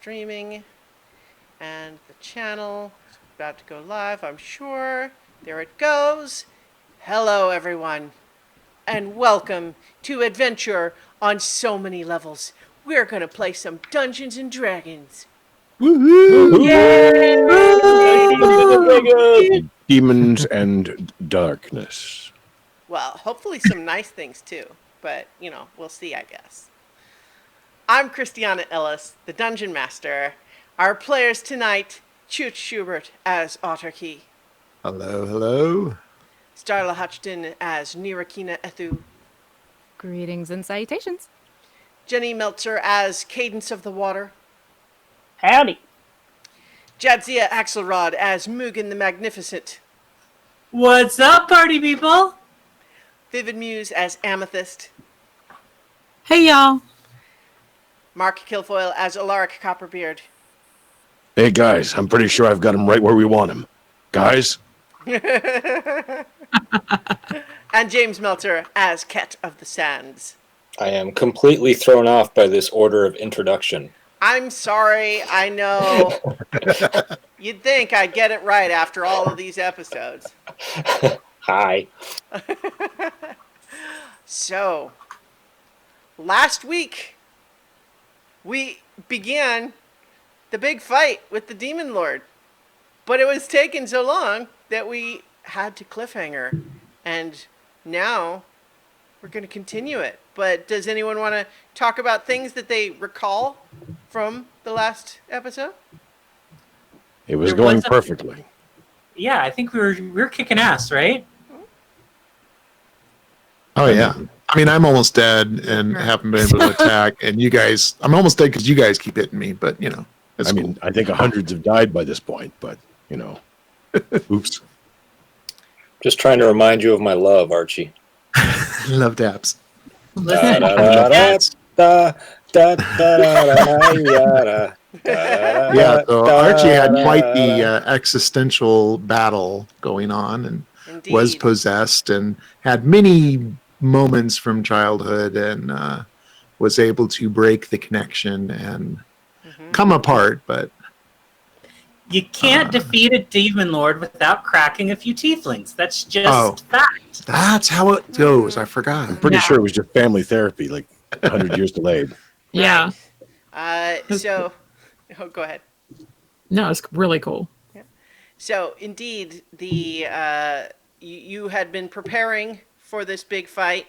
Streaming and the channel is about to go live, I'm sure. There it goes. Hello, everyone, and welcome to Adventure on So Many Levels. We're gonna play some Dungeons and Dragons. Demons and darkness. Well, hopefully some nice things too, but we'll see, I guess. I'm Christiana Ellis, the Dungeon Master. Our players tonight, Chooch Schubert as Autarky, Hello, hello. Starla Hutchton as Nirakina Ethu, Greetings and salutations. Jenny Meltzer as Cadence of the Water, Howdy. Jadzia Axelrod as Mugen the Magnificent, What's up, party people? Vivid Muse as Amethyst, Hey y'all. Mark Kilfoyle as Alaric Copperbeard, Hey guys, I'm pretty sure I've got him right where we want him. Guys? and James Meltzer as Ket of the Sands. I am completely thrown off by this order of introduction. I'm sorry, I know. You'd think I'd get it right after all of these episodes. Hi. So, last week, we began the big fight with the Demon Lord. But it was taking so long that we had to cliffhanger. And now we're going to continue it. But does anyone want to talk about things that they recall from the last episode? It was There going was a- perfectly. Yeah, I think we were kicking ass, right? Oh yeah. I mean, I'm almost dead and haven't been able to attack. And you guys, I'm almost dead because you guys keep hitting me. But it's I mean, I think hundreds have died by this point, but, oops. Just trying to remind you of my love, Archie. cool. Love dabs. Listen, Yeah. So Archie had quite the existential battle going on and Indeed. was possessed and had many moments from childhood and was able to break the connection and come apart. But you can't defeat a demon lord without cracking a few tieflings. That's just fact. that's how it goes. I forgot. Pretty sure it was just family therapy, like 100 years delayed. Yeah. So, go ahead. No, it's really cool. So, indeed, you had been preparing for this big fight,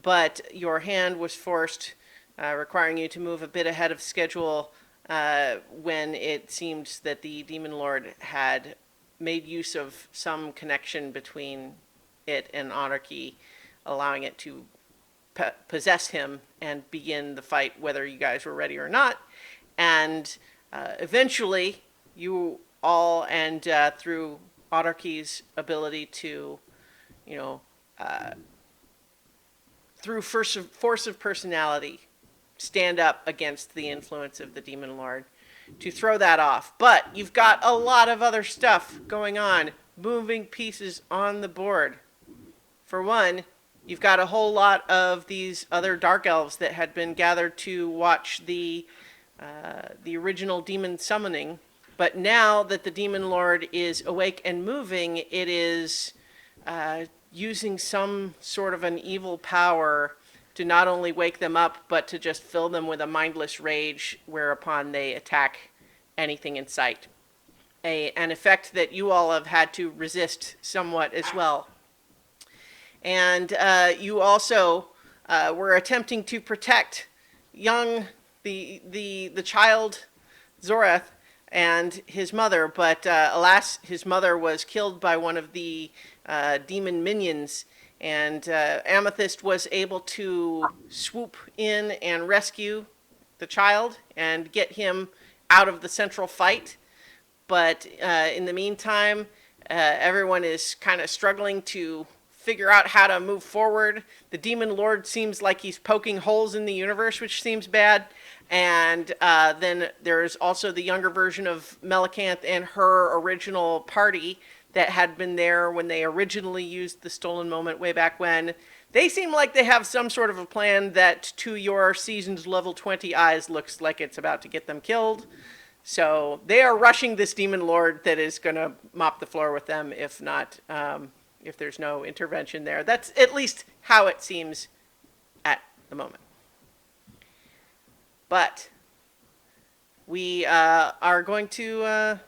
but your hand was forced, requiring you to move a bit ahead of schedule when it seemed that the Demon Lord had made use of some connection between it and Anarchy, allowing it to possess him and begin the fight, whether you guys were ready or not. And eventually, you all, and through Autarky's ability to, through force of personality, stand up against the influence of the Demon Lord to throw that off. But you've got a lot of other stuff going on, moving pieces on the board. For one, you've got a whole lot of these other dark elves that had been gathered to watch the original demon summoning. But now that the Demon Lord is awake and moving, it is using some sort of an evil power to not only wake them up, but to just fill them with a mindless rage, whereupon they attack anything in sight. An effect that you all have had to resist somewhat as well. And you also were attempting to protect the child Zoreth and his mother, but alas, his mother was killed by one of the demon minions, and Amethyst was able to swoop in and rescue the child and get him out of the central fight. But in the meantime, everyone is kind of struggling to figure out how to move forward. The Demon Lord seems like he's poking holes in the universe, which seems bad. And then there's also the younger version of Melicanth and her original party that had been there when they originally used the Stolen Moment way back when. they seem like they have some sort of a plan that to your seasoned level 20 eyes looks like it's about to get them killed. So they are rushing this demon lord that is going to mop the floor with them if not, if there's no intervention there. That's at least how it seems at the moment. But we are going to,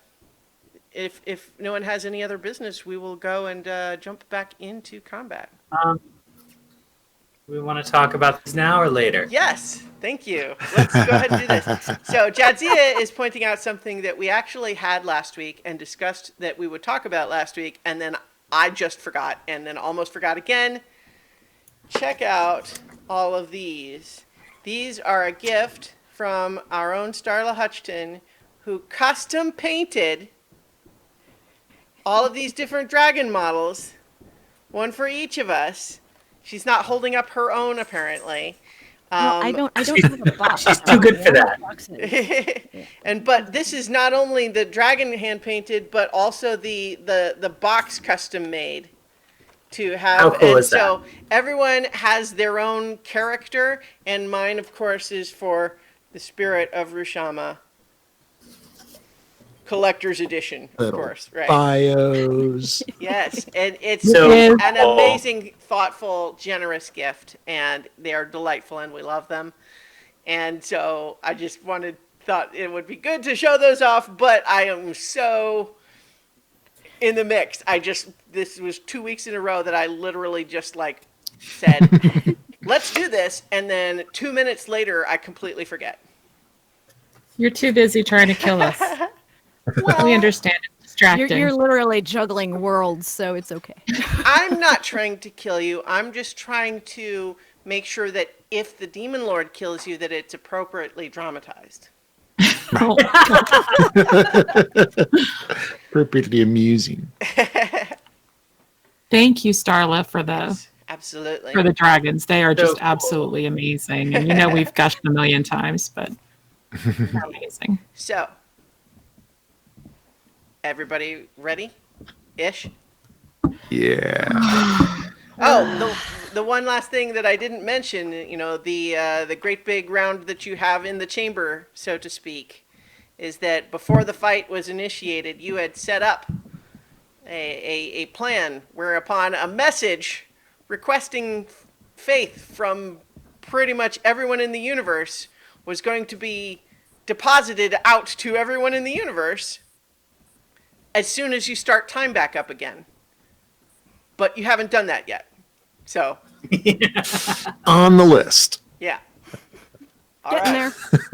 if no one has any other business, we will go and jump back into combat. We want to talk about this now or later? Yes, thank you. Let's go ahead and do this. So Jadzia is pointing out something that we actually had last week and discussed that we would talk about last week, and then I just forgot, and then almost forgot again. Check out all of these. These are a gift from our own Starla Hutchton, who custom painted all of these different dragon models, one for each of us. She's not holding up her own, apparently. I don't have a box. She's too good for that. But this is not only the dragon hand painted, but also the box custom made to have. How cool and is so that? everyone has their own character, and mine, of course, is for the Spirit of Rushama. Collector's edition, of Little course, right? Bios. Yes, and it's So an cool. amazing, thoughtful, generous gift, and they are delightful, and we love them. And so I just thought it would be good to show those off, but I am so in the mix. This was 2 weeks in a row that I literally just like said, let's do this, and then 2 minutes later, I completely forget. You're too busy trying to kill us. We understand. It's distracting. You're literally juggling worlds, so it's okay. I'm not trying to kill you. I'm just trying to make sure that if the demon lord kills you, that it's appropriately dramatized. Oh, Appropriately amusing. thank you, Starla, for Absolutely. the dragons. They are just So cool. absolutely amazing. And we've gushed a million times, but they're amazing. So, everybody ready? Ish? Yeah. Oh, the one last thing that I didn't mention, the great big round that you have in the chamber, so to speak, is that before the fight was initiated, you had set up a plan whereupon a message requesting faith from pretty much everyone in the universe was going to be deposited out to everyone in the universe as soon as you start time back up again. But you haven't done that yet. So, On the list. yeah. All Getting right. there.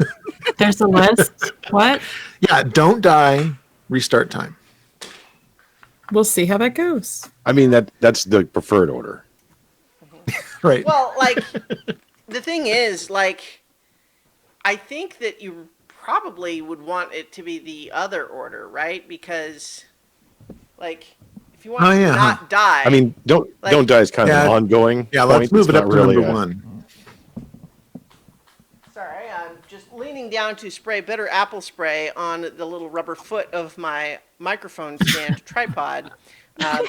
There's a list. What? Yeah, don't die. Restart time. We'll see how that goes. I mean, that's the preferred order. Right. Well, the thing is, I think that you probably would want it to be the other order, right? Because, if you want Oh, to yeah, not die. I mean, don't die is kind of Yeah. an ongoing. Yeah, let's point. move It's it up not to really number a- one. Sorry, I'm just leaning down to spray bitter apple spray on the little rubber foot of my microphone stand tripod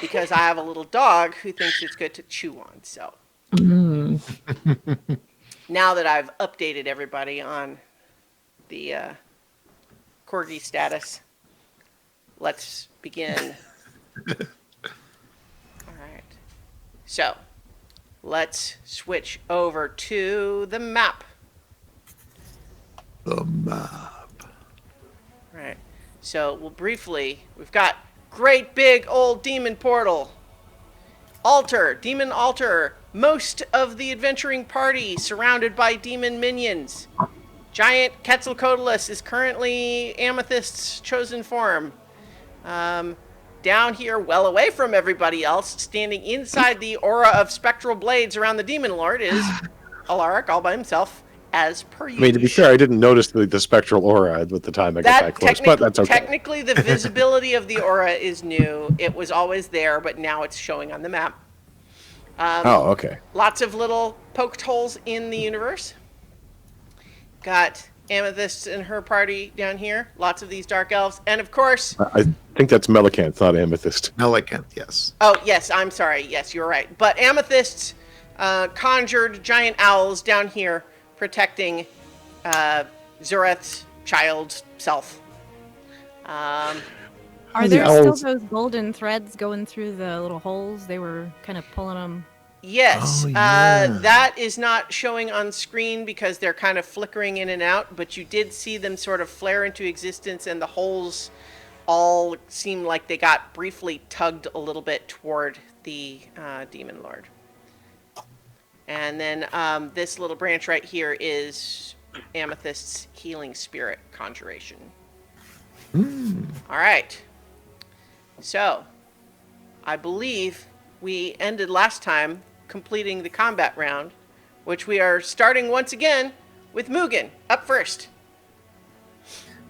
because I have a little dog who thinks it's good to chew on. So now that I've updated everybody on the corgi status, let's begin. All right. So let's switch over to the map. The map. Right. So we've got great big old demon portal. Demon altar. Most of the adventuring party surrounded by demon minions. Giant Quetzalcoatlus is currently Amethyst's chosen form. Down here, well away from everybody else, standing inside the aura of spectral blades around the demon lord is Alaric all by himself, as per usual. I mean, to be fair, I didn't notice the spectral aura at the time I got that close, but that's okay. Technically, the visibility of the aura is new. It was always there, but now it's showing on the map. Oh, okay. Lots of little poked holes in the universe. Got Amethyst and her party down here. Lots of these dark elves. And of course... I think that's Melicanth, not Amethyst. Melicanth, yes. Oh, yes, I'm sorry. Yes, you're right. But Amethyst conjured giant owls down here protecting Zoreth's child self. Are The there still owls- those golden threads going through the little holes? They were kind of pulling them. Yes, Oh, yeah. that is not showing on screen because they're kind of flickering in and out, but you did see them sort of flare into existence, and the holes all seem like they got briefly tugged a little bit toward the Demon Lord. And then this little branch right here is Amethyst's Healing Spirit Conjuration. All right. So, I believe we ended last time completing the combat round, which we are starting once again with Mugen up first.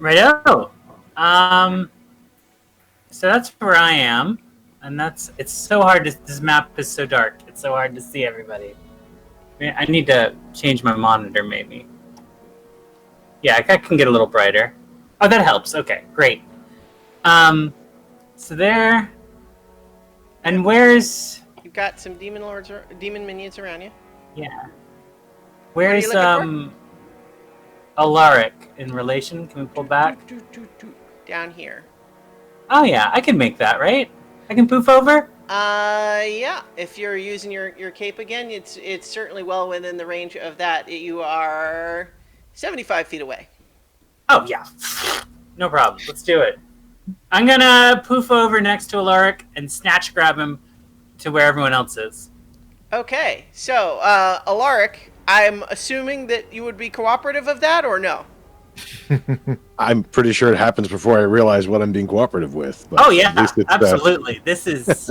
Righto. So that's where I am, and it's so hard to. This map is so dark. It's so hard to see everybody. I need to change my monitor, maybe. Yeah, I can get a little brighter. Oh, that helps. Okay, great. So there. And where's? You've got some demon lords or demon minions around you. Yeah. Where's looking Alaric in relation? Can we pull back? Down here. Oh yeah, I can make that, right? I can poof over? Yeah. If you're using your cape again, it's certainly well within the range of that. You are 75 feet away. Oh yeah. No problem. Let's do it. I'm gonna poof over next to Alaric and snatch grab him to where everyone else is. Okay. So, Alaric, I'm assuming that you would be cooperative of that, or no? I'm pretty sure it happens before I realize what I'm being cooperative with. But Oh yeah, at least it's, absolutely. This is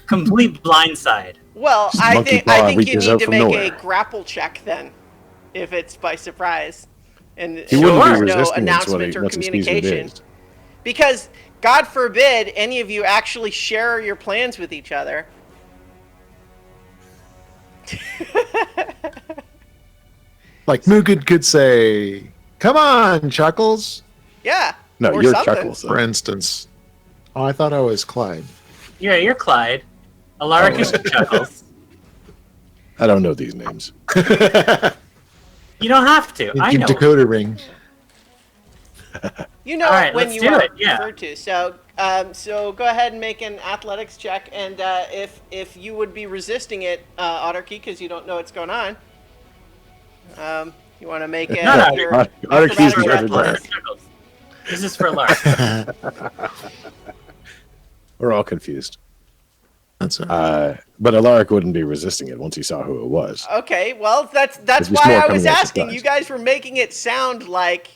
complete blindside. Well, Just I monkey think paw you reaches need out to from make nowhere. a grapple check then, if it's by surprise, and He wouldn't there's be no resisting it announcement or once he sees what it communication. is. Because God forbid any of you actually share your plans with each other. Like Mugen could say, "Come on, Chuckles," Yeah. No, or you're something. Chuckles. for instance. Oh, I thought I was Clyde. Yeah, you're Clyde. Alaric is Chuckles. I don't know these names. You don't have to. I Your know. Dakota ring. You know All right, when let's you do are it, yeah. referred to. So, so go ahead and make an athletics check, and if you would be resisting it, Autarky, because you don't know what's going on, you want to make a No, no, your Autarky's acrobatics is check. everywhere. Chuckles. This is for Alaric. We're all confused. That's all right. But Alaric wouldn't be resisting it once he saw who it was. Okay, well that's It's just why more I was coming as a asking. surprise. You guys were making it sound like,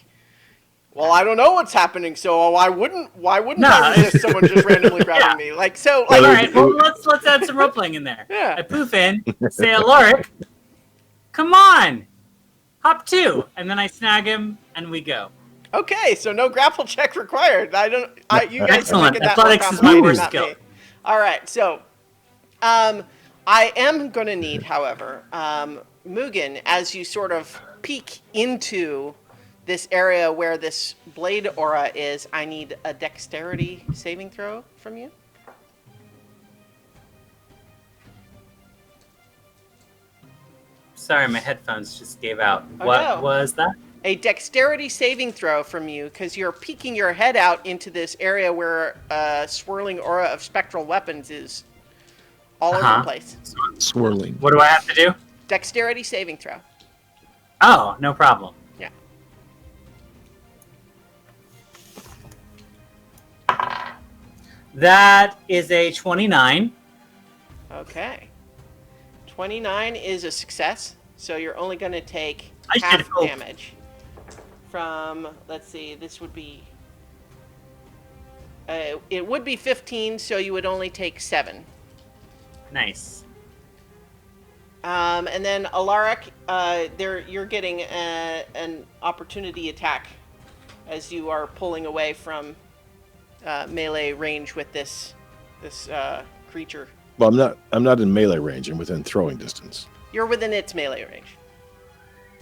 well, I don't know what's happening, so why wouldn't No, I resist someone just randomly grabbing me? Like so, All like, right, well let's add some role playing in there. Yeah. I poof in, say Alaric, come on, hop 2, and then I snag him and we go. okay, so no grapple check required. You guys Excellent. are making that more Athletics is my complicated, worst not skill. me. All right, so I am going to need, however, Mugen, as you sort of peek into this area where this blade aura is, I need a dexterity saving throw from you. Sorry, my headphones just gave out. Oh, What no. was that? A dexterity saving throw from you, because you're peeking your head out into this area where a swirling aura of spectral weapons is all over the Uh-huh. place. Swirling. What do I have to do? Dexterity saving throw. Oh, no problem. Yeah. That is a 29. Okay. 29 is a success, so you're only going to take I half should hope. damage from, let's see, this would be, it would be 15, so you would only take 7. Nice. And then Alaric, you're getting an opportunity attack as you are pulling away from melee range with this creature. Well, I'm not in melee range. I'm within throwing distance. You're within its melee range.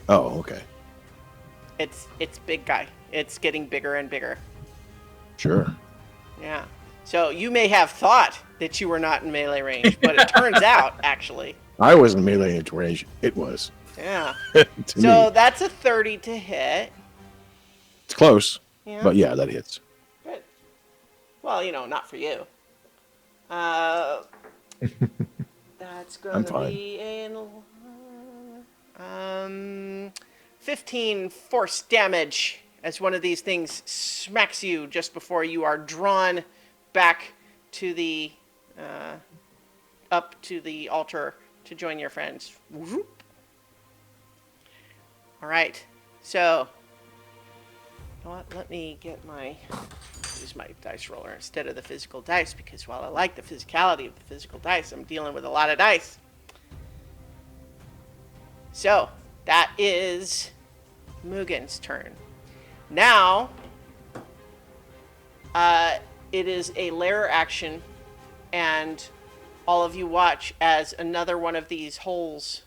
Oh, okay. It's big guy. It's getting bigger and bigger. Sure. Yeah. So you may have thought that you were not in melee range, but it turns out, actually. I wasn't melee into range. It was. Yeah. to So me. that's a 30 to hit. It's close. Yeah. But yeah, that hits. Good. Well, not for you. That's going I'm to fine. be a 15 force damage as one of these things smacks you just before you are drawn back to the up to the altar to join your friends. Whoop. All right, so you know what? Let me use my dice roller instead of the physical dice, because while I like the physicality of the physical dice, I'm dealing with a lot of dice. So that is Mugen's turn. Now, it is a lair action, and all of you watch as another one of these holes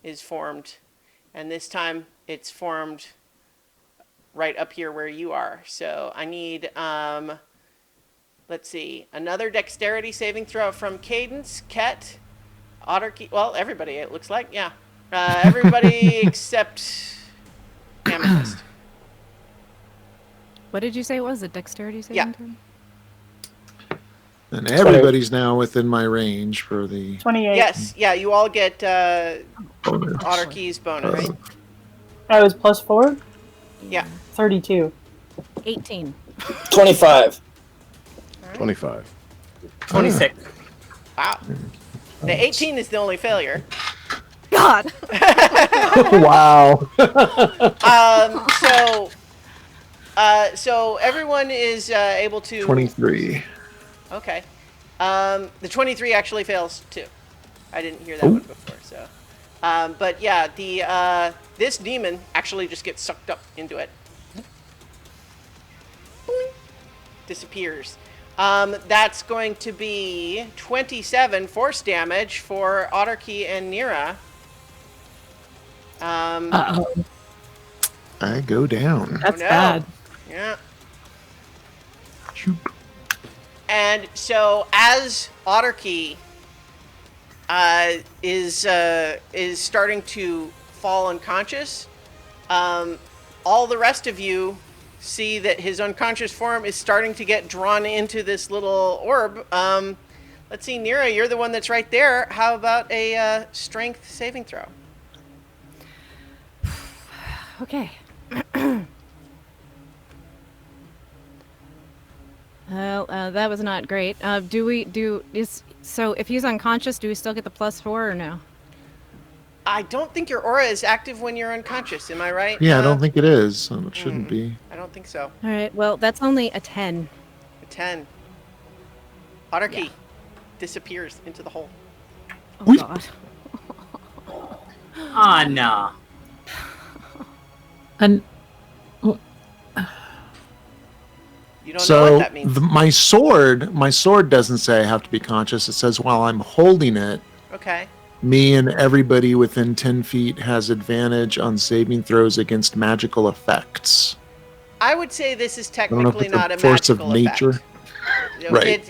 is formed, and this time it's formed right up here where you are. So I need, let's see, another dexterity saving throw from Cadence, Ket, Otterkey, well, everybody, it looks like, yeah. Everybody except Amethyst. What did you say it was? A dexterity saving Yeah. throw? And everybody's now within my range for the 28. Yes, yeah, you all get bonus. Otterkey's bonus. I was plus 4? Yeah. 32. 18. 25. 25. 26. Wow. The 18 is the only failure. God! Wow. So everyone is able to. 23. Okay. The 23 actually fails too. I didn't hear that one before. So, but yeah, the this demon actually just gets sucked up into it. Boing. Disappears. That's going to be 27 force damage for Otterkey and Nira. Uh-oh. I go down. That's no. bad. Yeah. Shoot. And so as Otterkey is starting to fall unconscious, all the rest of you see that his unconscious form is starting to get drawn into this little orb. Let's see, Nira, you're the one that's right there. How about a strength saving throw? Okay. Well, that was not great. So if he's unconscious, do we still get the +4 or no? I don't think your aura is active when you're unconscious. Am I right? Yeah, I don't think it is. So it shouldn't be. I don't think so. All right. Well, that's only a 10. A 10. Otterkey Yeah. disappears into the hole. Oh Whee! God. Ah, no. And You don't know So what that means. my sword doesn't say I have to be conscious. It says while I'm holding it, Okay. me and everybody within 10 feet has advantage on saving throws against magical effects. I would say this is don't know if technically it's a not a force of magical nature. effect. You know, Right,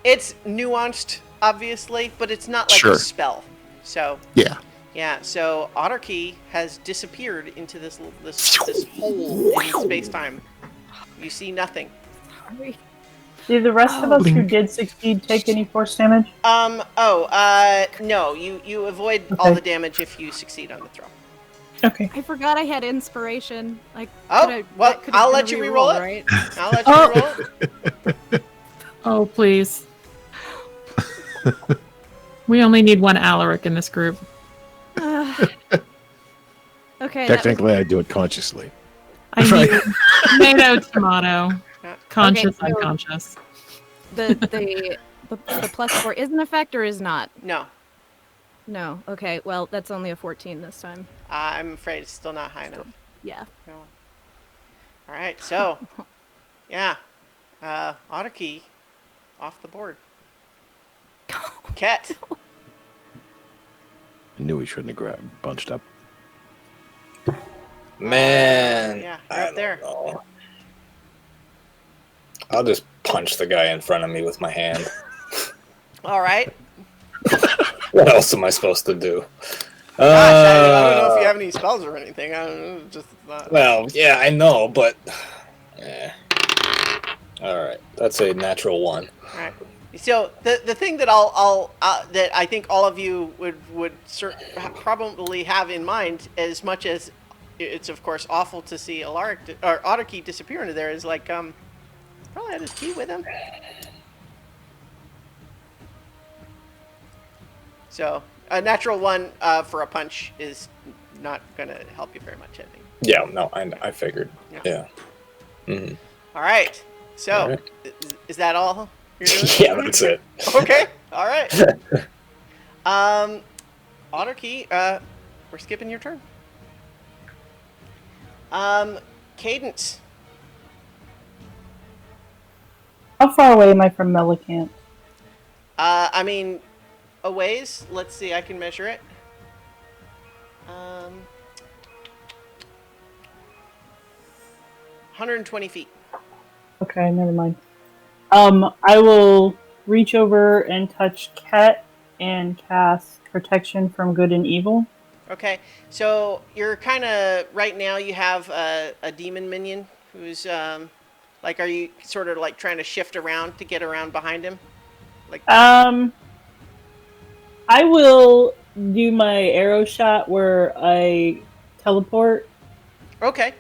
It's nuanced, obviously, but it's not like Sure. a spell. So Yeah. yeah. So Otterkey has disappeared into this hole in space time. You see nothing. Sorry. Did the rest of us who Blink. did succeed take any force damage? No. You avoid all Okay. the damage if you succeed on the throw. Okay. I forgot I had inspiration. Like, Oh, well, that could've I'll been let you re-rolled, re-roll it. right? I'll let you Oh. roll it. oh, please. We only need one Alaric in this group. Okay. that was- Technically, I do it consciously. I Right. need tomato, tomato, conscious, so- unconscious. the +4 is an effect or is not? No, No. Okay. Well, that's only a 14 this time. I'm afraid it's still not high enough. Yeah. No. All right, so yeah, Otterkey off the board. Ket. I knew he shouldn't have bunched up. Man. Yeah, I you're up don't there. know. I'll just punch the guy in front of me with my hand. All right. What else am I supposed to do? Gosh, I don't know if you have any spells or anything. I don't know. Just Well, yeah, I know, but all right, that's a natural 1. All right. So the thing that I'll that I think all of you would probably have in mind, as much as it's of course awful to see Alaric or Otterkey disappear into there, is like probably had his key with him. So a natural 1 for a punch is not going to help you very much, I think. Yeah, no, I figured. Yeah. Yeah. Mhm. All right. So All right. is that all you're doing? Yeah, that's it. Okay. All right. Otterkey, we're skipping your turn. Cadence. How far away am I from Melicant? I mean, a ways. Let's see. I can measure it. 120 feet. Okay, never mind. I will reach over and touch Ket and cast Protection from Good and Evil. Okay. So you're kind of right now. You have a demon minion who's like, are you sort of like trying to shift around to get around behind him? Like. I will do my arrow shot where I teleport, Okay.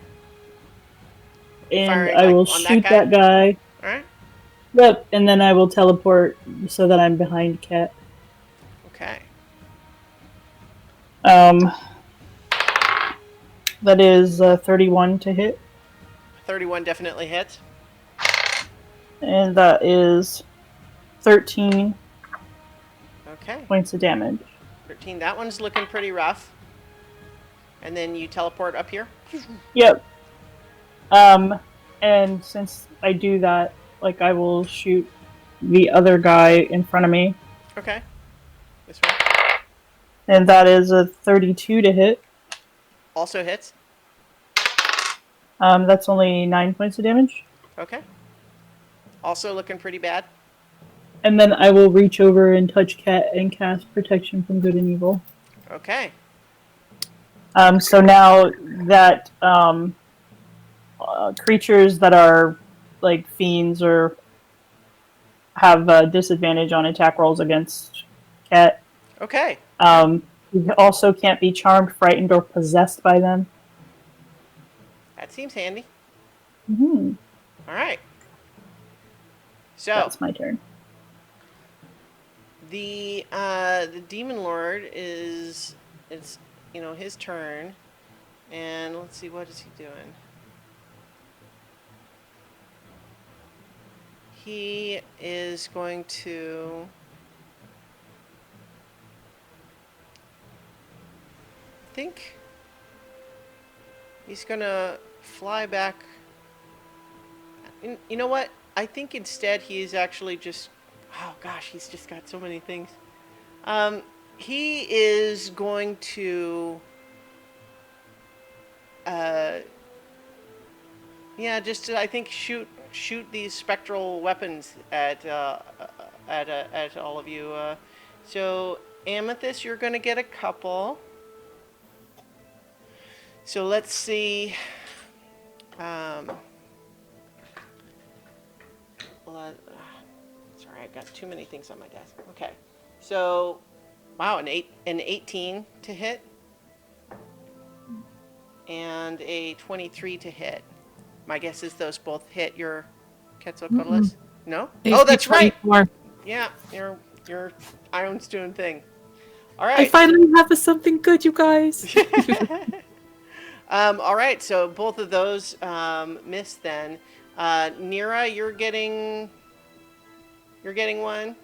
and Firing, I like, will on shoot that that guy. All right. Yep, and then I will teleport so that I'm behind Ket. Okay. That is 31 to hit, 31 definitely hits. and that is 13 Okay. points of damage. 13. That one's looking pretty rough. And then you teleport up here. Yep. And since I do that, like, I will shoot the other guy in front of me, Okay. This one and that is a 32 to hit. also hits. That's only 9 points of damage. Okay. Also looking pretty bad. And then I will reach over and touch Ket and cast Protection from Good and Evil. Okay. So now that creatures that are like fiends or have a disadvantage on attack rolls against Ket, Okay. you also can't be charmed, frightened, or possessed by them. That seems handy. Mm-hmm. All right. So That's my turn. the demon lord it's his turn, and let's see, what is he doing? He is going to think he's gonna fly back. You know what? I think instead he is actually just. Oh gosh, he's just got so many things. He is going to. Yeah, just I think shoot these spectral weapons at all of you. So Amethyst, you're gonna get a couple. So let's see. Sorry, I've got too many things on my desk. Okay, so wow, an 18 to hit, and a 23 to hit. My guess is those both hit your Quetzalcoatlus. No? Oh, that's right. 24. Yeah, your Iron Stone thing. All I right. finally have something good, you guys. All right, so both of those missed then. Nira, you're getting one.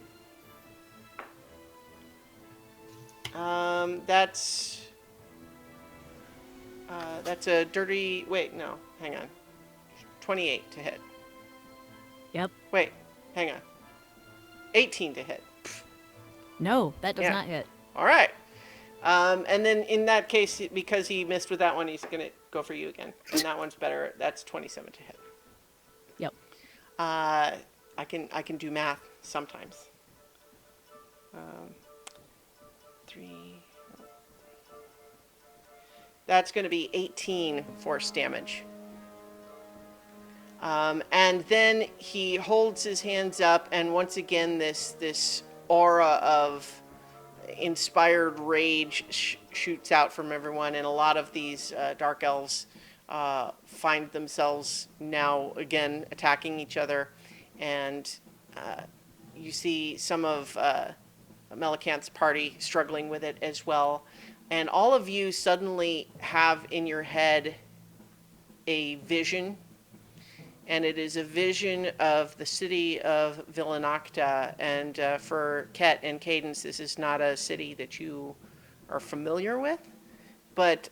That's a dirty. Wait, no, hang on. 28 to hit. Yep. Wait, hang on. 18 to hit. No, that does Yeah. not hit. All right. And then in that case, because he missed with that one, he's gonna go for you again, and that one's better. That's 27 to hit. Yep. I can do math sometimes. 3. That's going to be 18 force damage. And then he holds his hands up, and once again, this aura of inspired rage shoots out from everyone, and a lot of these dark elves find themselves now again attacking each other, and you see some of Melicanth's party struggling with it as well, and all of you suddenly have in your head a vision. And it is a vision of the city of Villanocta. And for Ket and Cadence, this is not a city that you are familiar with. But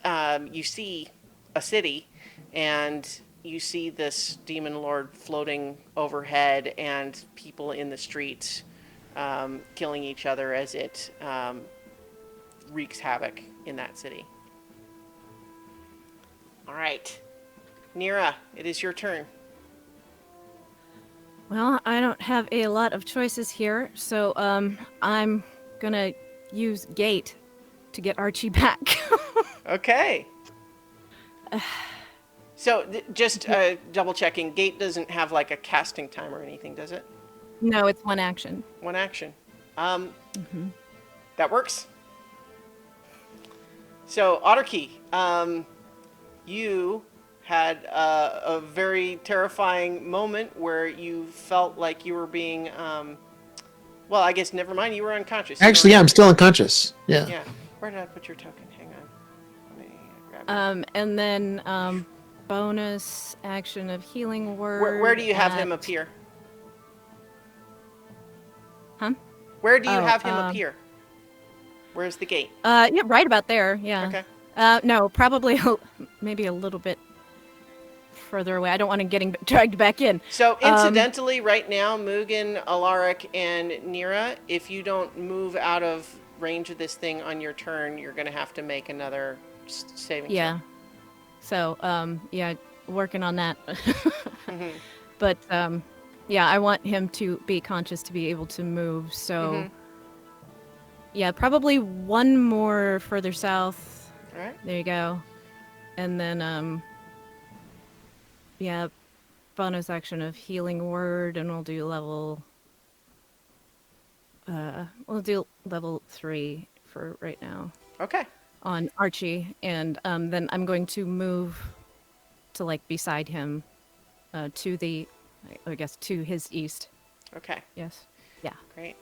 you see a city, and you see this demon lord floating overhead, and people in the streets killing each other as it wreaks havoc in that city. All right. Nira, it is your turn. Well, I don't have a lot of choices here, so I'm gonna use Gate to get Archie back. Okay. So just double checking, Gate doesn't have like a casting time or anything, does it? No, it's one action. One action. That works. So Otterkey, you had a very terrifying moment where you felt like you were being, well, I guess never mind, you were unconscious. Actually, yeah, I'm still unconscious. Yeah. Yeah. Where did I put your token? Hang on. Let me grab it. And then bonus action of healing word. Where do you have him at- appear? Huh? Where do you Oh, have him appear? Where's the gate? Yeah, right about there. Yeah. Okay. No, probably maybe a little bit further away. I don't want him getting dragged back in. So incidentally, right now, Mugen, Alaric, and Nira, if you don't move out of range of this thing on your turn, you're going to have to make another saving throw. Yeah. So, yeah, working on that. Mhm. But, yeah, I want him to be conscious to be able to move. So, Mhm. yeah, probably one more further south. All right. There you go. And then, yeah, bonus action of healing word, and we'll do level 3 for right now Okay. on Archie, and then I'm going to move to like beside him, to the, I guess, to his east. Okay. Yes. Yeah. Great.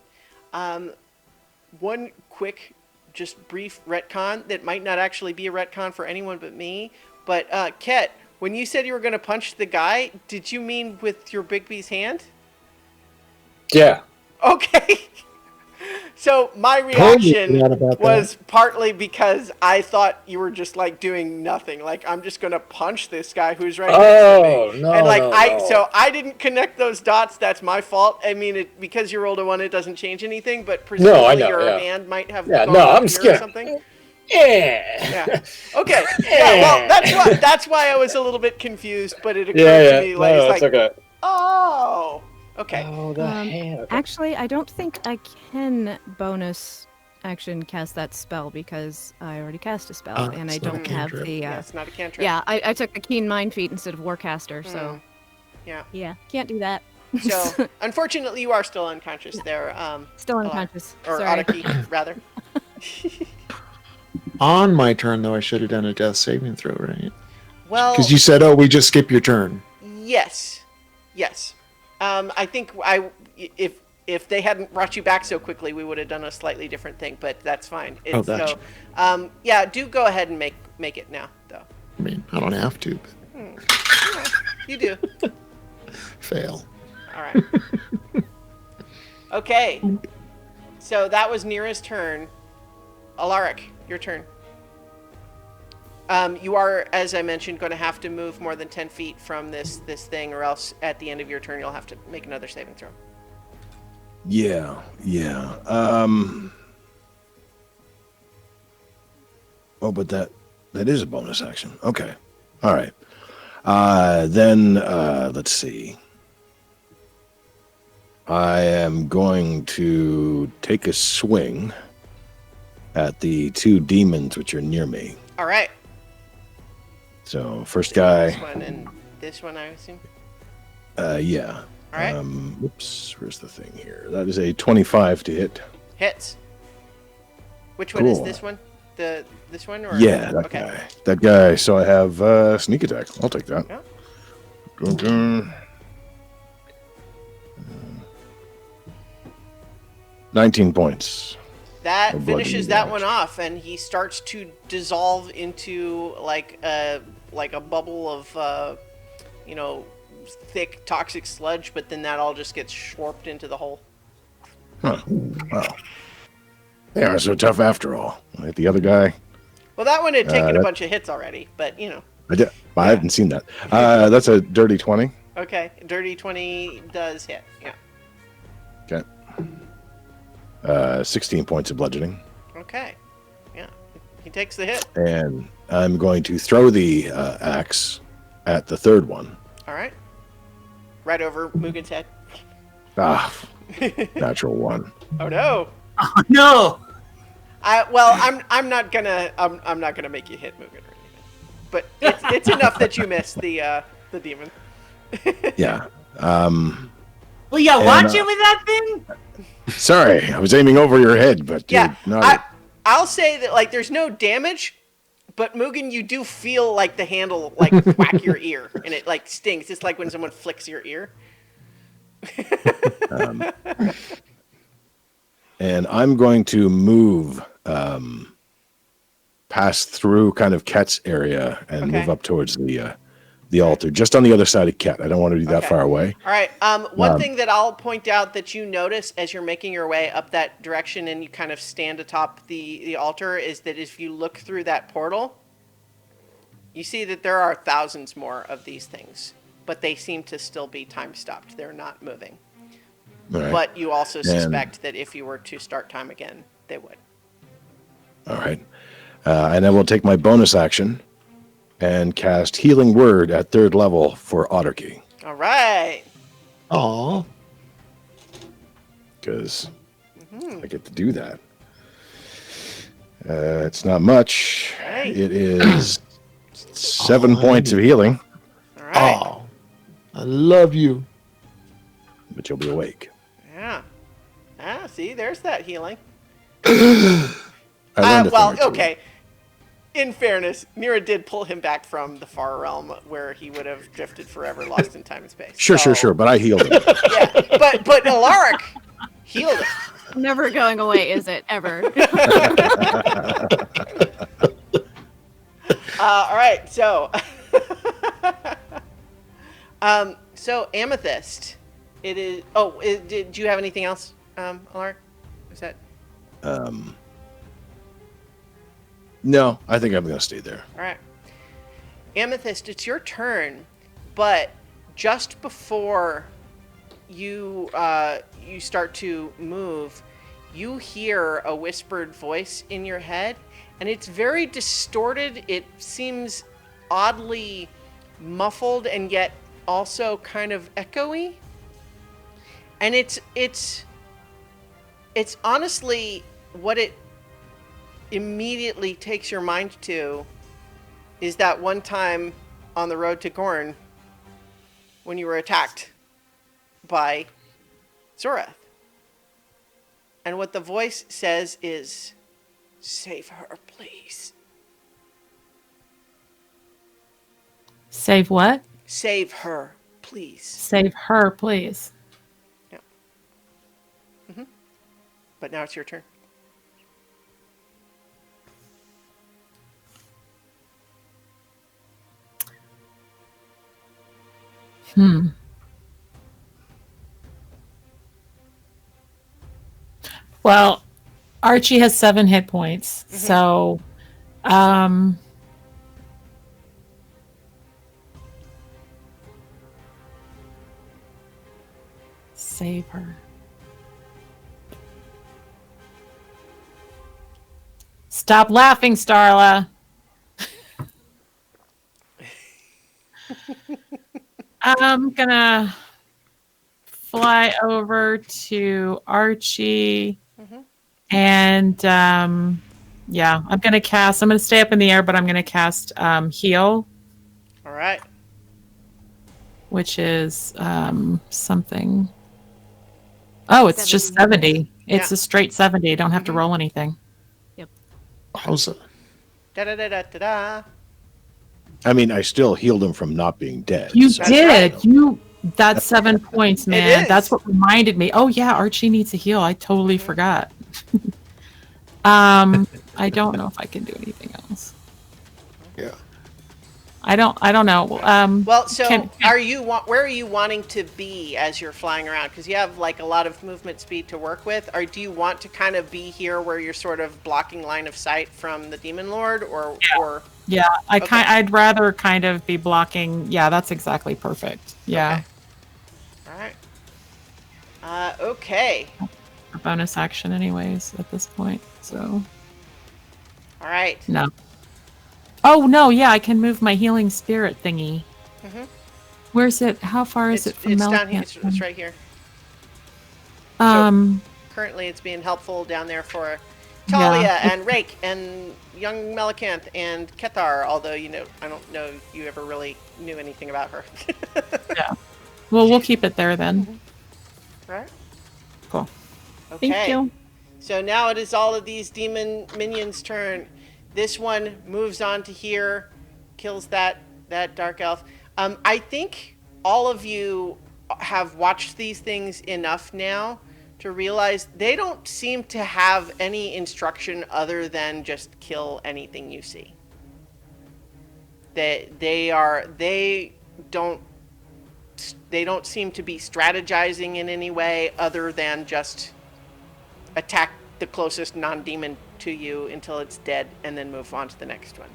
One quick, just brief retcon that might not actually be a retcon for anyone but me. But Ket, when you said you were going to punch the guy, did you mean with your Bigby's hand? Yeah. Okay. So my Totally reaction forgot about that. was partly because I thought you were just like doing nothing. Like, I'm just going to punch this guy who's right next to Oh, me. no, And like, no. so I didn't connect those dots. That's my fault. I mean, because you rolled a 1, it doesn't change anything, but presumably I know, your yeah. hand might have Yeah, gone no, up I'm here scared. or something. Yeah. Yeah. Okay. Yeah, well, that's why I was a little bit confused, but it occurred Yeah, to me yeah. like, No, it's it's like, okay. oh, okay. Oh, the hand. Okay. Actually, I don't think I can bonus action cast that spell because I already cast a spell, Oh, and I it's not a don't have cantrip. the. Yeah, it's not a cantrip. Yeah, I took the Keen Mind Feat instead of Warcaster, so Yeah. yeah, can't do that. So, unfortunately, you are still unconscious there. Still Alar. unconscious. Or Sorry. Otaki, rather. On my turn, though, I should have done a death saving throw, right? Well, Because you said, "Oh, we just skip your turn." yes. Yes. I think if they hadn't brought you back so quickly, we would have done a slightly different thing, but that's fine. Oh, gotcha. So, yeah, do go ahead and make it now, though. I mean, I don't have to, but You do. fail. All right. Okay. So that was Nira's turn. Alaric, your turn. You are, as I mentioned, going to have to move more than 10 feet from this thing, or else at the end of your turn you'll have to make another saving throw. Yeah. Oh, but that is a bonus action. Okay. All right. Then let's see. I am going to take a swing at the 2 demons which are near me. All right. So first guy, This one and this one, I assume. yeah. All right. Whoops, where's the thing here? That is a 25 to hit. Hits. Which one is Cool. this one? This one or Yeah, that okay. guy. That guy. So I have sneak attack. I'll take that. Yeah. Dun, dun. 19 points. That Of bludgeoning finishes that damage. one off, and he starts to dissolve into like a bubble of thick toxic sludge. But then that all just gets slurped into the hole. Huh. Wow. They aren't so tough after all. Like the other guy. Well, that one had taken a that- bunch of hits already, but I haven't seen that. That's a dirty 20. okay. Dirty 20 does hit. Yeah. Okay. 16 points of bludgeoning. Okay. Yeah. He takes the hit. And I'm going to throw the axe at the third one. All right. Right over Mugen's head. Ah, natural 1. Oh no. Oh no! I'm not gonna make you hit Mugen or anything, but it's enough that you miss the demon. Yeah. Well, yeah, And, watch it with that thing. Sorry, I was aiming over your head, but Yeah, you're not. I'll say that like there's no damage, but Mugen, you do feel like the handle like whack your ear, and it like stings. It's like when someone flicks your ear. And I'm going to move pass through kind of Ket's area and Okay. move up towards the altar, just on the other side of Ket. I don't want to be that Okay. far away. All right. One thing that I'll point out that you notice as you're making your way up that direction and you kind of stand atop the altar is that if you look through that portal, you see that there are thousands more of these things, but they seem to still be time stopped. They're not moving. All right. But you also suspect that if you were to start time again, they would. All right. And I will take my bonus action and cast Healing Word at 3rd level for Otterkey, All right. Aw. because I get to do that. It's not much. Right. It is 7 points of healing, All right. Aw. I love you. but you'll be awake. Yeah. Ah, see, there's that healing. I learned a thing Well, or two. okay. In fairness, Nira did pull him back from the far realm where he would have drifted forever, lost in time and space. Sure. But I healed him. Yeah, but Alaric healed him. Never going away, is it? Ever. All right, so so Amethyst, it is. Oh, did you have anything else, Alaric? Is that No, I think I'm going to stay there. all right? Amethyst, it's your turn, but just before you you start to move, you hear a whispered voice in your head, and it's very distorted. It seems oddly muffled and yet also kind of echoey. And it's honestly what it immediately takes your mind to is that one time on the road to Gorn when you were attacked by Zorath. And what the voice says is, "Save her, please. Save what? Save her, please." Save her, please. But now it's your turn. Well, Archie has 7 hit points, so save her. Stop laughing, Starla. I'm gonna fly over to Archie and Yeah, I'm going to stay up in the air, but I'm going to cast heal, All right. which is something. Oh, it's just 70. It's Yeah. a straight 70. I don't have to roll anything. How's Da da da da da da. I mean, I still healed him from not being dead. You so- did. That's 7 points, man. is. That's what reminded me. Oh yeah, Archie needs a heal. I totally forgot. I don't know if I can do anything else. Yeah. I don't know. Well, so can- where are you wanting to be as you're flying around? Because you have like a lot of movement speed to work with. Or do you want to kind of be here where you're sort of blocking line of sight from the Demon Lord, or Yeah, Okay. I'd rather kind of be blocking. Yeah, that's exactly perfect. Yeah, all right? Okay. a bonus action, anyways, at this point. So All right. no. Oh no, yeah, I can move my healing spirit thingy. Mhm. Where's it? How far is it from it's down here. Malakant? It's right here. Currently, it's being helpful down there for Talia Yeah. and Rake and young Melicanth and Kethar. Although I don't know if you ever really knew anything about her. Yeah. Well, we'll keep it there then. Right. Cool. Okay. Thank you. So now it is all of these demon minions' turn. This one moves on to here, kills that dark elf. I think all of you have watched these things enough now to realize they don't seem to have any instruction other than just kill anything you see. They don't seem to be strategizing in any way other than just attack the closest non-demon to you until it's dead and then move on to the next one.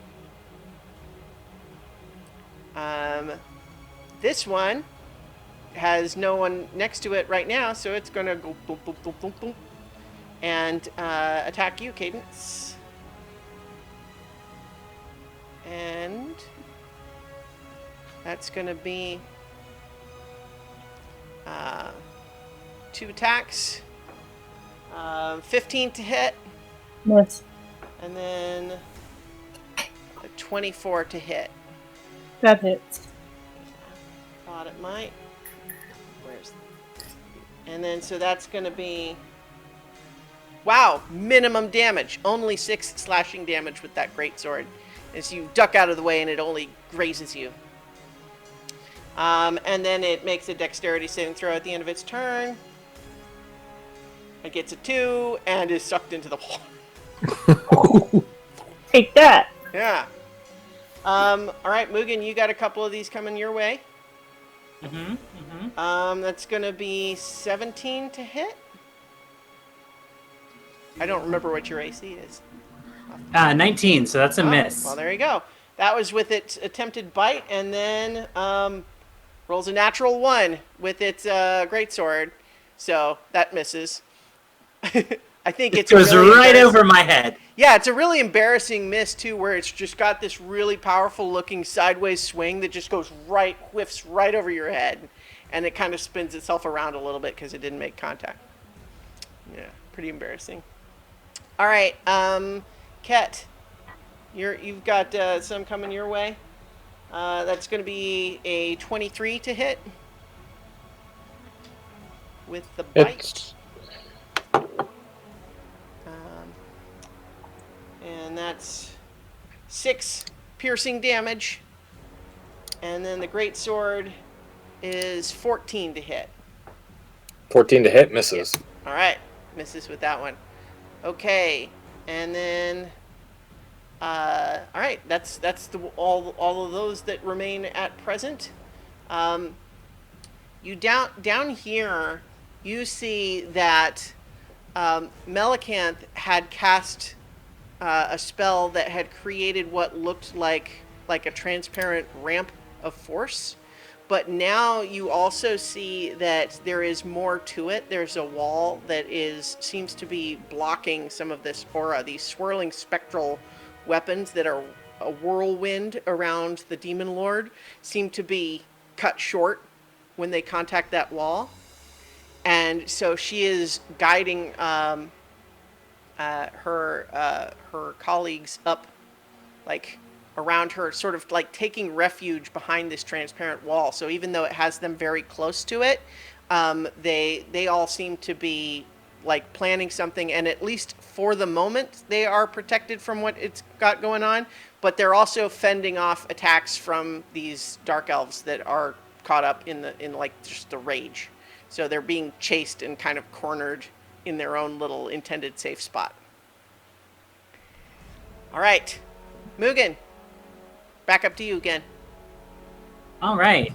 This one has no one next to it right now, so it's gonna go boop, boop, boop, boop, boop, and attack you, Cadence. And that's gonna be 2 attacks. 15 to hit, Miss. and then a 24 to hit. That hits. Thought it might. And then, so that's going to be... Wow, minimum damage. Only 6 slashing damage with that greatsword. As you duck out of the way and it only grazes you. And then it makes a dexterity saving throw at the end of its turn. It gets a 2 and is sucked into the wall. Take that. Yeah. All right, Mugen, you got a couple of these coming your way. That's gonna be 17 to hit. I don't remember what your AC is. 19, so that's a miss. Well, there you go. That was with its attempted bite, and then rolls a natural 1 with its greatsword, so that misses. I think It goes really right embarrassing- over my head. Yeah, it's a really embarrassing miss too, where it's just got this really powerful looking sideways swing that just goes right, whiffs right over your head, and it kind of spins itself around a little bit because it didn't make contact. Yeah, pretty embarrassing. All right, Ket, you've got some coming your way. That's going to be a 23 to hit with the bite. It's And that's 6 piercing damage. And then the great sword is 14 to hit. 14 to hit, misses. All right, misses with that one. Okay, and then all right, that's all of those that remain at present. You down here, you see that Melicanth had cast a spell that had created what looked like a transparent ramp of force. But now you also see that there is more to it. There's a wall that seems to be blocking some of this aura. These swirling spectral weapons that are a whirlwind around the Demon Lord seem to be cut short when they contact that wall. And so she is guiding her colleagues up, like around her, sort of like taking refuge behind this transparent wall. So even though it has them very close to it, they all seem to be like planning something, and at least for the moment they are protected from what it's got going on, but they're also fending off attacks from these dark elves that are caught up in like just the rage. So they're being chased and kind of cornered in their own little intended safe spot. All right, Mugen, back up to you again. All right.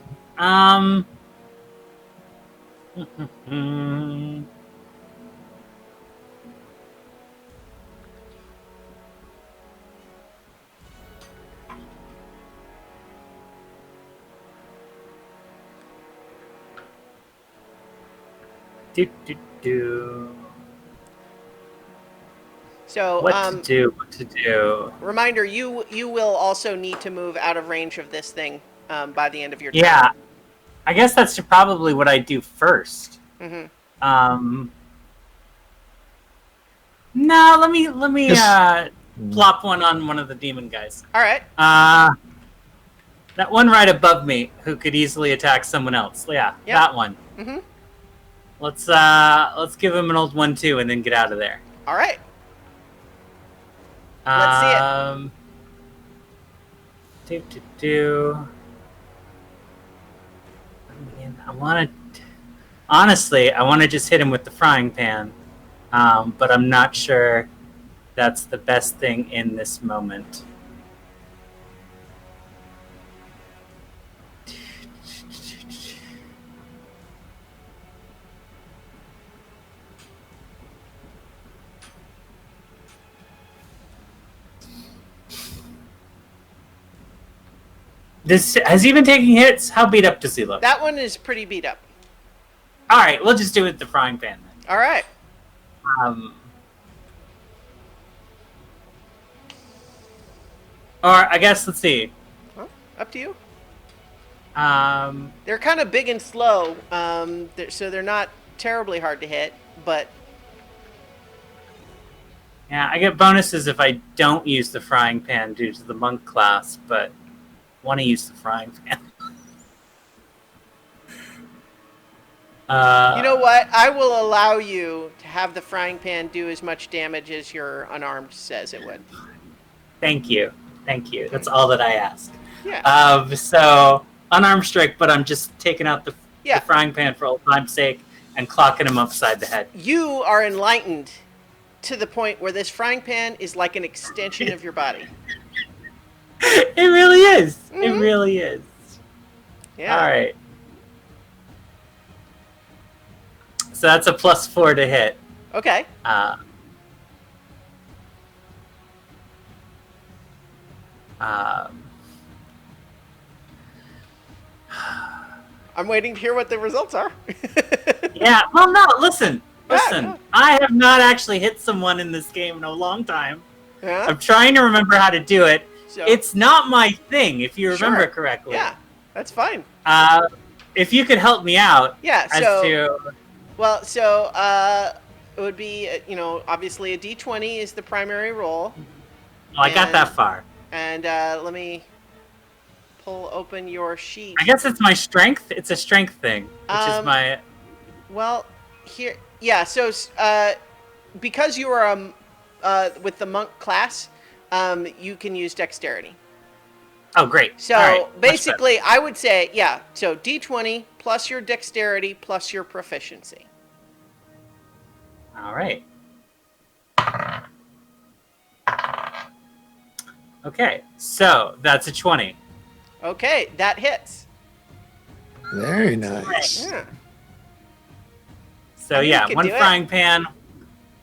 Do. So What to do? reminder, you will also need to move out of range of this thing by the end of your turn. Yeah, I guess that's probably what I do first. Mm-hmm. No, let me plop one on one of the demon guys. All right. That one right above me who could easily attack someone else. Yeah, Yep. that one. Mm-hmm. Let's give him an old 1-2 and then get out of there. All right. Let's see it. Honestly, I want to just hit him with the frying pan, but I'm not sure that's the best thing in this moment. Has he been taking hits? How beat up does he look? That one is pretty beat up. All right, we'll just do it with the frying pan then. All right. Or I guess let's see. Well, up to you. Um, They're kind of big and slow, so they're not terribly hard to hit, but yeah, I get bonuses if I don't use the frying pan due to the monk class, but want to use the frying pan. you know what? I will allow you to have the frying pan do as much damage as your unarmed says it would. Thank you. That's all that I ask. Yeah. So unarmed strike, but I'm just taking out the frying pan for old time's sake and clocking him upside the head. You are enlightened to the point where this frying pan is like an extension of your body. It really is. Mm-hmm. It really is. Yeah. All right. So that's a +4 to hit. Okay. I'm waiting to hear what the results are. Yeah. Well, no. Listen. Yeah. I have not actually hit someone in this game in a long time. Yeah. I'm trying to remember how to do it. So, It's not my thing, if you remember Sure. correctly. Yeah, that's fine. If you could help me out Yeah. as So to... well, so it would be obviously a D20 is the primary roll, Oh, I got and- that far. and let me pull open your sheet. I guess it's my strength. It's a strength thing, which is my... Well, here, yeah. So, because you are with the monk class, you can use dexterity. Oh, great. So All right, much basically, I would say, yeah. So D20 plus your dexterity plus your proficiency. better. All right. Okay, so that's a 20. Okay, that hits. Very nice. Yeah. So I think yeah, you could one do it. frying pan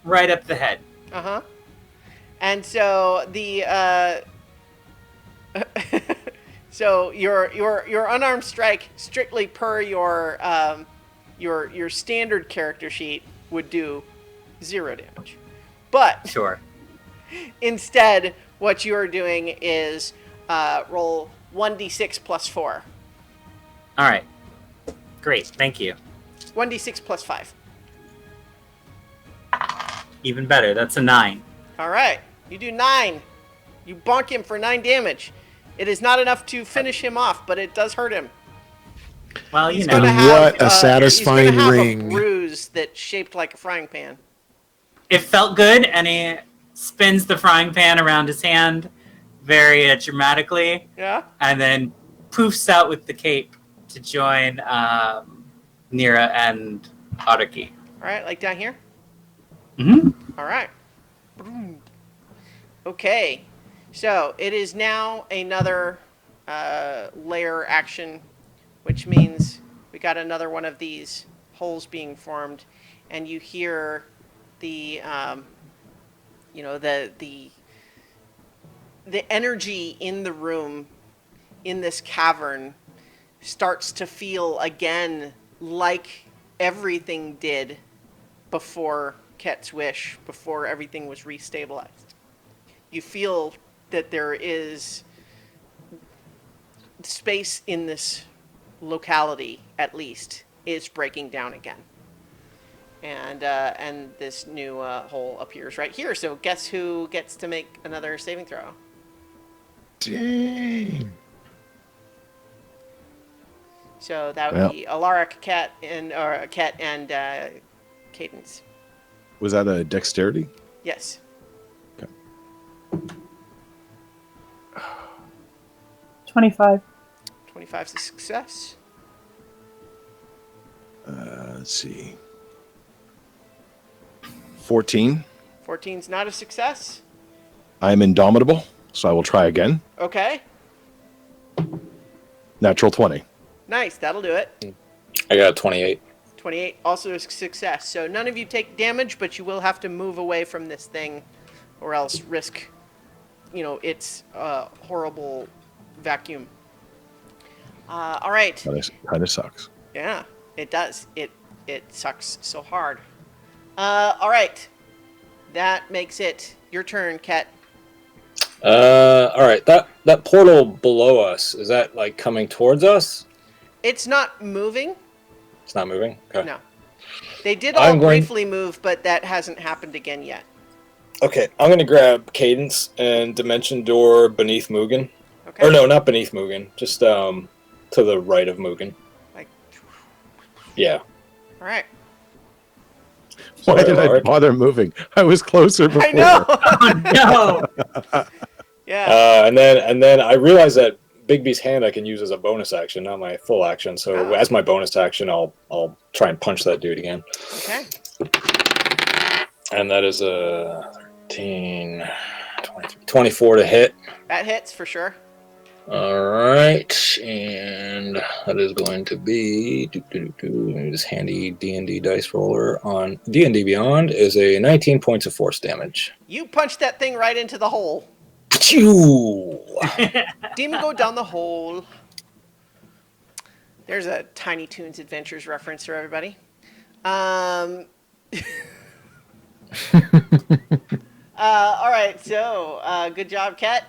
right up the head. Uh-huh. And so the so your unarmed strike, strictly per your standard character sheet, would do 0 damage. But Sure. instead, what you are doing is roll 1d6 plus 4. All right. Great. Thank you. 1d6 plus 5. Even better. That's a 9. All right, you do 9. You bonk him for 9 damage. It is not enough to finish him off, but it does hurt him. Well, you He's know. gonna And have, what a satisfying he's gonna have ring. a bruise that's shaped like a frying pan. It felt good, and he spins the frying pan around his hand very dramatically, Yeah. and then poofs out with the cape to join Nira and Autarky. All right, like down here. Mm-hmm. All right. Okay, so it is now another layer action, which means we got another one of these holes being formed, and you hear the the energy in the room, in this cavern, starts to feel again like everything did before Ket's wish, before everything was restabilized. You feel that there is space in this locality, at least, is breaking down again. And this new hole appears right here. So guess who gets to make another saving throw? Dang. So that would Well. be Alaric, Ket, and Cadence. Was that a dexterity? Yes. 25. 25's a success. Let's see. 14. 14's not a success. I am indomitable, so I will try again. Okay. Natural 20. Nice. That'll do it. I got a 28. 28 also a success. So none of you take damage, but you will have to move away from this thing or else risk, its horrible vacuum. All right. Kind of sucks. Yeah, it does. It sucks so hard. All right. That makes it your turn, Ket. All right. That portal below us, is that like coming towards us? It's not moving. It's not moving. Okay. No. They did all I'm going- briefly move, but that hasn't happened again yet. Okay. I'm gonna grab Cadence and Dimension Door beneath Mugen. Okay. Or no, not beneath Mugen. Just to the right of Mugen. Like, Yeah. all right. Why Sorry, did I Alaric. bother moving? I was closer before. I know. Oh, no! Yeah. And then I realized that Bigby's hand I can use as a bonus action, not my full action. So Oh. as my bonus action, I'll try and punch that dude again. Okay. And that is a 13, 23, 24 to hit. That hits for sure. All right, and that is going to be this handy D&D dice roller on D&D Beyond is a 19 points of force damage. You punch that thing right into the hole. Phew! Demon go down the hole. There's a Tiny Toons Adventures reference for everybody. All right, so good job, Ket.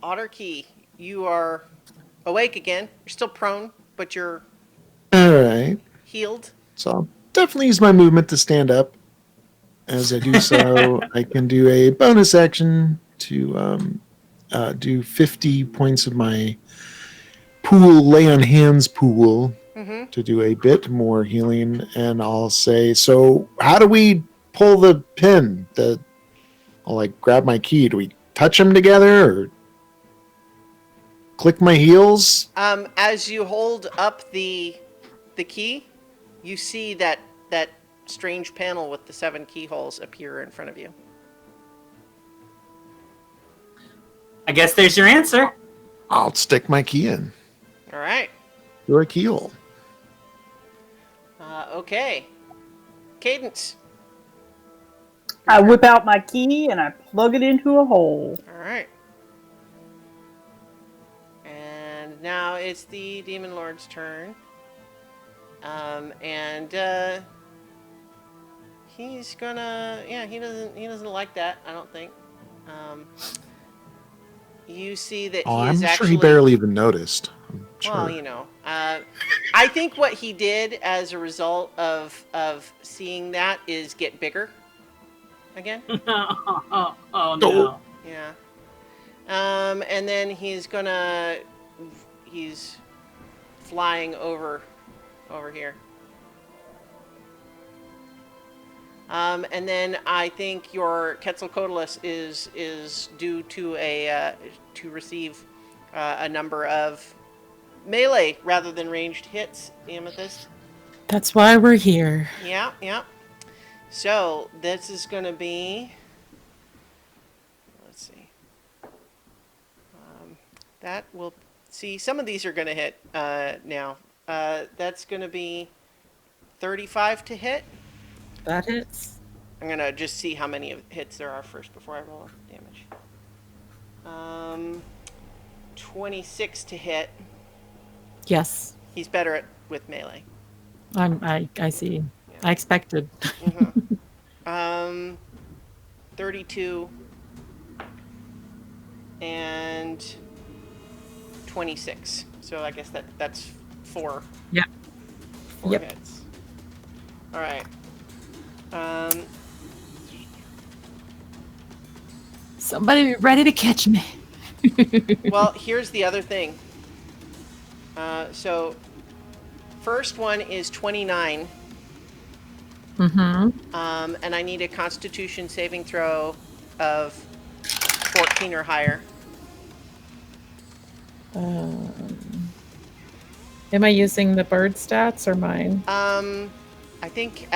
Autarky, you are awake again. You're still prone, but you're All right. healed. So I'll definitely use my movement to stand up. As I do so, I can do a bonus action to do 50 points of my pool, lay on hands pool, to do a bit more healing. And I'll say, so how do we pull the pin? I'll like grab my key. Do we touch them together or click my heels? As you hold up the key, you see that strange panel with the 7 keyholes appear in front of you. I guess there's your answer. I'll stick my key in. All right. Do a keyhole. Okay. Cadence. I whip out my key and I plug it into a hole. All right. And now it's the Demon Lord's turn. He's gonna, he doesn't like that, I don't think. You see that Oh, he I'm is sure actually, he barely even noticed. I'm sure. well, I think what he did as a result of seeing that is get bigger. again. Oh no. Yeah. And then he's flying over here. And then I think your Quetzalcoatlus is due to to receive a number of melee rather than ranged hits. Amethyst. That's why we're here. Yeah, yeah. So this is going to be. Let's see. That will see. Some of these are going to hit now. That's going to be 35 to hit. That hits. I'm going to just see how many hits there are first before I roll damage. 26 to hit. Yes. He's better with melee. I see. I expected. 32 and 26. So I guess that's 4. Yeah. 4 Yep. hits. All right. Somebody be ready to catch me. Well, here's the other thing. So first one is 29. Mm-hmm. And I need a Constitution saving throw of 14 or higher. Am I using the bird stats or mine? I think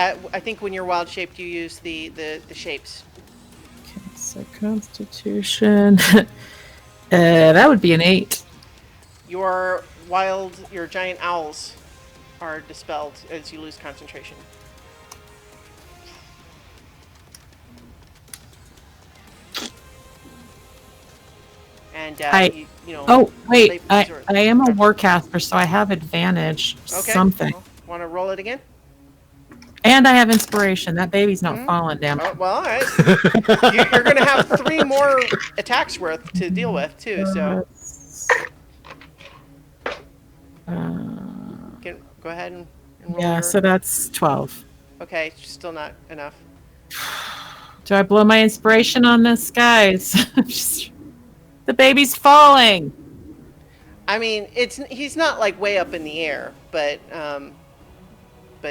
when you're wild shaped, you use the shapes. Okay, so Constitution. That would be an 8. Your giant owls are dispelled as you lose concentration. And Oh wait, they I absorb. am a warcaster, so I have advantage. Okay. Something, Want to roll it again? and I have inspiration. That baby's not falling down. Oh, well, all right. You're going to have 3 more attacks worth to deal with too. So go ahead and roll. Yeah, so that's 12. Okay, still not enough. Do I blow my inspiration on this, guys? The baby's falling. I mean, he's not like way up in the air, but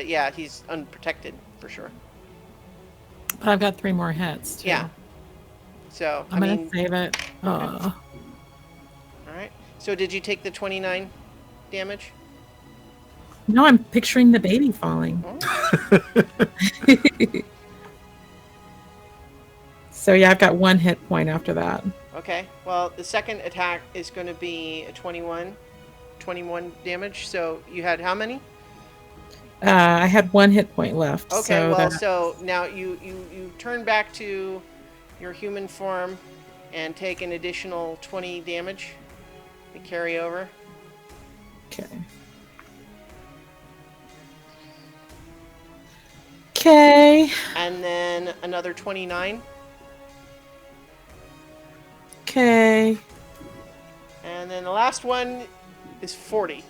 yeah, he's unprotected for sure. But I've got 3 more hits. Too. Yeah. So I'm gonna save it. All right. So did you take the 29 damage? No, I'm picturing the baby falling. So yeah, I've got 1 hit point after that. Okay. Well, the second attack is going to be a 21 damage. So you had how many? I had 1 hit point left. Okay. So now you turn back to your human form and take an additional 20 damage to carry over. Okay. Okay. And then another 29. Okay. And then the last one is 40.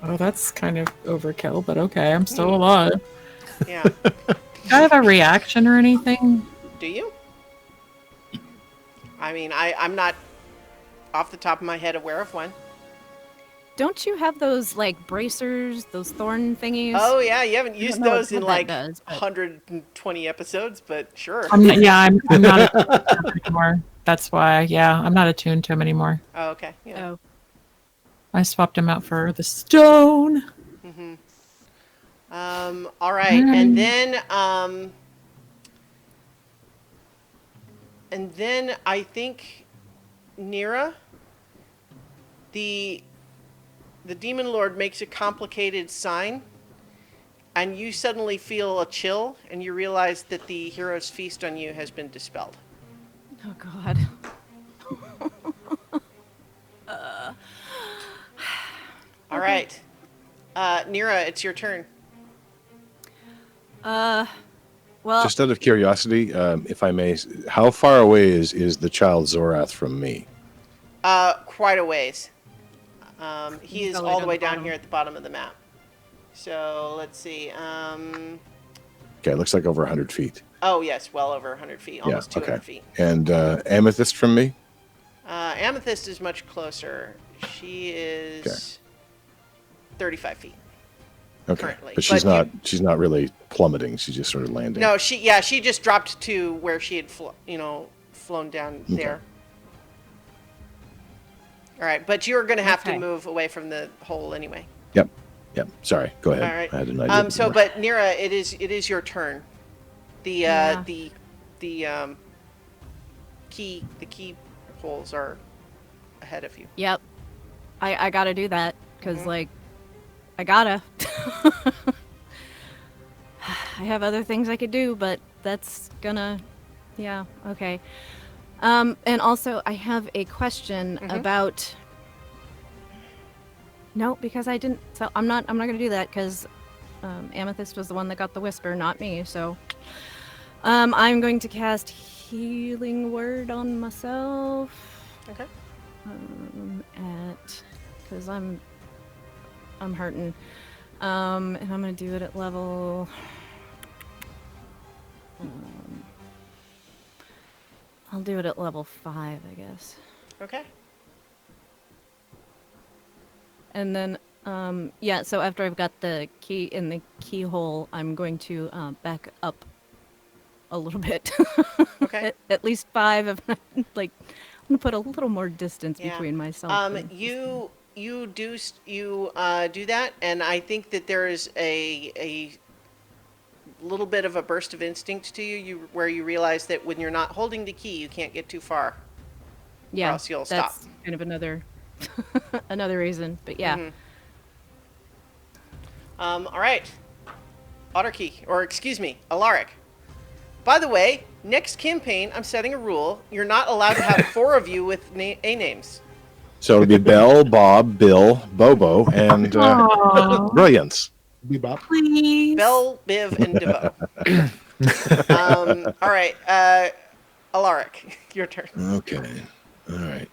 Oh, that's kind of overkill, but okay, I'm still alive. Yeah. Do I have a reaction or anything? Do you? I mean, I'm not off the top of my head aware of one. Don't you have those like bracers, those thorn thingies? Oh yeah, you haven't used know those what in that like does, but- 120 episodes, but sure. I'm not attuned to them anymore. That's why, yeah, I'm not attuned to them anymore. Oh, okay. Yeah. Oh, I swapped him out for the stone. All right, and then I think Nira, the demon lord makes a complicated sign, and you suddenly feel a chill, and you realize that the hero's feast on you has been dispelled. oh God. All right, Nira, it's your turn. Well, Just out of curiosity, if I may, how far away is the child Zorath from me? Quite a ways. He is Probably all down the way the down bottom. here at the bottom of the map. So let's see. Okay, Okay, it looks like over 100 feet. Oh yes, well over 100 feet, almost 200 okay. feet. And Amethyst from me? Amethyst is much closer. She is 35 feet. Okay, Currently. but she's But she's not really plummeting. She's just sort of landing. No, she just dropped to where she had flown down there. All right, but you're going to have to Okay. move away from the hole anyway. Yep. Sorry. Go ahead. All right. I had an idea. So, but Nira, it is your turn. The Yeah. the key holes are ahead of you. Yep. I gotta do that because like I gotta. I have other things I could do, but that's gonna, yeah, okay. And also I have a question about. No, because I didn't. So I'm not gonna do that because Amethyst was the one that got the whisper, not me. So I'm going to cast Healing Word on myself. Okay. Because I'm hurting. And I'm gonna do it at level. I'll do it at level 5, I guess. Okay. And then, yeah. So after I've got the key in the keyhole, I'm going to back up a little bit. Okay. at least 5. Of like, I'm gonna put a little more distance Yeah. between myself. and- You do that, and I think that there is a little bit of a burst of instinct to you, where you realize that when you're not holding the key, you can't get too far. Yeah, else you'll that's stop. kind of another another reason. But yeah. All right. Autarky, or excuse me, Alaric. By the way, next campaign, I'm setting a rule. You're not allowed to have 4 of you with A names. So it'll be Belle, Bob, Bill, Bobo, and Aw, Brilliance. Bebop. please. Bell, Biv, and DeVoe. All right. Alaric, your turn. Okay. All right.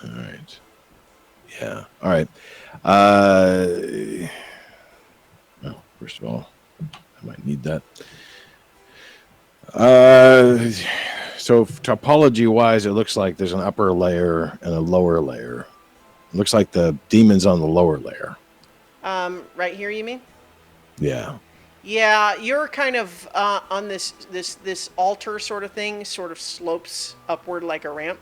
All right. Yeah. All right. Well, first of all, I might need that. So topology-wise, it looks like there's an upper layer and a lower layer. It looks like the demon's on the lower layer. Right here, you mean? Yeah. Yeah, you're kind of on this altar sort of thing, sort of slopes upward like a ramp.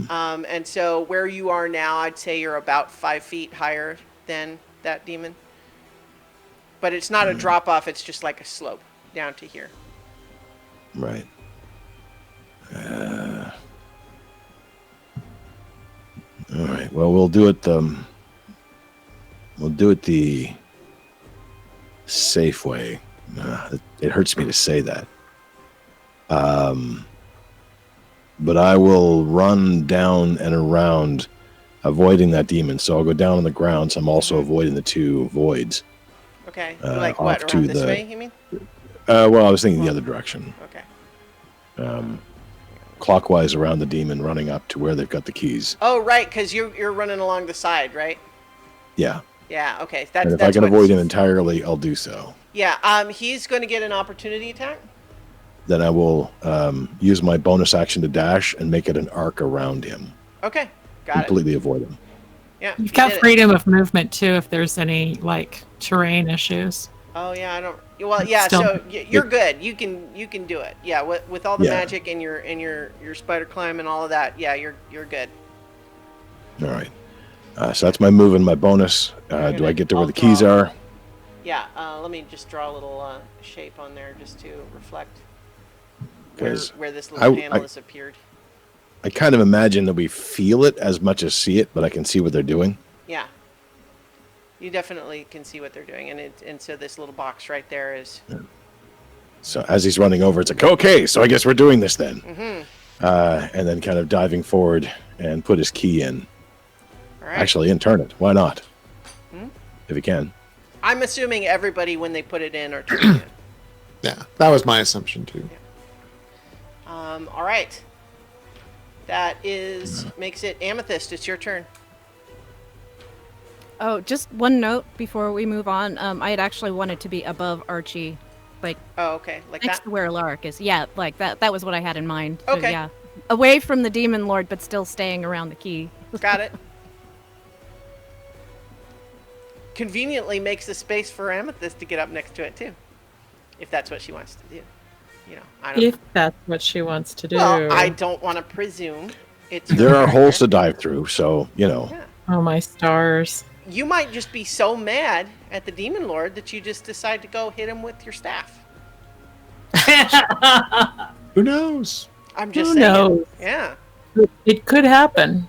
And so where you are now, I'd say you're about 5 feet higher than that demon. But it's not a drop off; it's just like a slope down to here. Right. All right. Well, we'll do it. We'll do it the safe way. It hurts me to say that. But I will run down and around, avoiding that demon. So I'll go down on the ground. So I'm also avoiding the 2 voids. Okay, like what? Off to Around this the- way? You mean? Well, I was thinking the other direction. Okay. Clockwise around the demon, running up to where they've got the keys. Oh, right, because you're running along the side, right? Yeah. Yeah. Okay. That's And if I that's can what's- avoid him entirely, I'll do so. Yeah. He's going to get an opportunity attack. Then I will use my bonus action to dash and make it an arc around him. Okay. Got it. Completely avoid him. Yeah. You've you got did it. freedom of movement too if there's any like terrain issues. Oh yeah, I don't. Well, yeah. Still- So you're good. You can do it. Yeah. With all the Yeah. magic and your spider climb and all of that. Yeah, you're good. All right. So that's my move and my bonus. Do I get to where I'll the keys draw. are? Yeah. Let me just draw a little shape on there just to reflect where 'Cause this little panel has appeared. I kind of imagine that we feel it as much as see it, but I can see what they're doing. Yeah. You definitely can see what they're doing, and so this little box right there is. So as he's running over, it's like, okay, so I guess we're doing this then. Mm-hmm. And then kind of diving forward and put his key in. All right. Actually, and turn it. Why not? If you can. I'm assuming everybody when they put it in or turn it in. Yeah, that was my assumption too. All right. That makes it Amethyst. It's your turn. Oh, just one note before we move on. I had actually wanted to be above Archie, like Oh, okay, like next that. to where Alaric is. Yeah, like that. That was what I had in mind. So, Okay. yeah, away from the demon lord, but still staying around the key. Got it. Conveniently makes a space for Amethyst to get up next to it too, if that's what she wants to do. You know, I don't. If that's what she wants to do. Well, I don't want to presume. It's her There are holes character. to dive through, so Yeah. Oh, my stars. You might just be so mad at the demon lord that you just decide to go hit him with your staff. Who knows? I'm just Who saying. knows? Yeah. It could happen.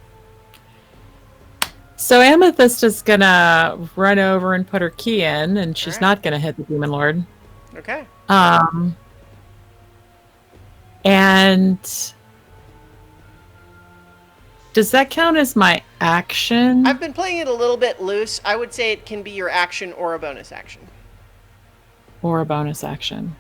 So Amethyst is gonna run over and put her key in, and she's Alright. not gonna hit the demon lord. Okay. And does that count as my action I've been playing it a little bit loose. I would say it can be your action or a bonus action. or a bonus action?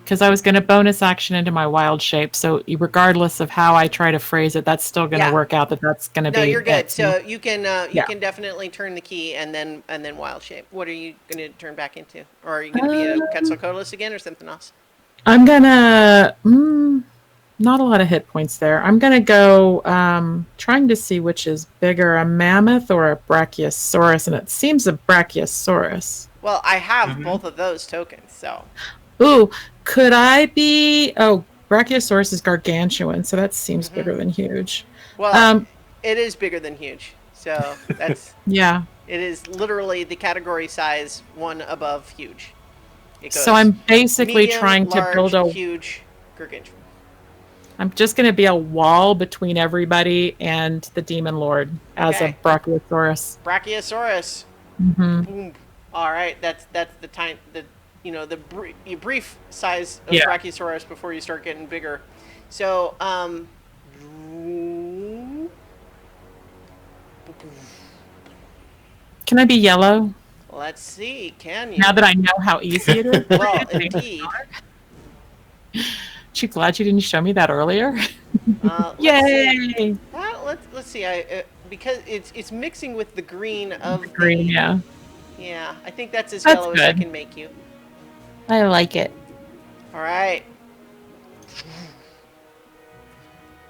Because I was going to bonus action into my wild shape, so regardless of how I try to phrase it, that's still going to Yeah. work out that's going to be. No, you're good. that's- So you can Yeah. definitely turn the key and then wild shape. What are you going to turn back into? Or are you going to be a Quetzalcoatlus again or something else? I'm gonna. Not a lot of hit points there. I'm gonna go trying to see which is bigger, a mammoth or a brachiosaurus, and it seems a brachiosaurus. Well, I have both of those tokens, so Ooh, could I be? Oh, brachiosaurus is gargantuan, so that seems bigger than huge. well, it is bigger than huge. So that's Yeah. it is literally the category size one above huge. It So I'm basically medium, trying to large, build a. huge gargantuan. I'm just going to be a wall between everybody and the demon lord as Okay. a brachiosaurus. Brachiosaurus. Hmm. Boom. All right, that's the time your brief size of Yeah. Brachiosaurus before you start getting bigger. So Can I be yellow let's see. Can you? now that I know how easy it is? Well, indeed. Aren't you glad you didn't show me that earlier? Let's see. Yay! Let's see. Because it's mixing with the green of Green, the, yeah. Yeah, I think that's as That's yellow as I good. can make you. I like it. All right.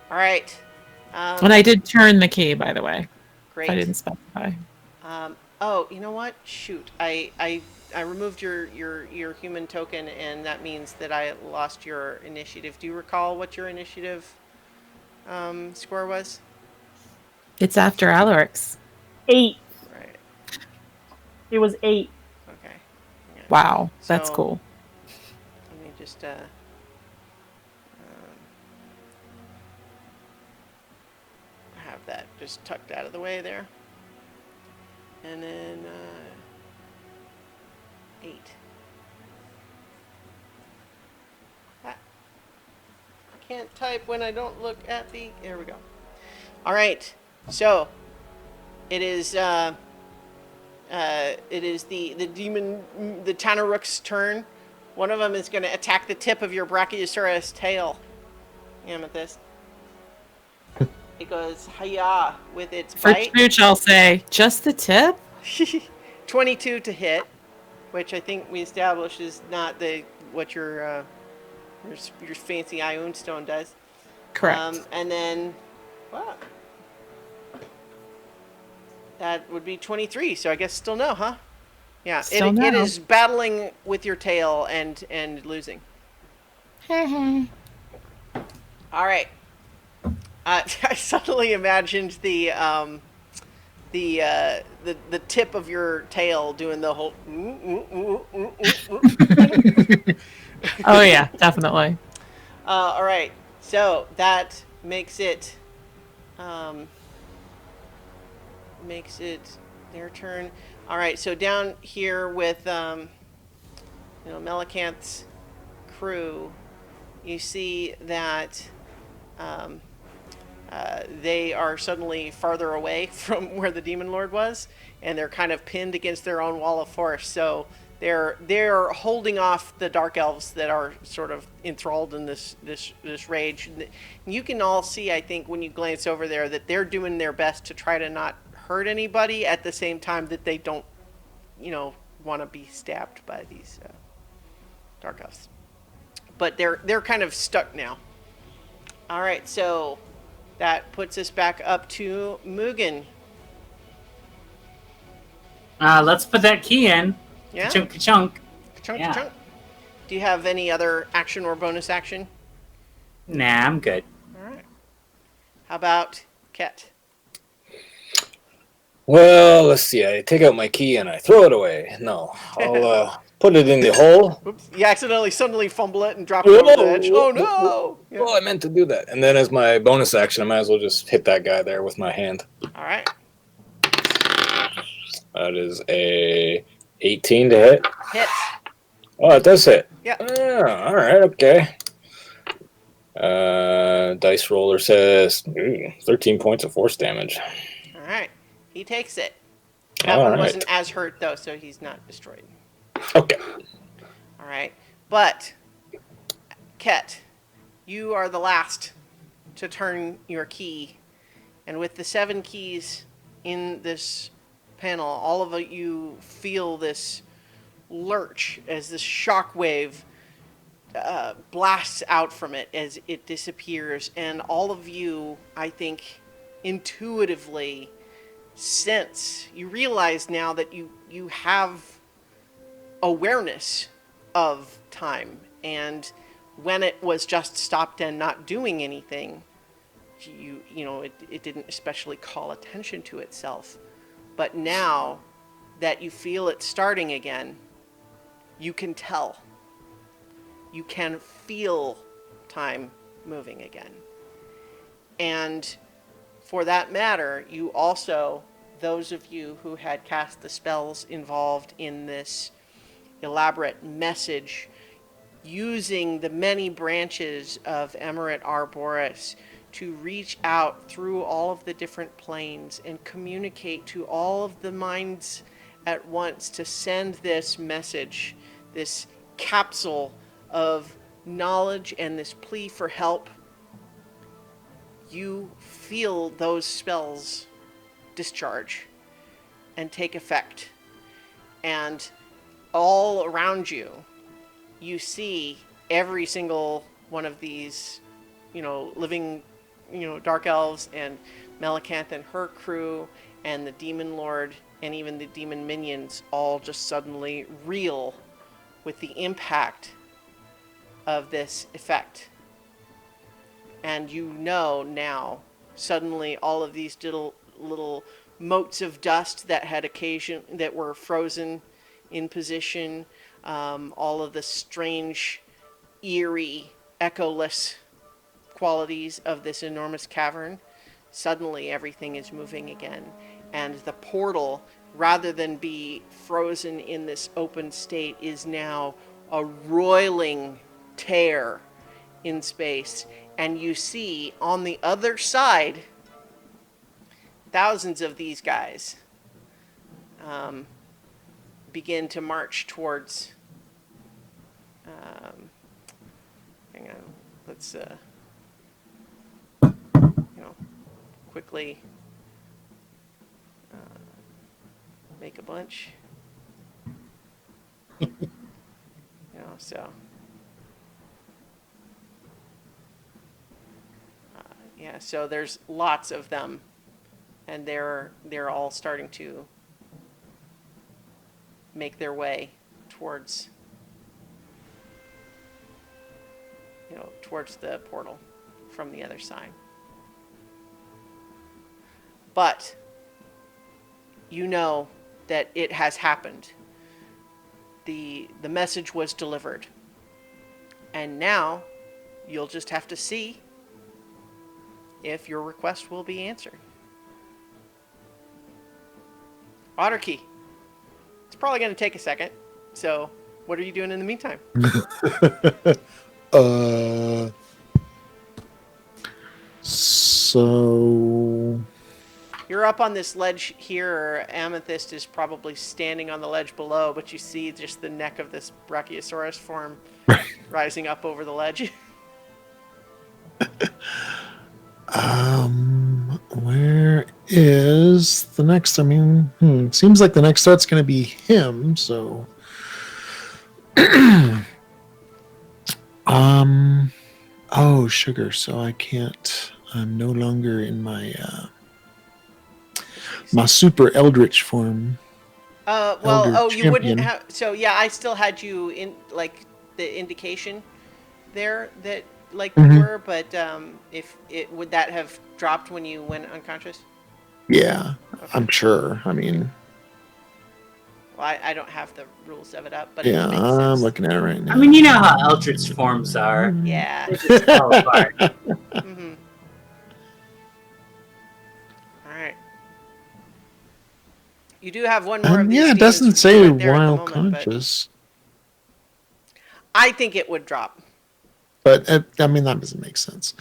All right. And I did turn the key, by the way. Great. I didn't specify. Oh, you know what? Shoot, I removed your human token, and that means that I lost your initiative. Do you recall what your initiative score was? It's after Alaric's. 8. Right. It was 8. Okay. Yeah. Wow, that's So- cool. Let me just have that just tucked out of the way there. And then 8. Ah. I can't type when I don't look at the. There we go. All right. So it is the demon, the Tanaruk's turn. One of them is going to attack the tip of your Brachiosaurus tail, Amethyst. It goes hiya with its For bite. Chooch, I'll say, just the tip? 22 to hit, which I think we established is not what your fancy Ioun stone does. Correct. And then, wow, that would be 23. So I guess still no, huh? Yeah, Still it no. is battling with your tail and losing. All right. I suddenly imagined the tip of your tail doing the whole. Oh, yeah, definitely. All right, so that makes it their turn. All right, so down here with Melicanth's crew, you see that they are suddenly farther away from where the demon lord was, and they're kind of pinned against their own wall of force. So they're holding off the dark elves that are sort of enthralled in this rage. And you can all see, I think, when you glance over there, that they're doing their best to try to not hurt anybody at the same time that they don't, want to be stabbed by these dark elves. But they're kind of stuck now. All right, so that puts us back up to Mugen. Let's put that key in. Yeah. Chunk chunk. Chunk, Yeah. chunk. Do you have any other action or bonus action? Nah, I'm good. All right. How about Ket? Well, let's see. I take out my key and I throw it away. No, I'll put it in the hole. Oops! You accidentally suddenly fumble it and drop it over the edge. Oh no! Yeah. Oh, I meant to do that. And then as my bonus action, I might as well just hit that guy there with my hand. All right. That is a 18 to hit. Hits. Oh, it does hit. Yeah. All right. Okay. Dice roller says 13 points of force damage. All right. He takes it. That All one right. wasn't as hurt though, so he's not destroyed. Okay. All right. But Ket, you are the last to turn your key, and with the 7 keys in this panel, all of you feel this lurch as this shockwave blasts out from it as it disappears, and all of you, I think, intuitively sense, you realize now that you have awareness of time, and when it was just stopped and not doing anything, it didn't especially call attention to itself. But now that you feel it starting again, you can tell. You can feel time moving again. And for that matter, you also, those of you who had cast the spells involved in this elaborate message, using the many branches of Emerald Arboris to reach out through all of the different planes and communicate to all of the minds at once to send this message, this capsule of knowledge and this plea for help. You feel those spells discharge and take effect. And all around you, you see every single one of these, living, dark elves, and Melicanth and her crew, and the demon lord, and even the demon minions all just suddenly reel with the impact of this effect. And now, suddenly all of these little motes of dust that were frozen in position, all of the strange, eerie, echoless qualities of this enormous cavern, suddenly everything is moving again. And the portal, rather than be frozen in this open state, is now a roiling tear in space. And you see on the other side thousands of these guys begin to march towards. Hang on, let's quickly make a bunch. So there's lots of them, and they're all starting to make their way towards the portal from the other side. But you know that it has happened. The message was delivered. And now you'll just have to see if your request will be answered. Otterkey, it's probably going to take a second. So what are you doing in the meantime? So You're up on this ledge here. Amethyst is probably standing on the ledge below, but you see just the neck of this Brachiosaurus form rising up over the ledge. Where is the next? I mean, seems like the next threat's going to be him. So, oh, sugar. So I can't. I'm no longer in my my super eldritch form. Well, Elder oh, you wouldn't champion. have. So yeah, I still had you in like the indication there that like you Mhm. were, but if it would that have dropped when you went unconscious? Yeah, Okay. I'm sure. I mean, Well, I don't have the rules of it up, but yeah, it makes I'm sense. looking at it right now. I mean, you know how Eldritch forms are. Yeah. They just fall apart. Mm-hmm. All right. You do have one more of these. Yeah, it demons doesn't say right there at the while moment, but conscious, I think it would drop. but I mean that doesn't make sense.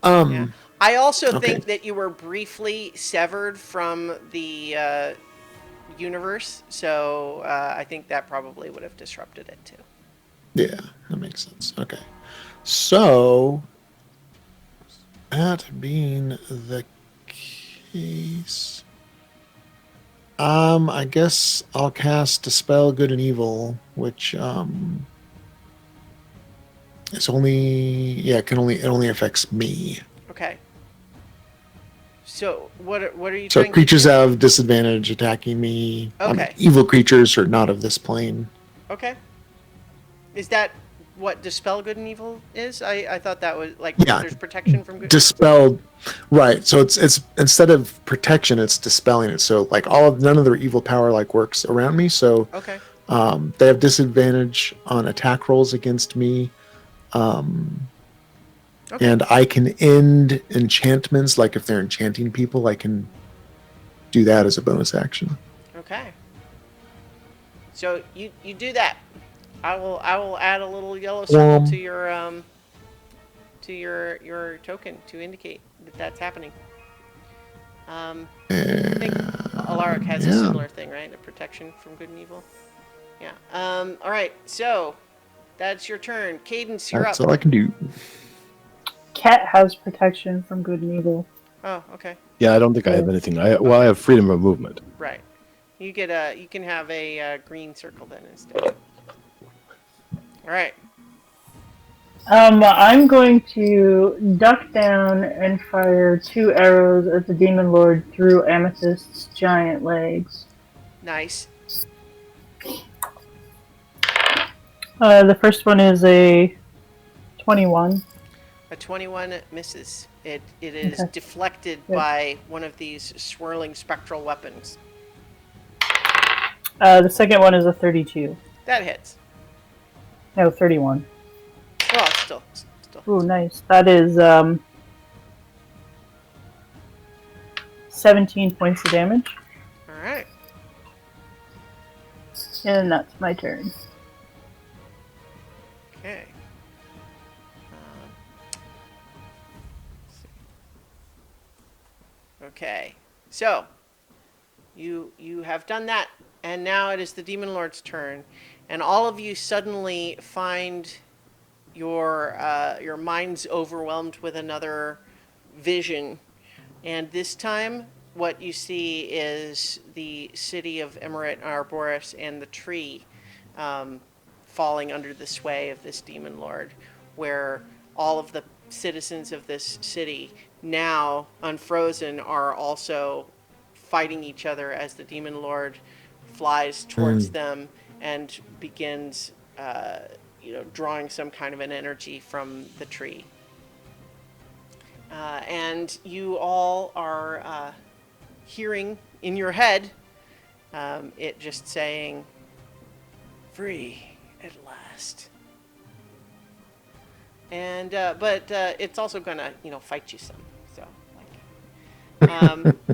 Yeah. I also okay. think that you were briefly severed from the universe, so I think that probably would have disrupted it too. Yeah, that makes sense. Okay, so that being the case, I guess I'll cast Dispel Good and Evil, which it's only it only affects me. Okay. So what are you So trying creatures to do? have disadvantage attacking me. Okay. Evil creatures are not of this plane. Okay. Is that what Dispel Good and Evil is? I thought that was like Yeah. there's protection from good. Dispelled, right? So it's instead of protection, it's dispelling it. So like none of their evil power like works around me. So Okay. they have disadvantage on attack rolls against me. Okay. And I can end enchantments, like if they're enchanting people, I can do that as a bonus action. Okay. So you do that. I will add a little yellow circle to your token to indicate that that's happening. I think Alaric has a yeah. similar thing, right? A protection from good and evil. Yeah. All right. So that's your turn. Cadence, you're That's up. all I can do. Cat has protection from good and evil. Oh, okay. Yeah, I don't think I have anything. I have freedom of movement. Right. You can have a green circle then instead. All right. I'm going to duck down and fire 2 arrows at the Demon Lord through Amethyst's giant legs. Nice. The first one is a 21. A 21 misses. It is Okay. deflected Good. by one of these swirling spectral weapons. The second one is a 32. That hits. No, 31. Well, still. Ooh, nice. That is 17 points of damage. All right. And that's my turn. Okay. Let's see. Okay. So you have done that, and now it is the Demon Lord's turn, and all of you suddenly find your minds overwhelmed with another vision, and this time what you see is the city of Emirate Arboris and the tree falling under the sway of this Demon Lord, where all of the citizens of this city, now unfrozen, are also fighting each other as the Demon Lord flies towards them and begins drawing some kind of an energy from the tree. And you all are hearing in your head it just saying, "Free at last." And but it's also gonna fight you some. So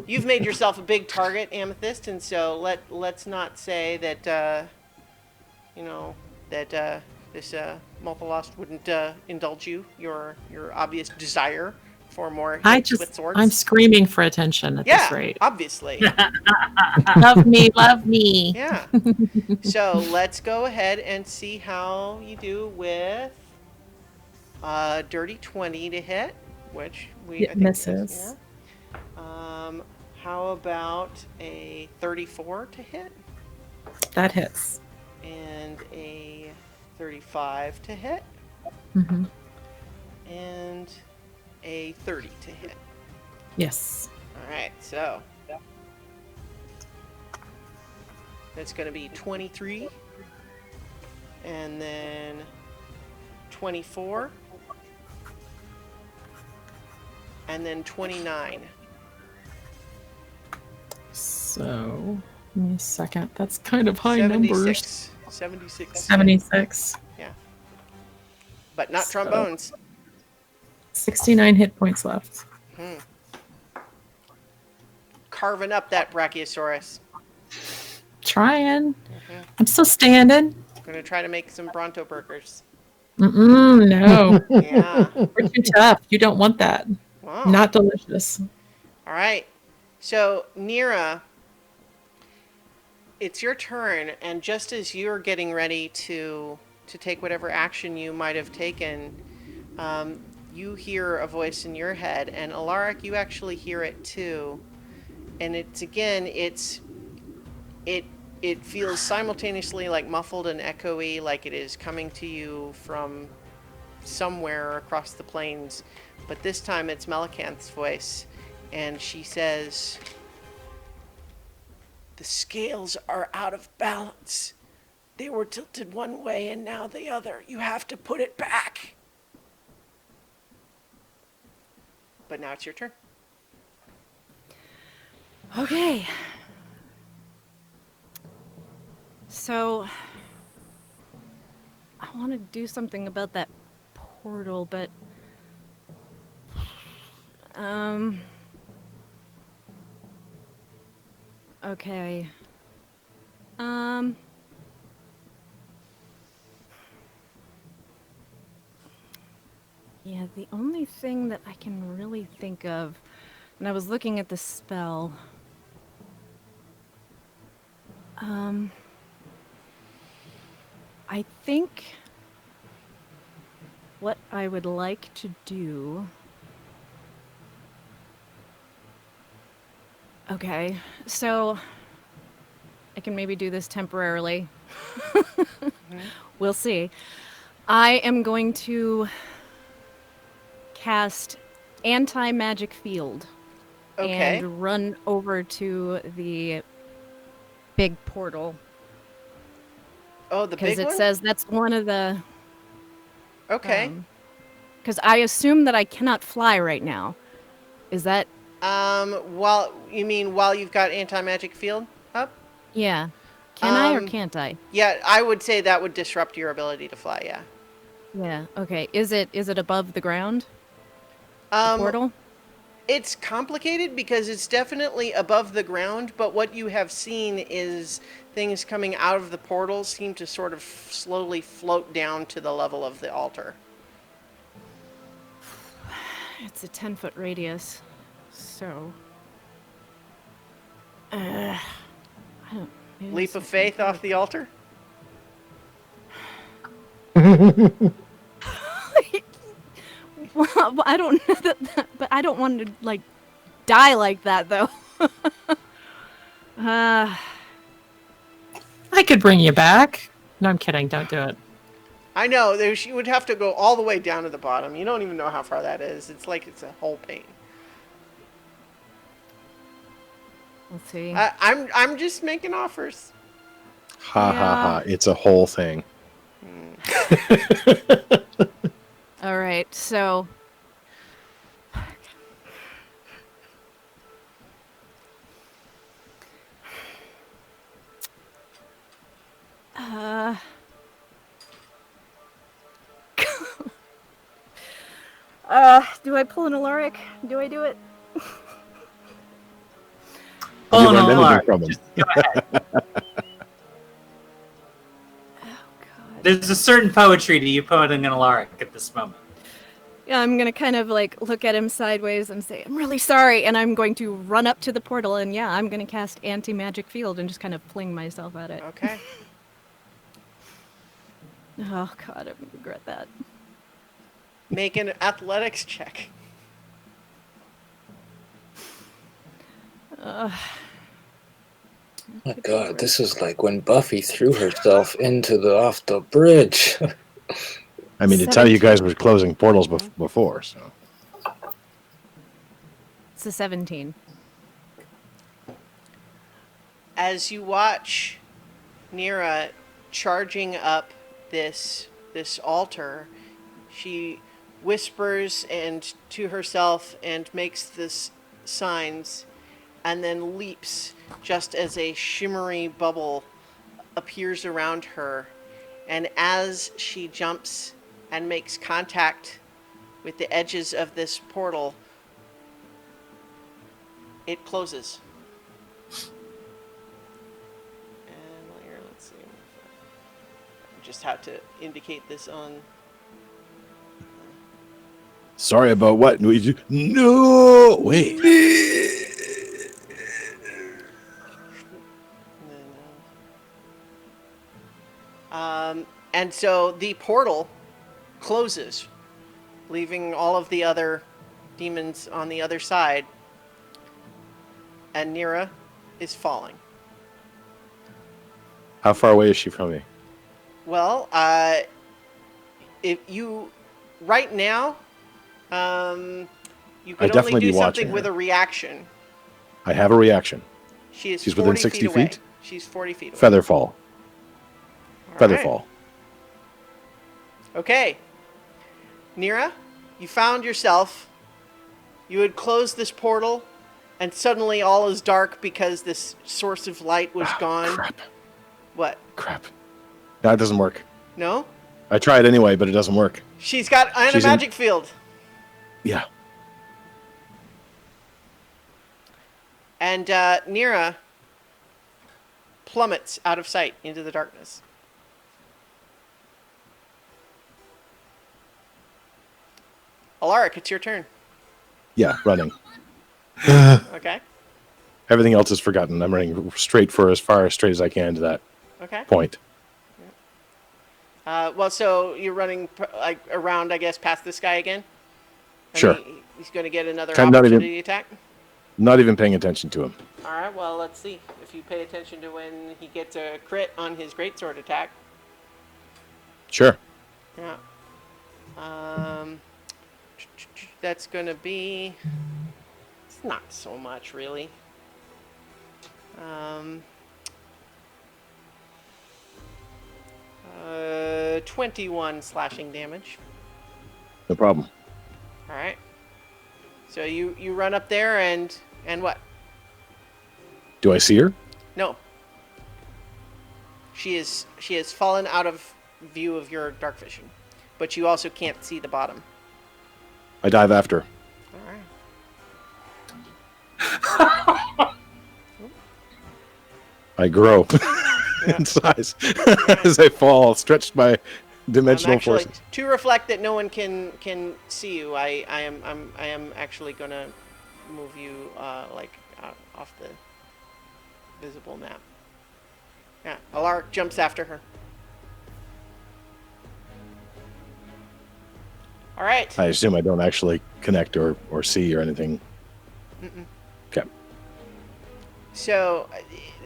you've made yourself a big target, Amethyst, and so let's not say that this Multilost wouldn't indulge your obvious desire 4 more I hits just, with swords. I'm screaming for attention at this yeah, rate. obviously. Love me, love me. Yeah. So let's go ahead and see how you do with dirty 20 to hit, which we It misses. How about a 34 to hit That hits. and a 35 to hit Hmm. and a 30 to hit? Yes. All right, so that's going to be 23 and then 24 and then 29. So, give me a second. That's kind of high numbers. 76. 76. But not So- trombones. 69 hit points left. Carving up that Brachiosaurus. Trying. I'm still standing. I'm going to try to make some Bronto burgers. Mm-mm, no. Yeah. We're too tough. You don't want that. Wow. Not delicious. All right. So, Nira, it's your turn, and just as you're getting ready to take whatever action you might have taken, you hear a voice in your head, and Alaric, you actually hear it too. And it's again, it feels simultaneously like muffled and echoey, like it is coming to you from somewhere across the plains. But this time it's Melicanth's voice, and she says, "The scales are out of balance. They were tilted one way and now the other. You have to put it back." But now it's your turn. Okay. So, I want to do something about that portal, but okay. Yeah, the only thing that I can really think of, and I was looking at the spell, I think what I would like to do. Okay, so I can maybe do this temporarily. We'll see. I am going to cast Anti-Magic Field Okay. and run over to the big portal. Oh, the Because big it one? says that's one of the. Okay. Because I assume that I cannot fly right now. Is that. While you've got anti-magic field up? Yeah. Can I or Um, can't I? Yeah, I would say that would disrupt your ability to fly, yeah. Yeah. Okay. Is it above the ground? The portal? It's complicated because it's definitely above the ground, but what you have seen is things coming out of the portal seem to sort of slowly float down to the level of the altar. It's a 10-foot radius. So. I don't. maybe Leap this of is faith okay. off the altar? Well, I don't know that, but I don't want to like die like that though. I could bring you back. No, I'm kidding. Don't do it. I know, you would have to go all the way down to the bottom. You don't even know how far that is. It's like it's a whole pain. Let's see. I'm just making offers. Ha ha ha. It's a whole thing. All right, so. Do I pull an Alaric? Do I do it? Have you Oh, learned no, anything Alaric, from him? just go ahead. Oh God. There's a certain poetry to you putting an Alaric at this moment. Yeah, I'm gonna kind of like look at him sideways and say, "I'm really sorry," and I'm going to run up to the portal and yeah, I'm gonna cast anti-magic field and just kind of fling myself at it. Okay. Oh god, I'm gonna regret that. Make an athletics check. My God, this is like when Buffy threw herself off the bridge. I mean, to tell you guys were closing portals before, so. It's a 17. As you watch Nira charging up this altar, she whispers and to herself and makes this signs, and then leaps just as a shimmery bubble appears around her. And as she jumps and makes contact with the edges of this portal, it closes. And here, let's see. Just have to indicate this on. Sorry about what? No! Wait. And so the portal closes, leaving all of the other demons on the other side. And Nira is falling. How far away is she from me? Well, if you right now, you I'd could only definitely do be watching something with her. a reaction. I have a reaction. She's She's 40 within 60 away. feet? She's 40 feet away. Featherfall. All right. Featherfall. Okay. Nira, you found yourself. You had closed this portal, and suddenly all is dark because this source of light was gone. Crap. What? Crap. That doesn't work. No? I tried anyway, but it doesn't work. She's got a She's in- magic field. Yeah. And Nira plummets out of sight into the darkness. Alaric, it's your turn. Yeah, running. Okay. Everything else is forgotten. I'm running straight for as far straight as I can to that Okay. point. Well, so you're running like around, I guess, past this guy again? And Sure. He's going to get another I'm not even- opportunity attack? Not even paying attention to him. All right, well, let's see if you pay attention to when he gets a crit on his greatsword attack. Sure. Yeah. That's going to be... It's not so much, really. 21 slashing damage. No problem. All right. So you run up there and what? Do I see her? No. She has fallen out of view of your dark vision, but you also can't see the bottom. I dive after her. All right. I grow in size as I fall, stretched by dimensional Actually, forces. to reflect that no one can see you, I am actually gonna move you off the visible map. Yeah, Alaric jumps after her. All right. I assume I don't actually connect or see or anything. Okay. So,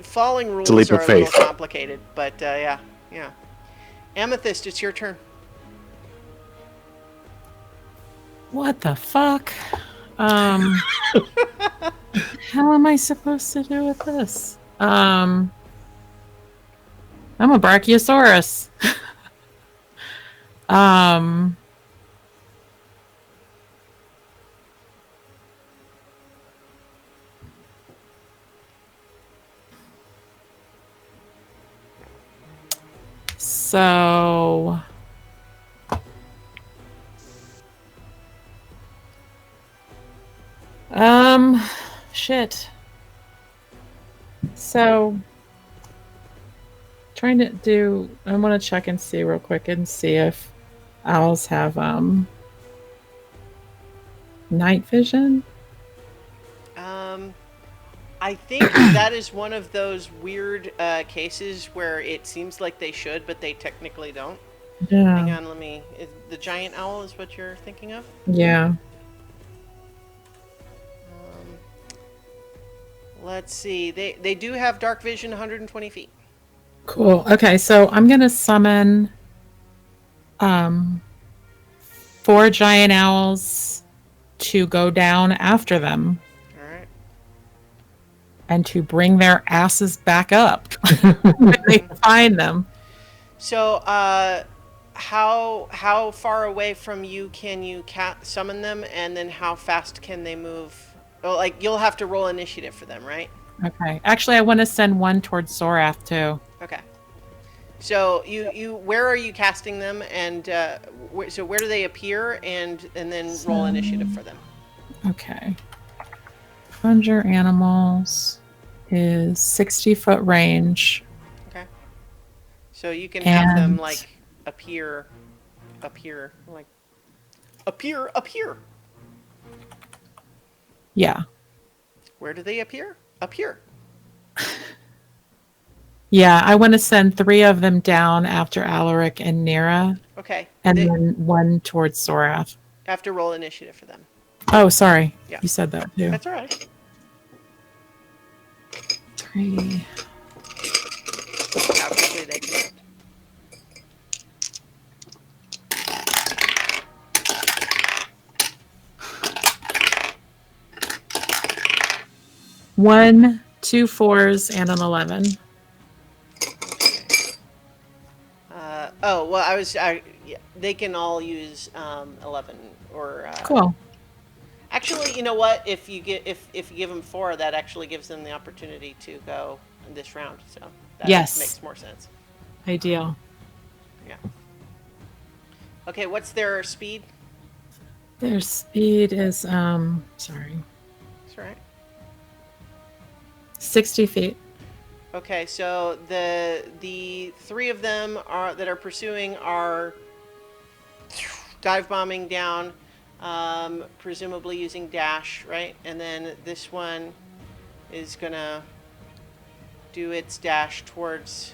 falling rules a leap are of a little faith. complicated, but yeah. Amethyst, it's your turn. What the fuck? How am I supposed to do with this? I'm a Brachiosaurus. So shit. So trying to do I want to check and see real quick and see if owls have night vision? I think that is one of those weird cases where it seems like they should, but they technically don't. Hang Yeah. on, the giant owl is what you're thinking of? Yeah. Let's see. They do have dark vision 120 feet. Cool. Okay, so I'm gonna summon 4 giant owls to go down after them All right. and to bring their asses back up when they find them. So, how far away from you can you summon them, and then how fast can they move? Oh, like you'll have to roll initiative for them, right? Okay. Actually, I want to send one towards Zorath too. Okay. So where are you casting them, and so where do they appear, and then roll initiative for them? Okay. Conjure animals is 60-foot range. Okay. So you can have them And- like appear, like appear up here. Yeah. Where do they appear? Up here. Yeah, I want to send 3 of them down after Alaric and Nira, Okay. and They then one towards Zorath. have to roll initiative for them. Oh, sorry. Yeah. You said that too. That's all right. 3. How quickly they can act. One, 2 4s, and an 11. Oh well, yeah, they can all use 11 or. Cool. Actually, you know what? If you give them 4, that actually gives them the opportunity to go in this round. So that Yes. makes more sense. Ideal. Yeah. Okay, what's their speed? Their speed is sorry, That's right. 60 feet. Okay, so the 3 of them that are pursuing are dive bombing down, presumably using dash, right? And then this one is gonna do its dash towards.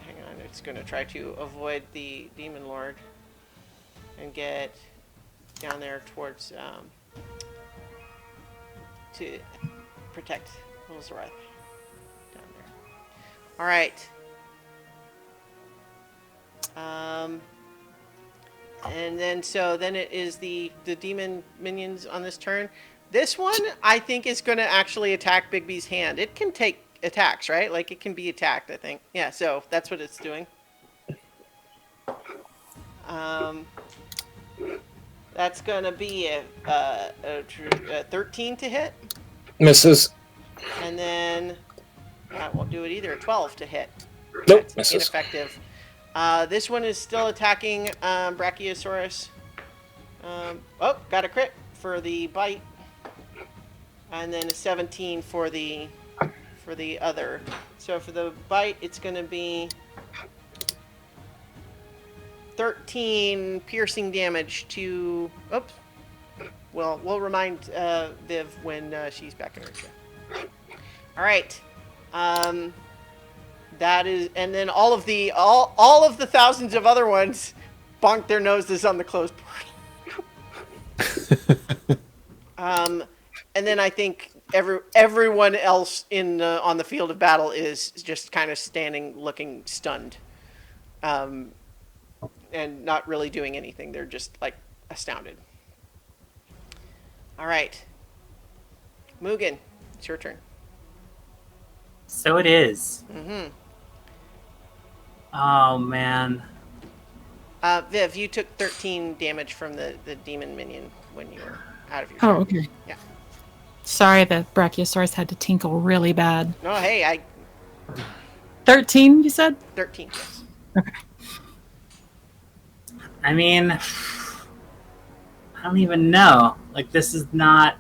Hang on, it's gonna try to avoid the Demon Lord and get down there towards to protect little Zorath. Down there. All right. And then then it is the demon minions on this turn. This one I think is going to actually attack Bigby's hand. It can take attacks, right? Like it can be attacked, I think. Yeah, so that's what it's doing. That's going to be a 13 to hit. Misses. And then that won't do it either. 12 to hit. Nope, That's misses. ineffective. This one is still attacking Brachiosaurus. Oh, got a crit for the bite, and then a 17 for the other. So for the bite, it's going to be 13 piercing damage to. Oops. Well, we'll remind Viv when she's back in her chair. All right. That is, and then all of the thousands of other ones bonk their noses on the closed portal. And then I think everyone else on the field of battle is just kind of standing, looking stunned, and not really doing anything. They're just like astounded. All right, Mugen, it's your turn. So it is. Mm-hmm. Oh man. Viv, you took 13 damage from the demon minion when you were out of your. Oh, turn. okay. Yeah. Sorry, the Brachiosaurus had to tinkle really bad. No, hey, 13, you said? 13. Yes. Okay. I mean, I don't even know. Like, this is not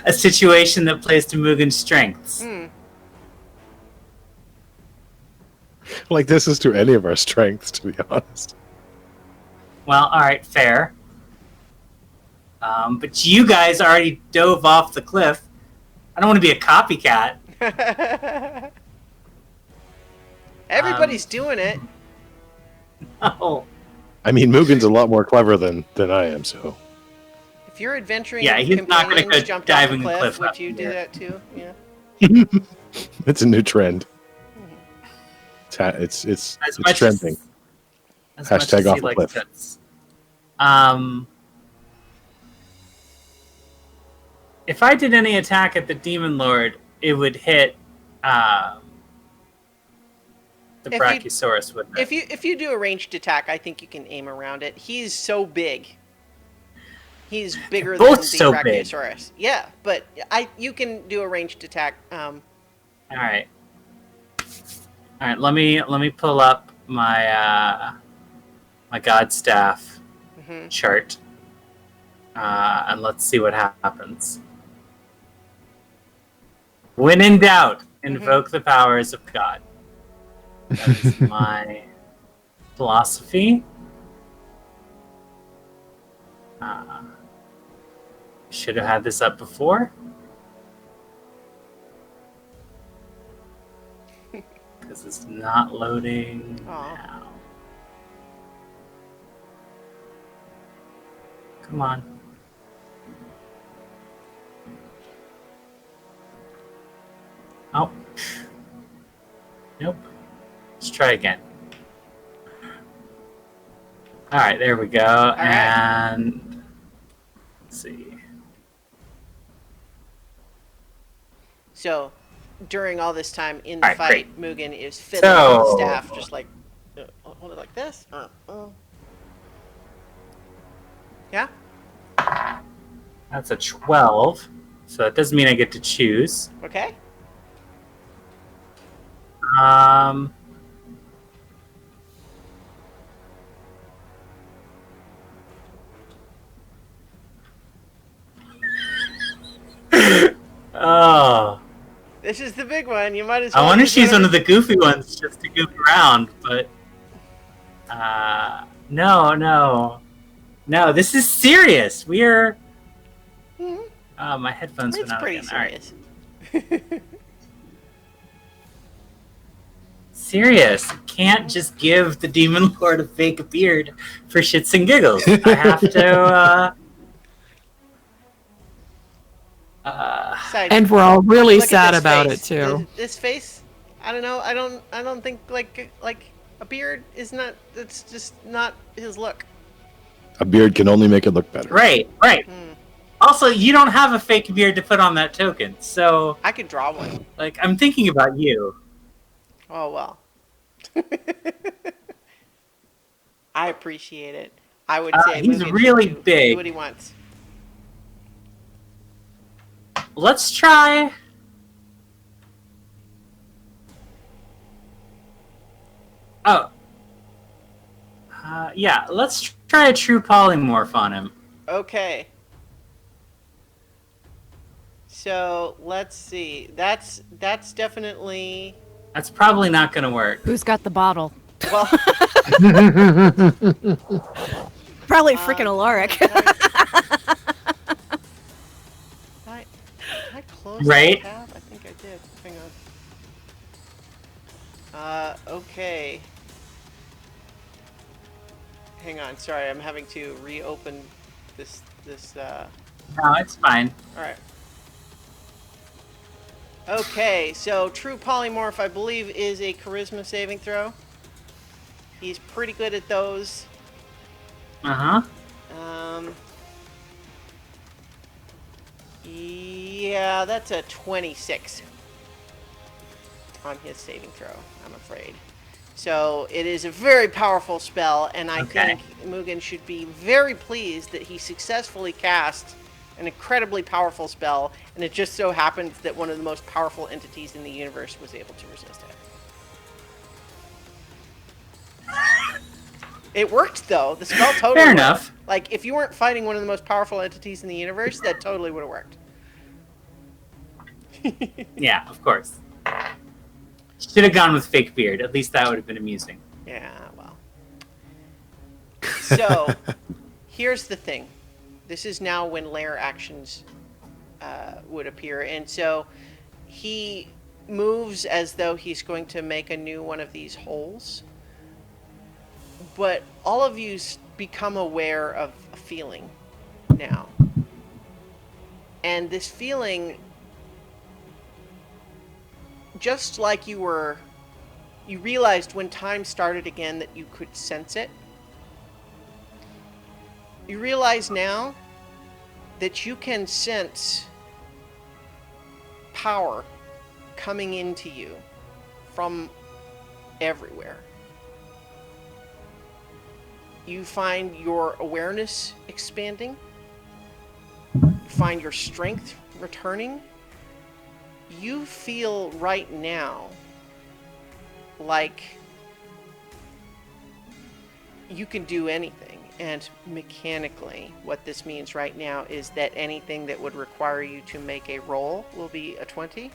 a situation that plays to Mugen's strengths. Hmm. Like this is to any of our strengths, to be honest. Well, all right, fair. But you guys already dove off the cliff. I don't want to be a copycat. Everybody's doing it. No. I mean, Mugen's a lot more clever than I am, so. If you're adventuring, Yeah, with he's not gonna companions go jumped diving off the a cliff would up you do here. that too? Yeah. It's a new trend. It's As it's much trending. as much Hashtag as off he the likes cliff. tits. If I did any attack at the Demon Lord, it would hit the If you- Brachiosaurus, wouldn't it? If you do a ranged attack, I think you can aim around it. He's so big. He's bigger They're both than the so big. Brachiosaurus. Yeah, but you can do a ranged attack. All right. Let me pull up my my God Staff Mhm. chart, and let's see what happens. When in doubt, invoke the powers of God. That is my philosophy. Should have had this up before. Because it's not loading Aw. now. Come on. Oh. Nope. Let's try again. Alright, there we go. And let's see. So, during all this time in the Alright, fight, Mugen is fiddling with the So- staff, just like hold it like this. Yeah. That's a 12. So that doesn't mean I get to choose. Okay. Oh. This is the big one. You might as I well. want to use choose one whatever- of the goofy ones just to goof around, but no, this is serious. We are. Mhm. My headphones went It's out pretty again. All right. serious. Serious. Can't just give the Demon Lord a fake beard for shits and giggles. I have to. Side- And we're all really Look at sad this about face. it too. This face, I don't know. I don't think like a beard is not. It's just not his look. A beard can only make it look better. Right. Also, you don't have a fake beard to put on that token, so I could draw one. like I'm thinking about you. Oh well. I appreciate it. I would say he's Mugen should really do big. what he wants. Let's try. Oh. Yeah, let's try a true polymorph on him. Okay. So let's see. That's definitely That's probably not going to work. Who's got the bottle? well. Probably freaking Alaric. Did I close Right? the tab? I think I did. Hang on. Okay. Hang on. Sorry, I'm having to reopen this. No, it's fine. All right. Okay, so true polymorph, I believe, is a charisma saving throw. He's pretty good at those. Uh-huh. Yeah, that's a 26 on his saving throw, I'm afraid. So it is a very powerful spell, and I Okay. think Mugen should be very pleased that he successfully cast an incredibly powerful spell, and it just so happens that one of the most powerful entities in the universe was able to resist it. It worked, though. The spell totally Fair worked. enough. Like, if you weren't fighting one of the most powerful entities in the universe, that totally would have worked. Yeah, of course. Should have gone with fake beard. At least that would have been amusing. Yeah, well. So, here's the thing. This is now when lair actions would appear. And so he moves as though he's going to make a new one of these holes. But all of you become aware of a feeling now. And this feeling, just like you realized when time started again that you could sense it. You realize now that you can sense power coming into you from everywhere. You find your awareness expanding. You find your strength returning. You feel right now like you can do anything. And mechanically, what this means right now is that anything that would require you to make a roll will be a 20.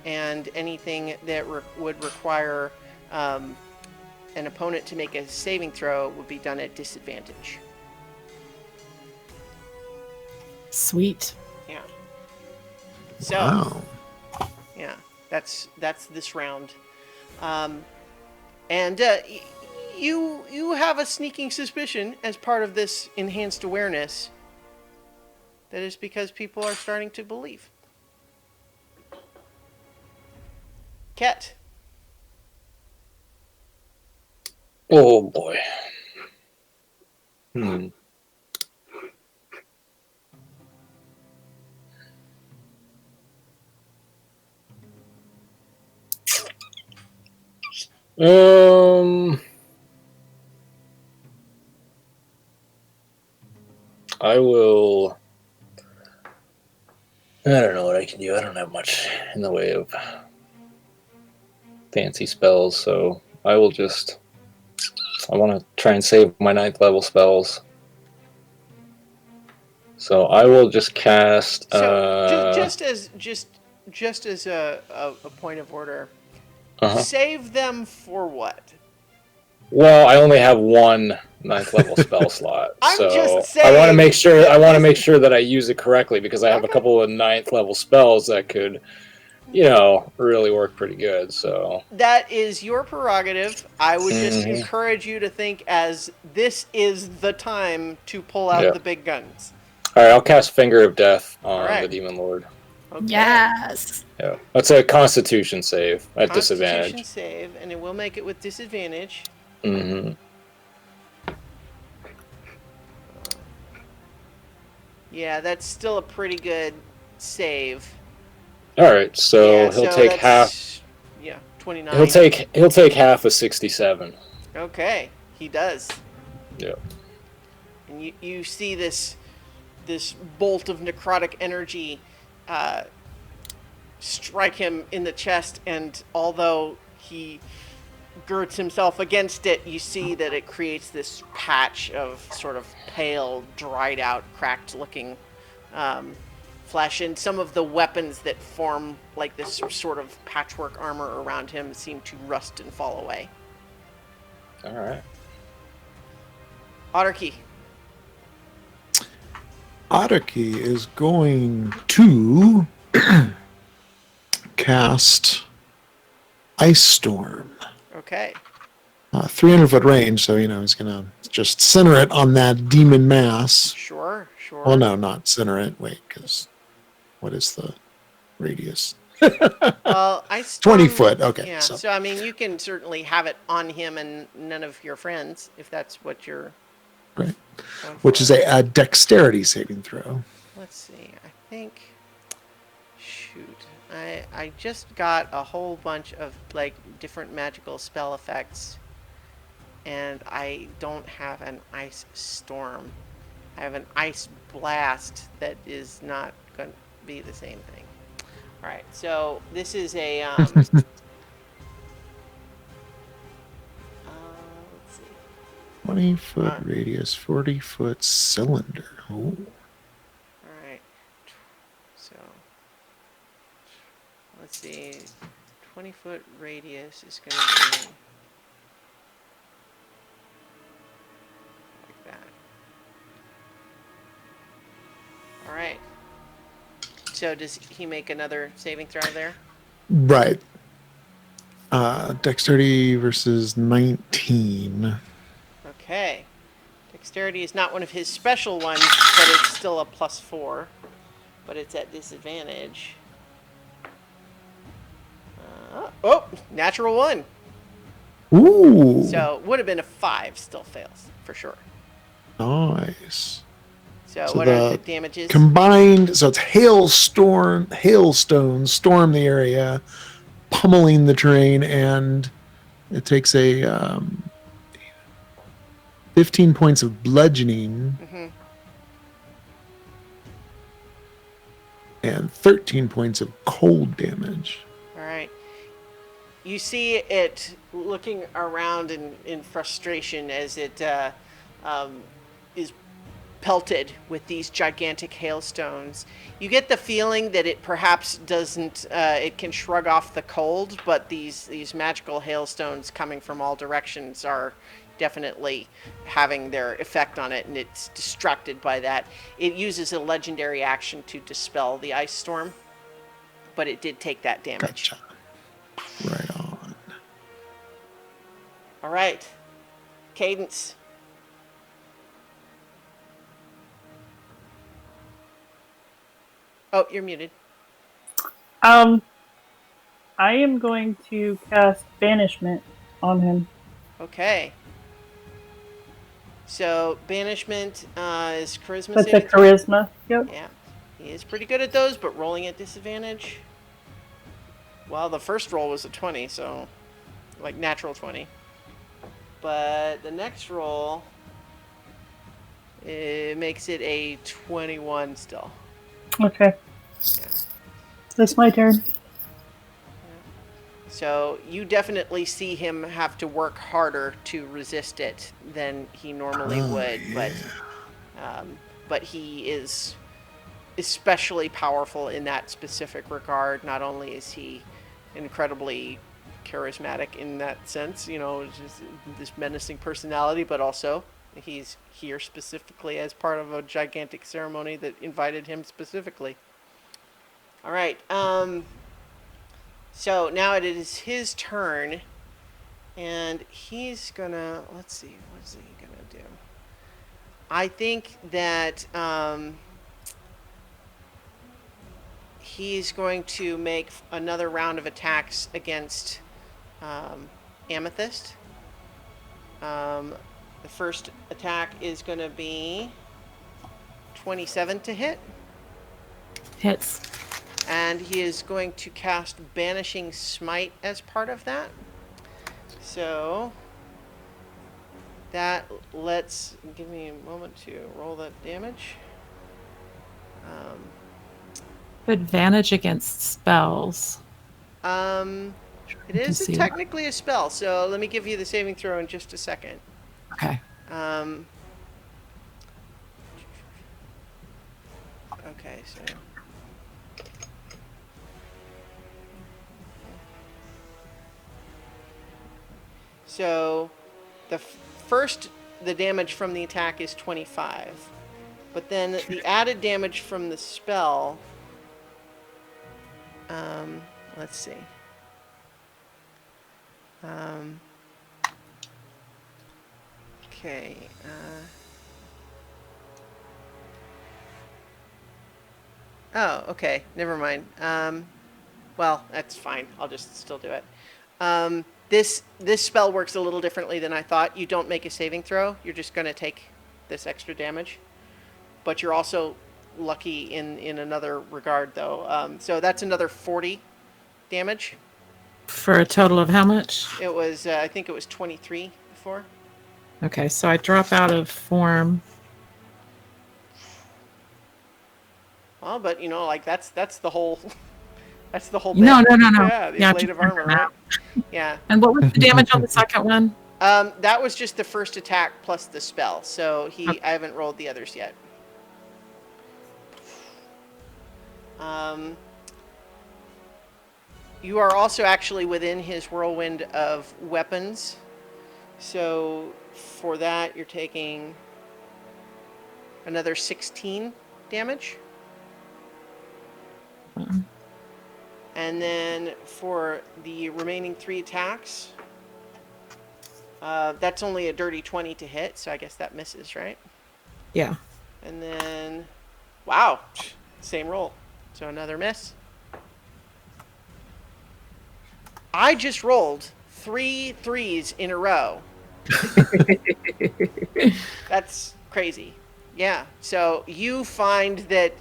And anything that would require an opponent to make a saving throw would be done at disadvantage. Sweet. Yeah. So, Wow. yeah, that's this round. You have a sneaking suspicion as part of this enhanced awareness that is because people are starting to believe. Ket. Oh boy. Hmm. I will. I don't know what I can do. I don't have much in the way of fancy spells, so I will just. I want to try and save my 9th level spells. So I will just cast. So just as a point of order, save them for what? Well, I only have one 9th level spell slot, I'm so just I want to saying make sure. that I want to this- make sure that I use it correctly because I have a couple of 9th level spells that could, really work pretty good. So That is your prerogative. I would just encourage you to think as this is the time to pull out the big guns. all right, I'll cast Finger of Death on right. the Demon Lord. Okay. Yes. Yeah, that's a Constitution save at Constitution disadvantage. save, and it will make it with disadvantage. Mm-hmm. Yeah, that's still a pretty good save. All right, so Yeah, he'll so take that's- half. Yeah, 29. He'll take half of 67. Okay, he does. Yeah. And you see this bolt of necrotic energy strike him in the chest, and although he girds himself against it, you see that it creates this patch of sort of pale, dried out, cracked looking flesh, and some of the weapons that form like this sort of patchwork armor around him seem to rust and fall away. All right. Otterkey. Otterkey is going to cast Ice Storm. Okay. 300-foot range, so, he's going to just center it on that demon mass. Sure. Well, no, not center it. Wait, because what is the radius? Well, I 20 foot. Okay. Yeah. So, So I mean, you can certainly have it on him and none of your friends if that's what you're. right. going Which for. is a dexterity saving throw. Let's see. I think. Shoot. I just got a whole bunch of like different magical spell effects, and I don't have an ice storm. I have an ice blast that is not going to be the same thing. All right. So this is a. Let's see. 20-foot radius, 40-foot cylinder. Ooh. All right. So let's see. 20-foot radius is going to be like that. So does he make another saving throw there? Right. Dexterity versus 19. Okay. Dexterity is not one of his special ones, but it's still a +4. But it's at disadvantage. Oh, natural 1. Ooh. So would have been a 5. Still fails for sure. Nice. So, So what are the the damages? Combined, so it's hailstones storm the area, pummeling the terrain, and it takes a 15 points of bludgeoning and 13 points of cold damage. All right. You see it looking around in frustration as it is pelted with these gigantic hailstones. You get the feeling that it perhaps doesn't, it can shrug off the cold, but these magical hailstones coming from all directions are definitely having their effect on it, and it's distracted by that. It uses a legendary action to dispel the ice storm, but it did take that damage. Gotcha. Right on. All right. Cadence. Oh, you're muted. I am going to cast Banishment on him. Okay. So, banishment is charisma That's a saving throw? charisma. Yep. Yeah. He is pretty good at those, but rolling at disadvantage. Well, the first roll was a 20, so like natural 20. But the next roll, it makes it a 21 still. Okay. That's my turn. So you definitely see him have to work harder to resist it than he normally would, but he is especially powerful in that specific regard. Not only is he incredibly charismatic in that sense, you know, just this menacing personality, but also he's here specifically as part of a gigantic ceremony that invited him specifically. All right. So now it is his turn, and he's gonna, let's see, what's he gonna do? I think that he's going to make another round of attacks against Amethyst. The first attack is going to be 27 to hit. Hits. And he is going to cast Banishing Smite as part of that. So that give me a moment to roll that damage. Advantage against spells. It is technically a spell, so let me give you the saving throw in just a second. Okay. Okay, so the damage from the attack is 25, but then the added damage from the spell, let's see. Okay. Oh, okay. Never mind. Well, that's fine. I'll just still do it. This spell works a little differently than I thought. You don't make a saving throw. You're just going to take this extra damage. But you're also lucky in another regard, though. So that's another 40 damage. For a total of how much? It was, I think it was 23 before. Okay, so I drop out of form. Well, but you know, like that's the whole. That's the whole. No. Yeah, the Yeah, blade of armor. Right? Yeah. And what was the damage on the second one? That was just the first attack plus the spell. So I haven't rolled the others yet. You are also actually within his whirlwind of weapons. So for that, you're taking another 16 damage. And then for the remaining 3 attacks, that's only a dirty 20 to hit, so I guess that misses, right? Yeah. And then, wow, same roll. So another miss. I just rolled 3 3s in a row. That's crazy. Yeah. So you find that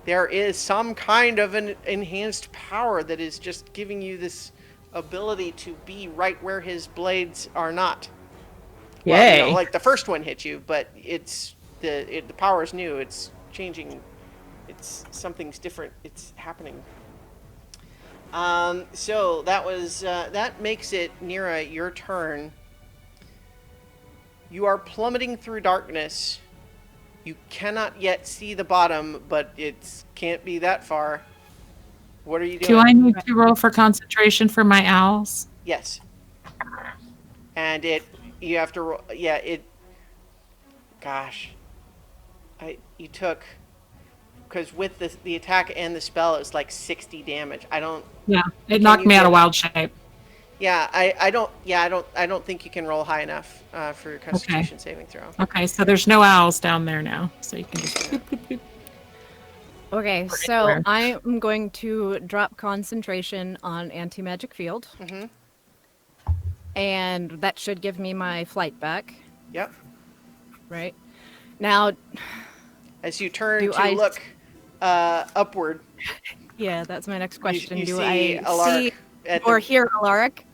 there is some kind of an enhanced power that is just giving you this ability to be right where his blades are not. Well, Yay. you know, like the first one hit you, but it's the power is new. It's changing. It's something's different. It's happening. So that was that makes it, Nira, your turn. You are plummeting through darkness. You cannot yet see the bottom, but it can't be that far. What are you doing? Do I need to roll for concentration for my owls? Yes. And you have to roll. Yeah, Gosh, you took, because with the attack and the spell, it's like 60 damage. I don't. Yeah, it knocked me out of wild shape. Yeah, I don't think you can roll high enough for your Constitution saving throw. Okay, so there's no owls down there now, so you can just. Boop, boop, boop. Okay, so I am going to drop concentration on anti-magic field. Mm-hmm. And that should give me my flight back, Yep. right? Now, As you turn Do to I- look upward, yeah, that's my next question. you Do see I Alaric see or hear Alaric?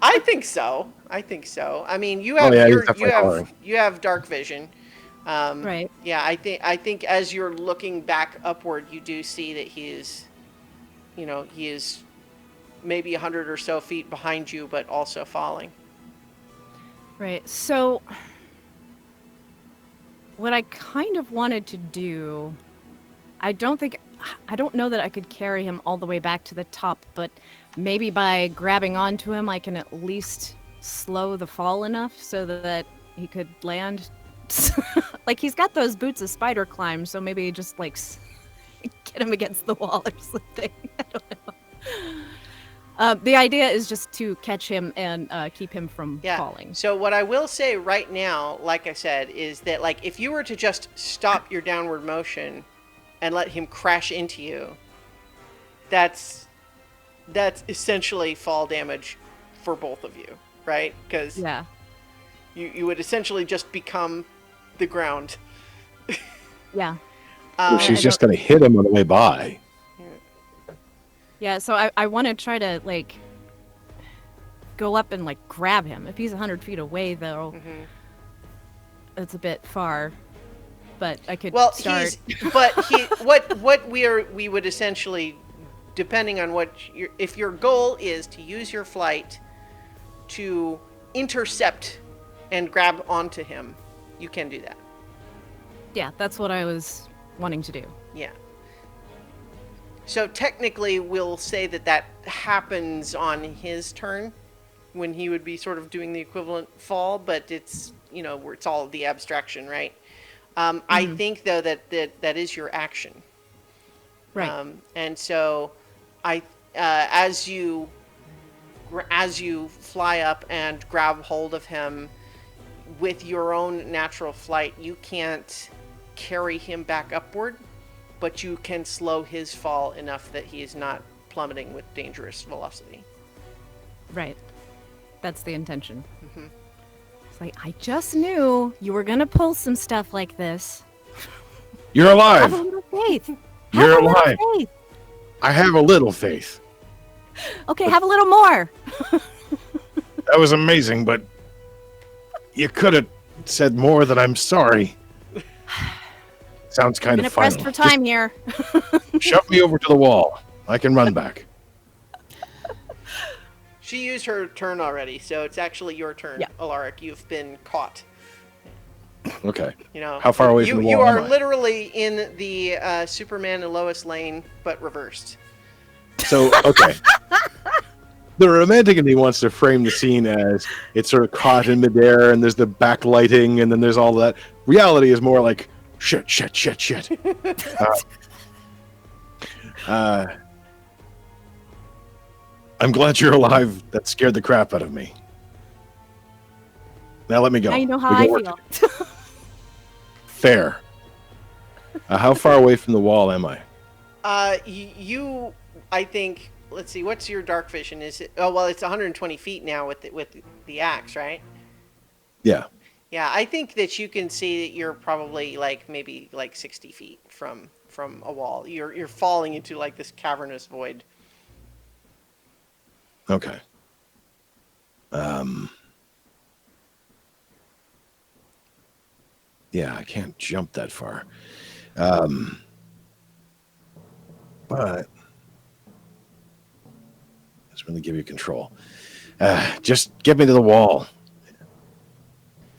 I think so. I mean, you have Oh, yeah, he's you definitely have following. you have dark vision. Right. Yeah, I think as you're looking back upward, you do see that he is maybe 100 or so feet behind you, but also falling. Right. So, what I kind of wanted to do, I don't know that I could carry him all the way back to the top, but maybe by grabbing onto him, I can at least slow the fall enough so that he could land. Like, he's got those boots of spider climb, so maybe just like get him against the wall or something. I don't know. The idea is just to catch him and keep him from falling. So what I will say right now, like I said, is that like if you were to just stop your downward motion and let him crash into you, that's essentially fall damage for both of you, right? Because Yeah. you would essentially just become the ground. Yeah. Well, she's I just going to hit him on the way by. Yeah, so I want to try to, like, go up and, like, grab him. If he's 100 feet away, though, it's a bit far. But I could start. What we would essentially, depending on if your goal is to use your flight to intercept and grab onto him, you can do that. Yeah, that's what I was wanting to do. Yeah. So technically, we'll say that happens on his turn, when he would be sort of doing the equivalent fall, but it's, where it's all the abstraction, right? I think, though, that is your action. Right. And so, as you fly up and grab hold of him with your own natural flight, you can't carry him back upward, but you can slow his fall enough that he is not plummeting with dangerous velocity. Right. That's the intention. It's like, I just knew you were going to pull some stuff like this. You're Have a alive. little faith. You're Have a little alive. faith. I have a little faith. Okay, have a little more. That was amazing, but you could have said more than I'm sorry. Sounds I'm kind gonna of press final. for time here. Just shove me over to the wall. I can run back. She used her turn already, so it's actually your turn, Yeah. Alaric. You've been caught. Okay. How far away from the You wall are am I? literally in the Superman and Lois lane, but reversed. So, okay. The romantic in me wants to frame the scene as it's sort of caught in midair, and there's the backlighting, and then there's all that. Reality is more like shit. I'm glad you're alive. That scared the crap out of me. Now let me go. Now you know We how got I work to feel. do. Fair. How far away from the wall am I? You, I think. Let's see. What's your dark vision? Is it? Oh, well, it's 120 feet now with the axe, right? Yeah. Yeah, I think that you can see that you're probably like maybe like 60 feet from a wall. You're falling into like this cavernous void. Okay. Yeah, I can't jump that far. But let's really give you control. Just get me to the wall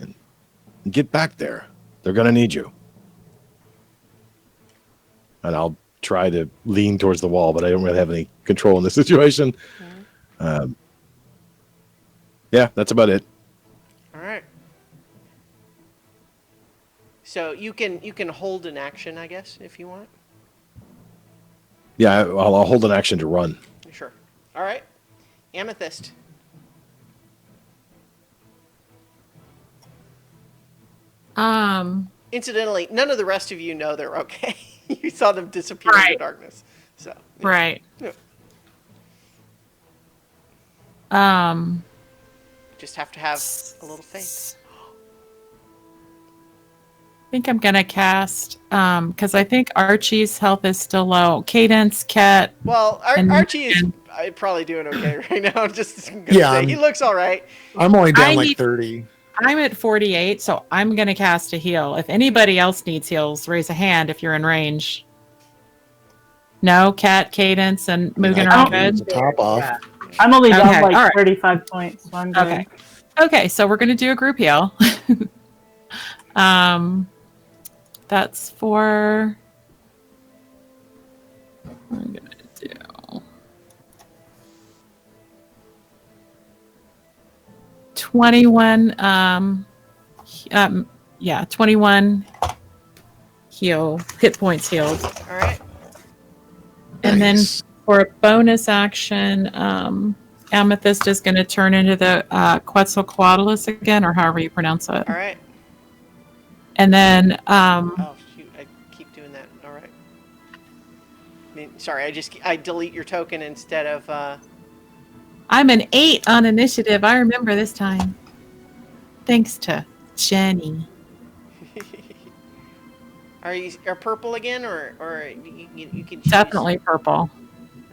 and get back there. They're gonna need you. And I'll try to lean towards the wall, but I don't really have any control in this situation. Yeah, that's about it. All right. So you can hold an action, I guess, if you want. Yeah, I'll hold an action to run. Sure. All right. Amethyst. Incidentally, none of the rest of you know they're okay. You saw them disappear in the Right. darkness. So. Yeah. Right. Yeah. Just have to have a little faith. I think I'm gonna cast because I think Archie's health is still low. Cadence, Cat. Well, And- Archie is probably doing okay right now. I'm just gonna Yeah, say, I'm- he looks all right. I'm only down I like need- 30. I'm at 48, so I'm gonna cast a heal. If anybody else needs heals, raise a hand if you're in range. No, Cat, Cadence, and Mugen I are can good. use the top off. Yeah. I'm only down Okay, like all right. 35 points, so I'm good. Okay. Okay, so we're gonna do a group heal. That's for. I'm gonna do 21. 21 hit points healed, All right. and then Nice. for a bonus action, Amethyst is going to turn into the Quetzalcoatlus again, or however you pronounce it. All right. And then, Oh shoot! I keep doing that. All right. Sorry, I delete your token instead of. I'm an 8 on initiative. I remember this time. Thanks to Jenny. Are purple again, or you can choose? Definitely purple. All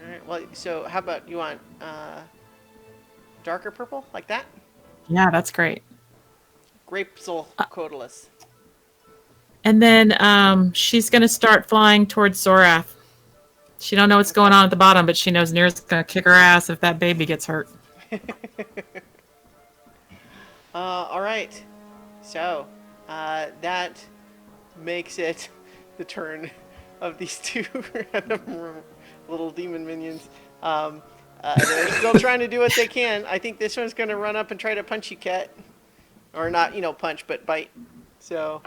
right. Well, so how about you want darker purple like that? Yeah, that's great. Quetzalcoatlus. And then she's going to start flying towards Zorath. She don't know what's going on at the bottom, but she knows Nira's going to kick her ass if that baby gets hurt. All right. So that makes it the turn of these two random little demon minions. They're still trying to do what they can. I think this one's going to run up and try to punch you, Cat. Or not, punch, but bite. So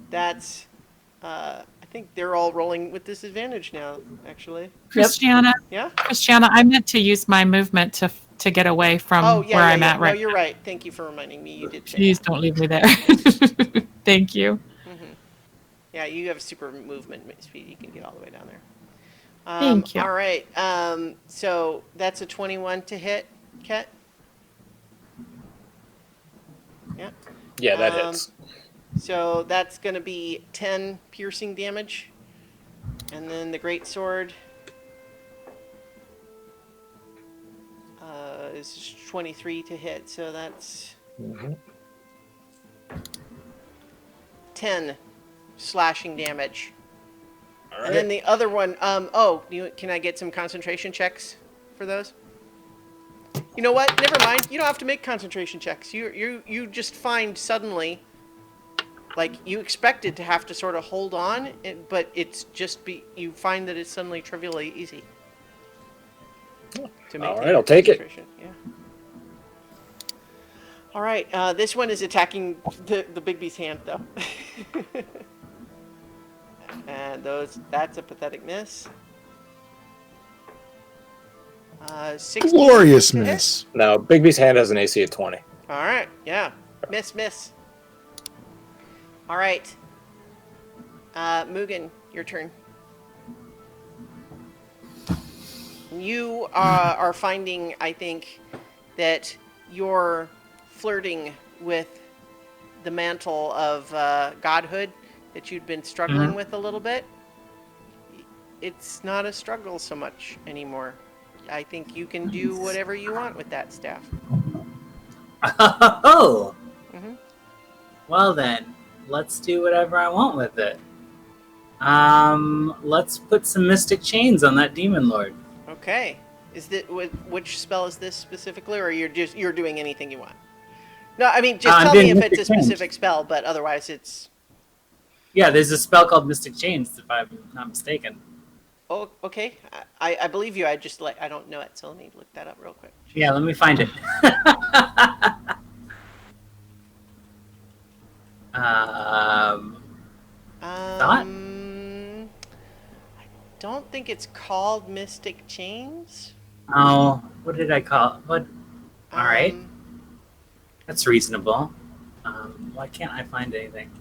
that's... I think they're all rolling with disadvantage now, actually. Christiana, Yeah? Christiana, I meant to use my movement to get away from where I'm at right No, you're right. Thank you for reminding me. You did say Please that. don't leave me there. Thank you. Yeah, you have super movement speed. You can get all the way down there. Thank you. All right. So that's a 21 to hit, Ket? Yeah. Yeah, that Um, hits. So that's going to be 10 piercing damage. And then the great sword is 23 to hit. So that's 10 slashing damage. All And then right. the other one, can I get some concentration checks for those? You know what? Never mind. You don't have to make concentration checks. You just find suddenly, like, you expected to have to sort of hold on, but it's just you find that it's suddenly trivially easy. To All maintain right, I'll take it. concentration. Yeah. All right. This one is attacking the Bigby's hand, though. And that's a pathetic miss. 16 Glorious to hit. miss. Now, Bigby's hand has an AC of 20. All right, yeah. Miss. All right. Mugen, your turn. You are finding, I think, that you're flirting with the mantle of godhood that you'd been struggling with a little bit. It's not a struggle so much anymore. I think you can do whatever you want with that staff. Oh! hmm Well then, let's do whatever I want with it. Let's put some mystic chains on that demon lord. Okay. Is that which spell is this specifically, or you're doing anything you want? No, I mean just I'm tell me doing if it's a mystic chains. specific spell, but otherwise it's. Yeah, there's a spell called Mystic Chains, if I'm not mistaken. Oh, okay. I believe you. I just I don't know it, so let me look that up real quick. Yeah, let me find it. I don't think it's called Mystic Chains. Oh, what did I call it? What? All right. Um, That's reasonable. Why can't I find anything?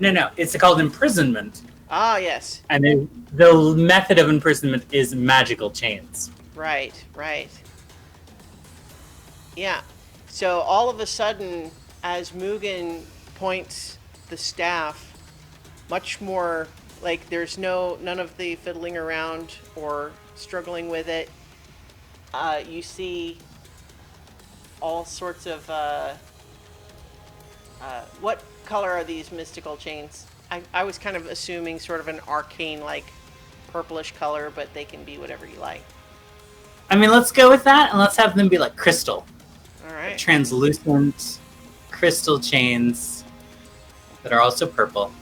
No. It's called imprisonment. Ah, yes. And the method of imprisonment is magical chains. Right. Yeah. So all of a sudden, as Mugen points the staff, much more like there's none of the fiddling around or struggling with it. You see all sorts of what color are these mystical chains? I was kind of assuming sort of an arcane like purplish color, but they can be whatever you like. I mean, let's go with that, and let's have them be like crystal. All right. Translucent crystal chains that are also purple.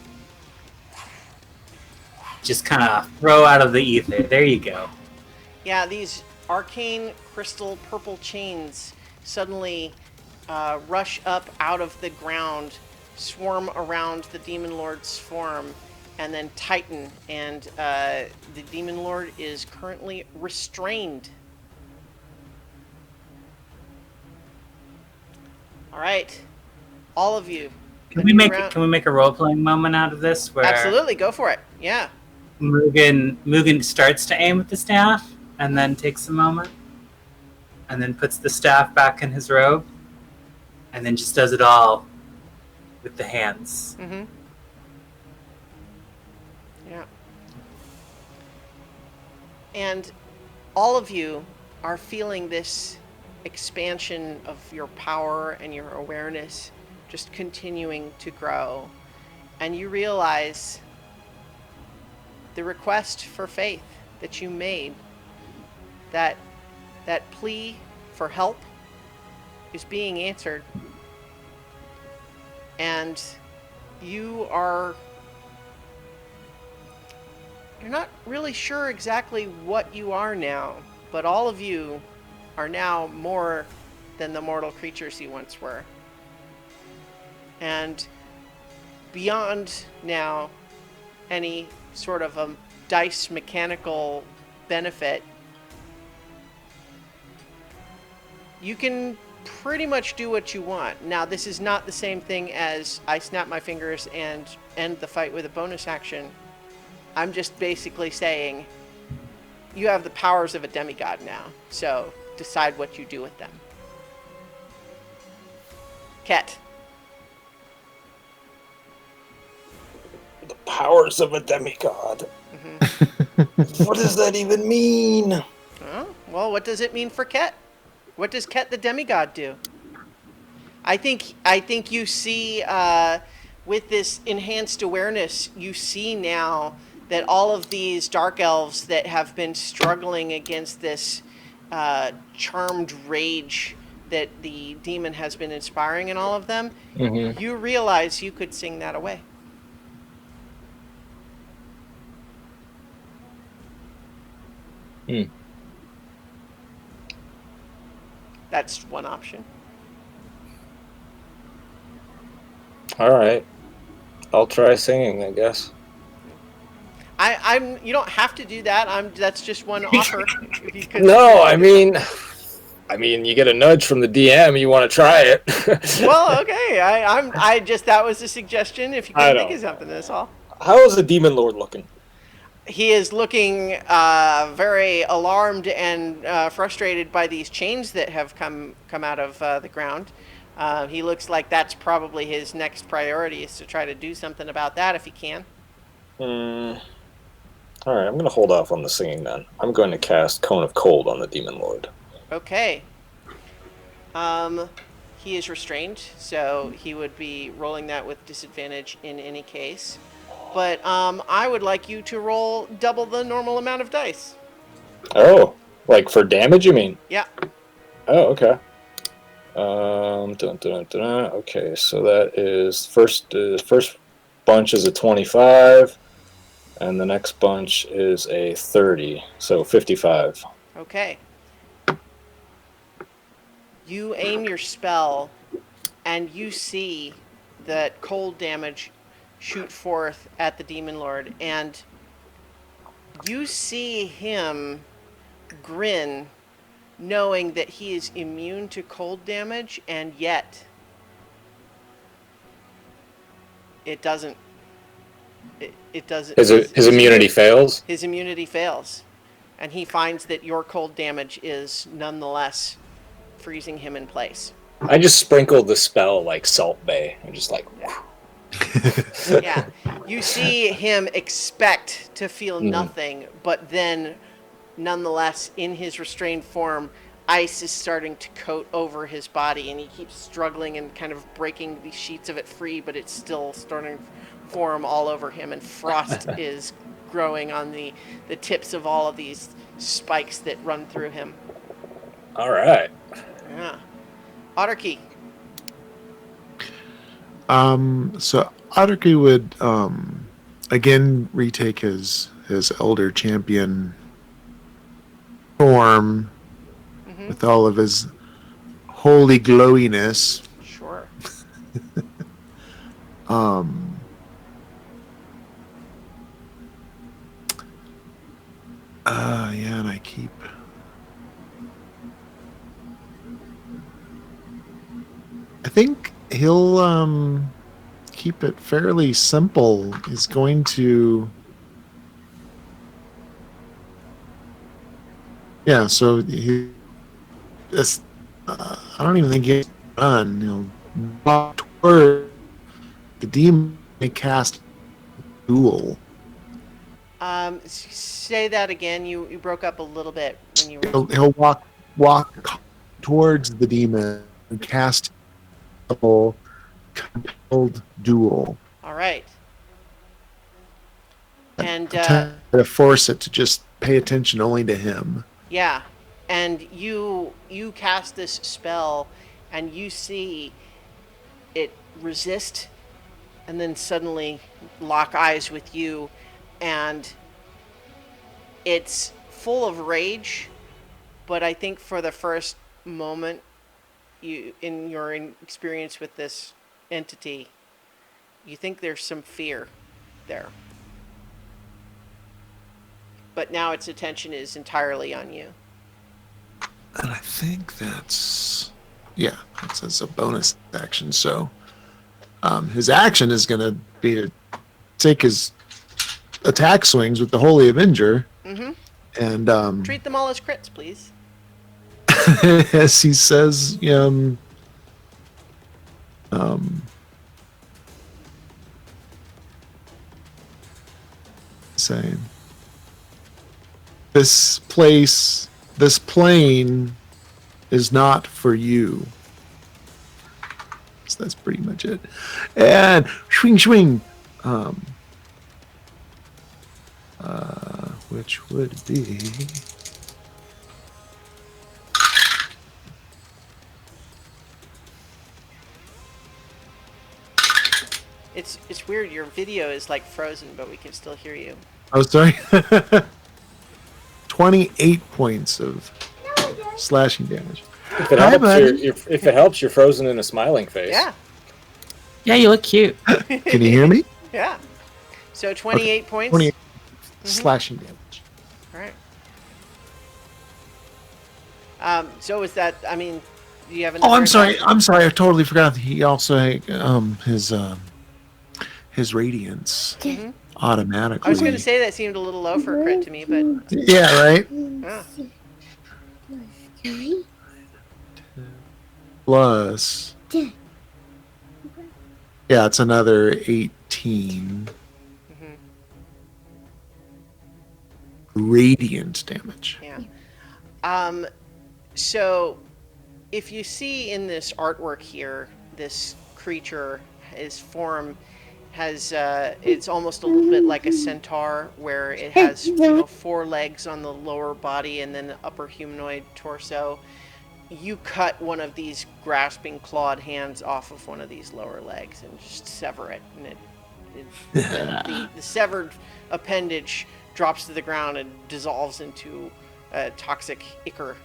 Just kind of throw out of the ether. There you go. Yeah, these arcane crystal purple chains suddenly rush up out of the ground, swarm around the Demon Lord's form, and then tighten. And the Demon Lord is currently restrained. All right, all of you. Can we make a role playing moment out of this where Absolutely, go for it. Yeah. Mugen starts to aim with the staff and then takes a moment and then puts the staff back in his robe and then just does it all with the hands. Mm-hmm. Yeah. And all of you are feeling this expansion of your power and your awareness just continuing to grow. And you realize the request for faith that you made, that plea for help is being answered. And you're not really sure exactly what you are now, but all of you are now more than the mortal creatures you once were. And beyond now any sort of a dice mechanical benefit, you can pretty much do what you want. Now, this is not the same thing as I snap my fingers and end the fight with a bonus action. I'm just basically saying you have the powers of a demigod now, so decide what you do with them. Ket. The powers of a demigod. What does that even mean? Oh, well, what does it mean for Ket? What does Ket the demigod do? I think you see with this enhanced awareness, you see now that all of these dark elves that have been struggling against this charmed rage that the demon has been inspiring in all of them, you realize you could sing that away. That's one option. All right. I'll try singing, I guess. I'm. You don't have to do that. That's just one offer. If you could. No, I mean, you get a nudge from the DM. You want to try it? Well, okay. I just that was a suggestion. If you I can think know. of something, that's all. How is the demon lord looking? He is looking very alarmed and frustrated by these chains that have come out of the ground. He looks like that's probably his next priority, is to try to do something about that if he can. All right, I'm going to hold off on the singing then. I'm going to cast Cone of Cold on the demon lord. Okay. He is restrained, so he would be rolling that with disadvantage in any case. But I would like you to roll double the normal amount of dice. Oh, like for damage, you mean? Yeah. Oh, okay. Okay, so that is first bunch is a 25, and the next bunch is a 30, so 55. Okay. You aim your spell, and you see that cold damage shoot forth at the Demon Lord, and you see him grin, knowing that he is immune to cold damage, and yet it doesn't. It doesn't. His immunity fails? His immunity fails, and he finds that your cold damage is nonetheless freezing him in place. I just sprinkled the spell like Salt Bay. I'm just like... Yeah. You see him expect to feel nothing, but then, nonetheless, in his restrained form, ice is starting to coat over his body, and he keeps struggling and kind of breaking the sheets of it free, but it's still starting to form all over him, and frost is growing on the tips of all of these spikes that run through him. All right. Yeah. Otterkey. So Otterkey would again retake his elder champion form with all of his holy glowiness. Sure. Yeah, and I keep. I think he'll keep it fairly simple. He's going to. Yeah, so he. This, I don't even think he's done. He'll walk toward the demon and cast duel. Say that again. You broke up a little bit when you were. He'll walk towards the demon and cast a compelled duel. All right. And to force it to just pay attention only to him. yeah, and you cast this spell, and you see it resist, and then suddenly lock eyes with you, and it's full of rage, but I think for the first moment, in your experience with this entity, you think there's some fear there. But now its attention is entirely on you. And I think that's a bonus action. So his action is going to be to take his attack swings with the Holy Avenger. Mm-hmm. And treat them all as crits, please. as he says, saying, this plane is not for you. So that's pretty much it. And swing, which would be. It's weird. Your video is like frozen, but we can still hear you. Oh, sorry. 28 points of slashing damage. If it helps, you're frozen in a smiling face. Yeah. Yeah, you look cute. Can you hear me? Yeah. So 28 points. 28. slashing damage. All right. So is that? I mean, do you have another? Oh, I'm sorry. attack? I'm sorry. I totally forgot that he also had, his radiance automatically. I was going to say that seemed a little low for a crit to me, but Yeah, right. yeah. Plus, yeah, it's another 18 radiant damage. Yeah. So if you see in this artwork here, this creature, his form has, it's almost a little bit like a centaur, where it has 4 legs on the lower body and then the upper humanoid torso. You cut one of these grasping clawed hands off of one of these lower legs and just sever it, and the severed appendage drops to the ground and dissolves into toxic ichor,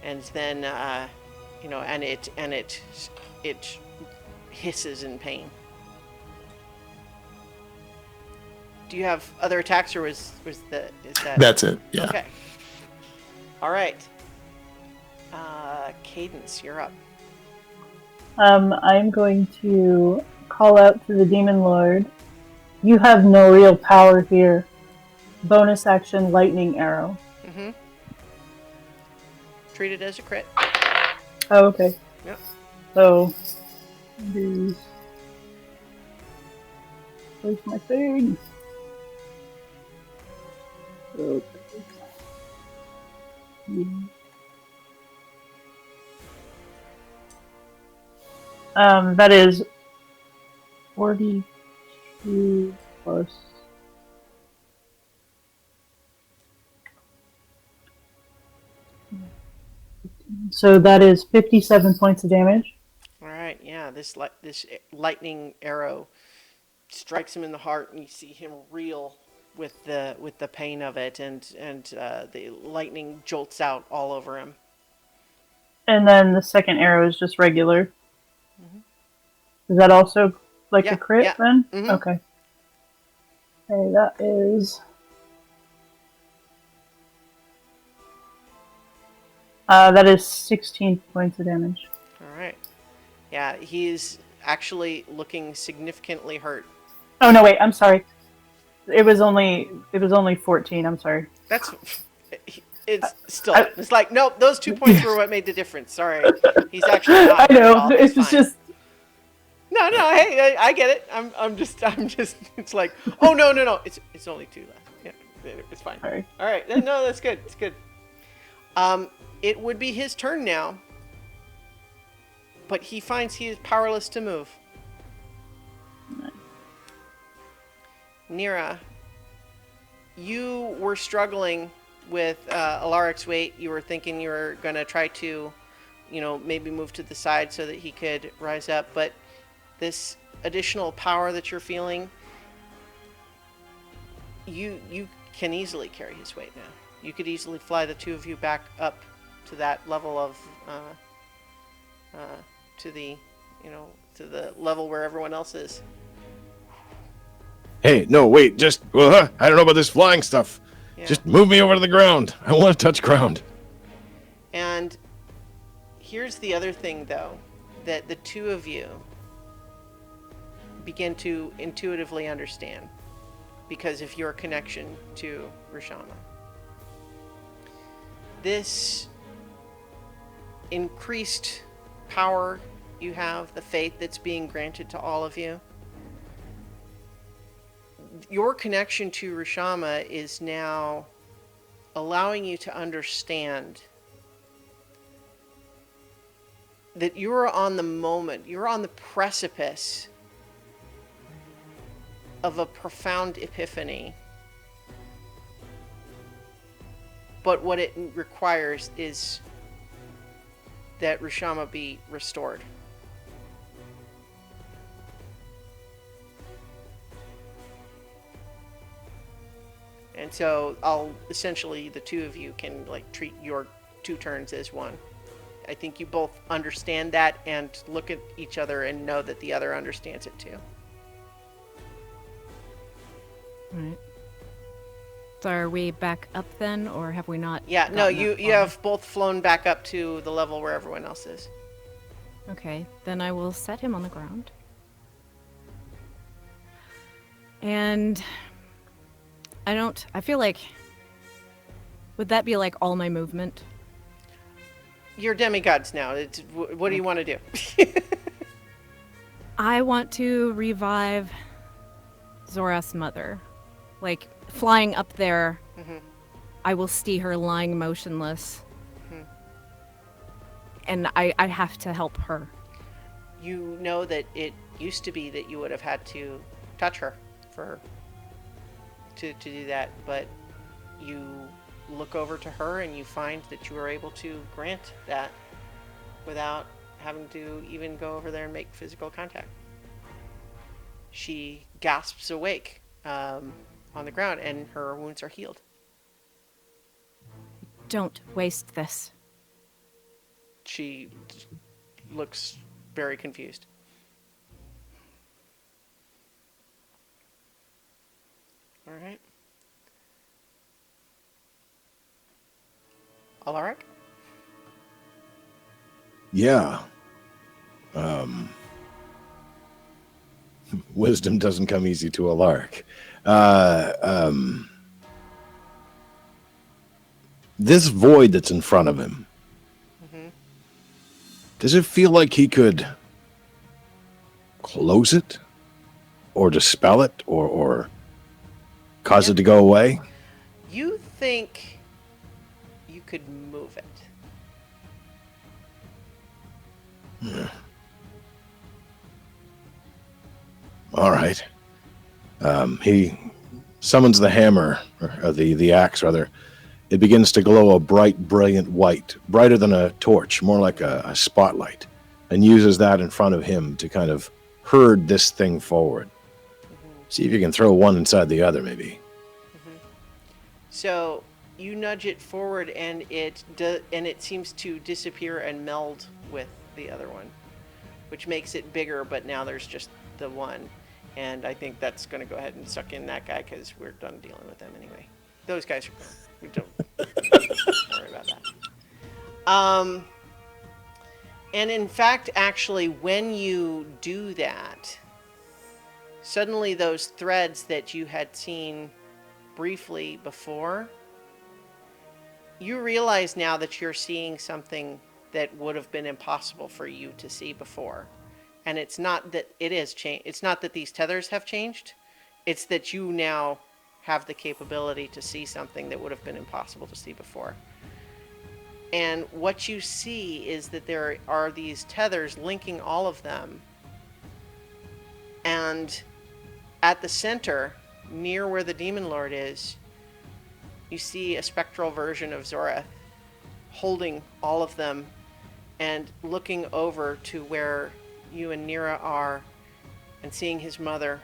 and then and it hisses in pain. Do you have other attacks, or is that? That's it. Yeah. Okay. All right. Cadence, you're up. I'm going to call out to the Demon Lord. You have no real power here. Bonus action, lightning arrow. Mm-hmm. Treat it as a crit. Oh, okay. Yep. So, where's my thing? Okay. That is 42 plus. So that is 57 points of damage. All right. Yeah. This lightning arrow strikes him in the heart, and you see him reel with the pain of it, and the lightning jolts out all over him. And then the second arrow is just regular. Is that also like a crit then? Mhm. Okay. Okay, that is. That is 16 points of damage. All right. Yeah, he's actually looking significantly hurt. Oh no! Wait, I'm sorry. It was only 14. I'm sorry. That's. It's still. It's like nope. Those 2 points were what made the difference. Sorry. He's actually not. I know. at all. It's fine. just. No. Hey, I get it. I'm just. It's like. Oh no. It's only 2 left. Yeah, it's fine. Sorry. All right. No, that's good. It's good. It would be his turn now, but he finds he is powerless to move. Nira, you were struggling with Alaric's weight. You were thinking you were going to try to, maybe move to the side so that he could rise up. But this additional power that you're feeling, you can easily carry his weight now. You could easily fly the 2 of you back up to that level of, to the level where everyone else is. Hey, no, wait, I don't know about this flying stuff. Yeah. Just move me over to the ground. I want to touch ground. And here's the other thing, though, that the 2 of you begin to intuitively understand because of your connection to Rishama. This increased power you have, the faith that's being granted to all of you, your connection to Rishama is now allowing you to understand that you're on the precipice of a profound epiphany. But what it requires is that Rishama be restored. And so essentially the 2 of you can treat your 2 turns as one. I think you both understand that and look at each other and know that the other understands it too. Right. So are we back up then, or have we not? Yeah, no, gotten you that you far? have both flown back up to the level where everyone else is. Okay, then I will set him on the ground. And I feel like, would that be like all my movement? You're demigods now. What do you want to do? I want to revive Zorath's mother. Like, flying up there, Mhm. I will see her lying motionless. Mhm. And I have to help her. You know that it used to be that you would have had to touch her to do that, but you look over to her and you find that you are able to grant that without having to even go over there and make physical contact. She gasps awake on the ground, and her wounds are healed. Don't waste this. She looks very confused. All right. Alaric? Yeah. Wisdom doesn't come easy to a lark. This void that's in front of him, Mm-hmm. does it feel like he could close it or dispel it or cause it to go away? You think you could move it? All right. He summons the hammer, or the axe, rather. It begins to glow a bright, brilliant white, brighter than a torch, more like a spotlight, and uses that in front of him to kind of herd this thing forward. See if you can throw one inside the other, maybe. So you nudge it forward, and it seems to disappear and meld with the other one, which makes it bigger. But now there's just the one, and I think that's going to go ahead and suck in that guy because we're done dealing with them anyway. Those guys are gone. We don't worry about that. And in fact, actually, when you do that, suddenly those threads that you had seen briefly before, you realize now that you're seeing something that would have been impossible for you to see before. And it's not that it is changed. It's not that these tethers have changed. It's that you now have the capability to see something that would have been impossible to see before. And what you see is that there are these tethers linking all of them. And at the center, near where the Demon Lord is, you see a spectral version of Zorath holding all of them and looking over to where you and Nira are and seeing his mother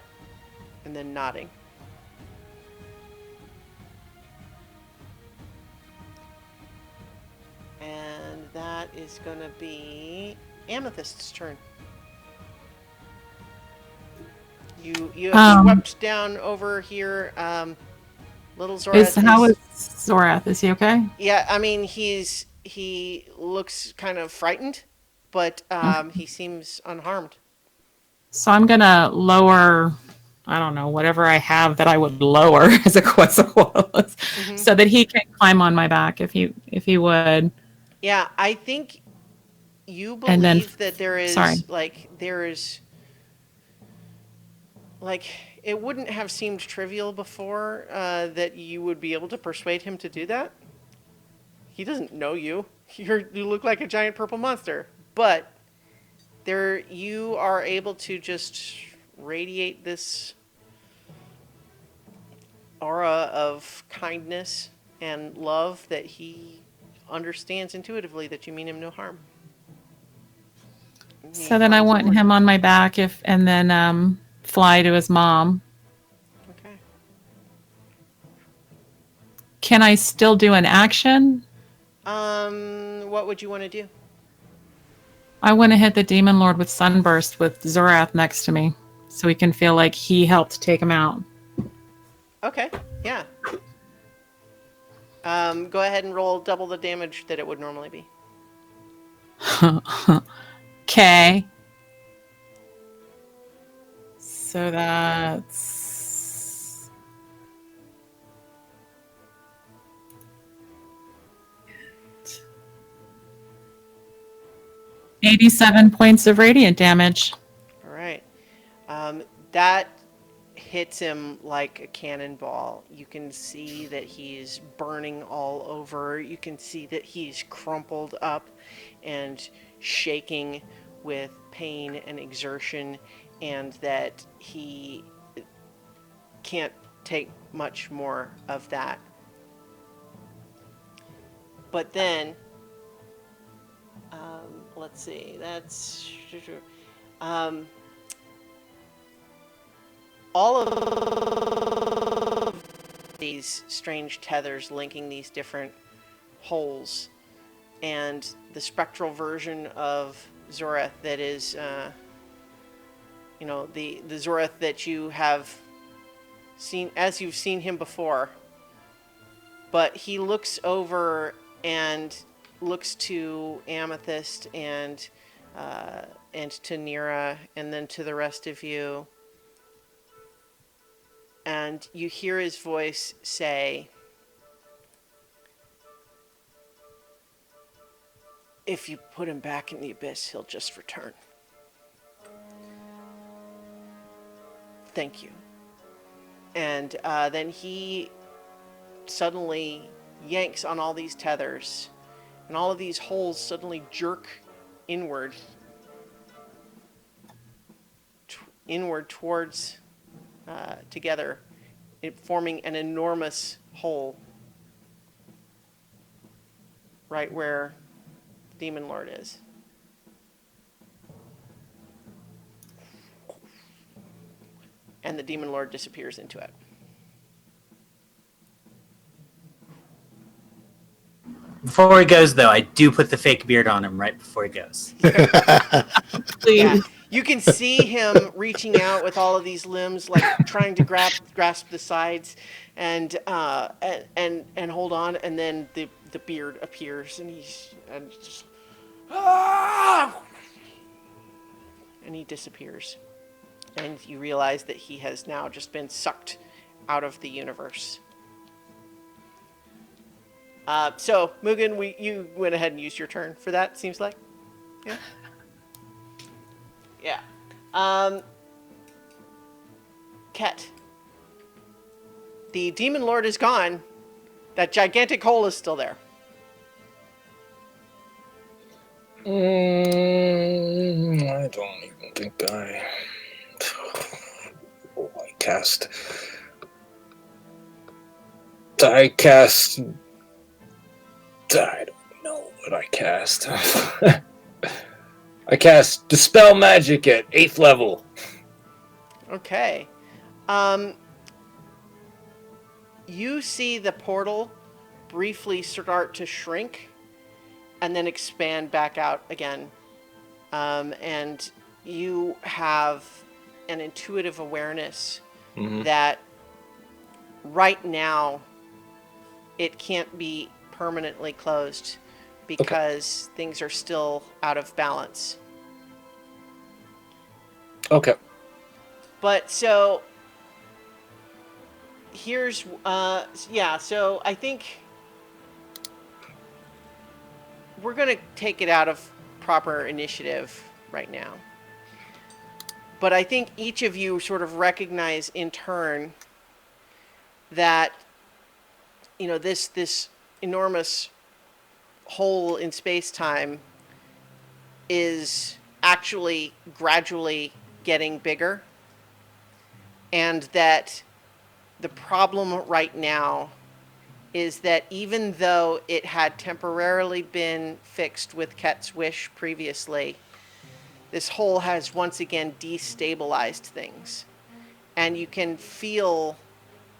and then nodding. And that is going to be Amethyst's turn. You have swept down over here, little Zorath. How is Zorath? Is he okay? Yeah, I mean he looks kind of frightened, but he seems unharmed. So I'm gonna lower, I don't know, whatever I have that I would lower as a Quetzalcoatl, so that he can climb on my back if he would. Yeah, I think you And then- believe that there is sorry. like it wouldn't have seemed trivial before that you would be able to persuade him to do that. He doesn't know you. You look like a giant purple monster, but you are able to just radiate this aura of kindness and love that he understands intuitively that you mean him no harm. So then I want him on my back and then fly to his mom. Okay. Can I still do an action? What would you want to do? I want to hit the Demon Lord with Sunburst with Zorath next to me, so he can feel like he helped take him out. Okay, yeah. Go ahead and roll double the damage that it would normally be. Okay. So that's 87 points of radiant damage. All right. That hits him like a cannonball. You can see that he's burning all over. You can see that he's crumpled up and shaking with pain and exertion, and that he can't take much more of that. But then, let's see, that's all of these strange tethers linking these different holes, and the spectral version of Zorath that is, the Zorath that you have seen as you've seen him before. But he looks over and looks to Amethyst and to Nira, and then to the rest of you. And you hear his voice say, "If you put him back in the abyss, he'll just return. Thank you." And then he suddenly yanks on all these tethers, and all of these holes suddenly jerk inward towards together, forming an enormous hole right where Demon Lord is. And the Demon Lord disappears into it. Before he goes, though, I do put the fake beard on him right before he goes. Please. Yeah. You can see him reaching out with all of these limbs, like trying to grasp the sides and hold on, and then the beard appears, and he's just and he disappears, and you realize that he has now just been sucked out of the universe. So Mugen, you went ahead and used your turn for that. Seems like, yeah. Yeah. Ket. The Demon Lord is gone. That gigantic hole is still there. I don't even think I cast. I don't know what I cast. I cast Dispel Magic at 8th level. Okay. You see the portal briefly start to shrink and then expand back out again. And you have an intuitive awareness that right now it can't be permanently closed because things are still out of balance. Okay. But so here's so I think we're going to take it out of proper initiative right now. But I think each of you sort of recognize in turn that this enormous hole in space-time is actually gradually getting bigger, and that the problem right now is that even though it had temporarily been fixed with Ket's wish previously, this hole has once again destabilized things. And you can feel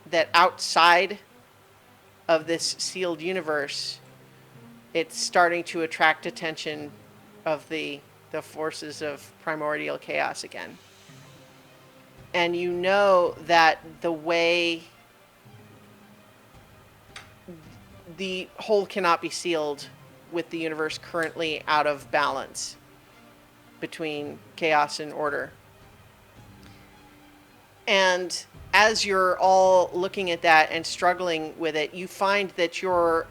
that outside of this sealed universe, it's starting to attract attention of the forces of primordial chaos again. And you know that the way the hole cannot be sealed with the universe currently out of balance between chaos and order. And as you're all looking at that and struggling with it, you find that your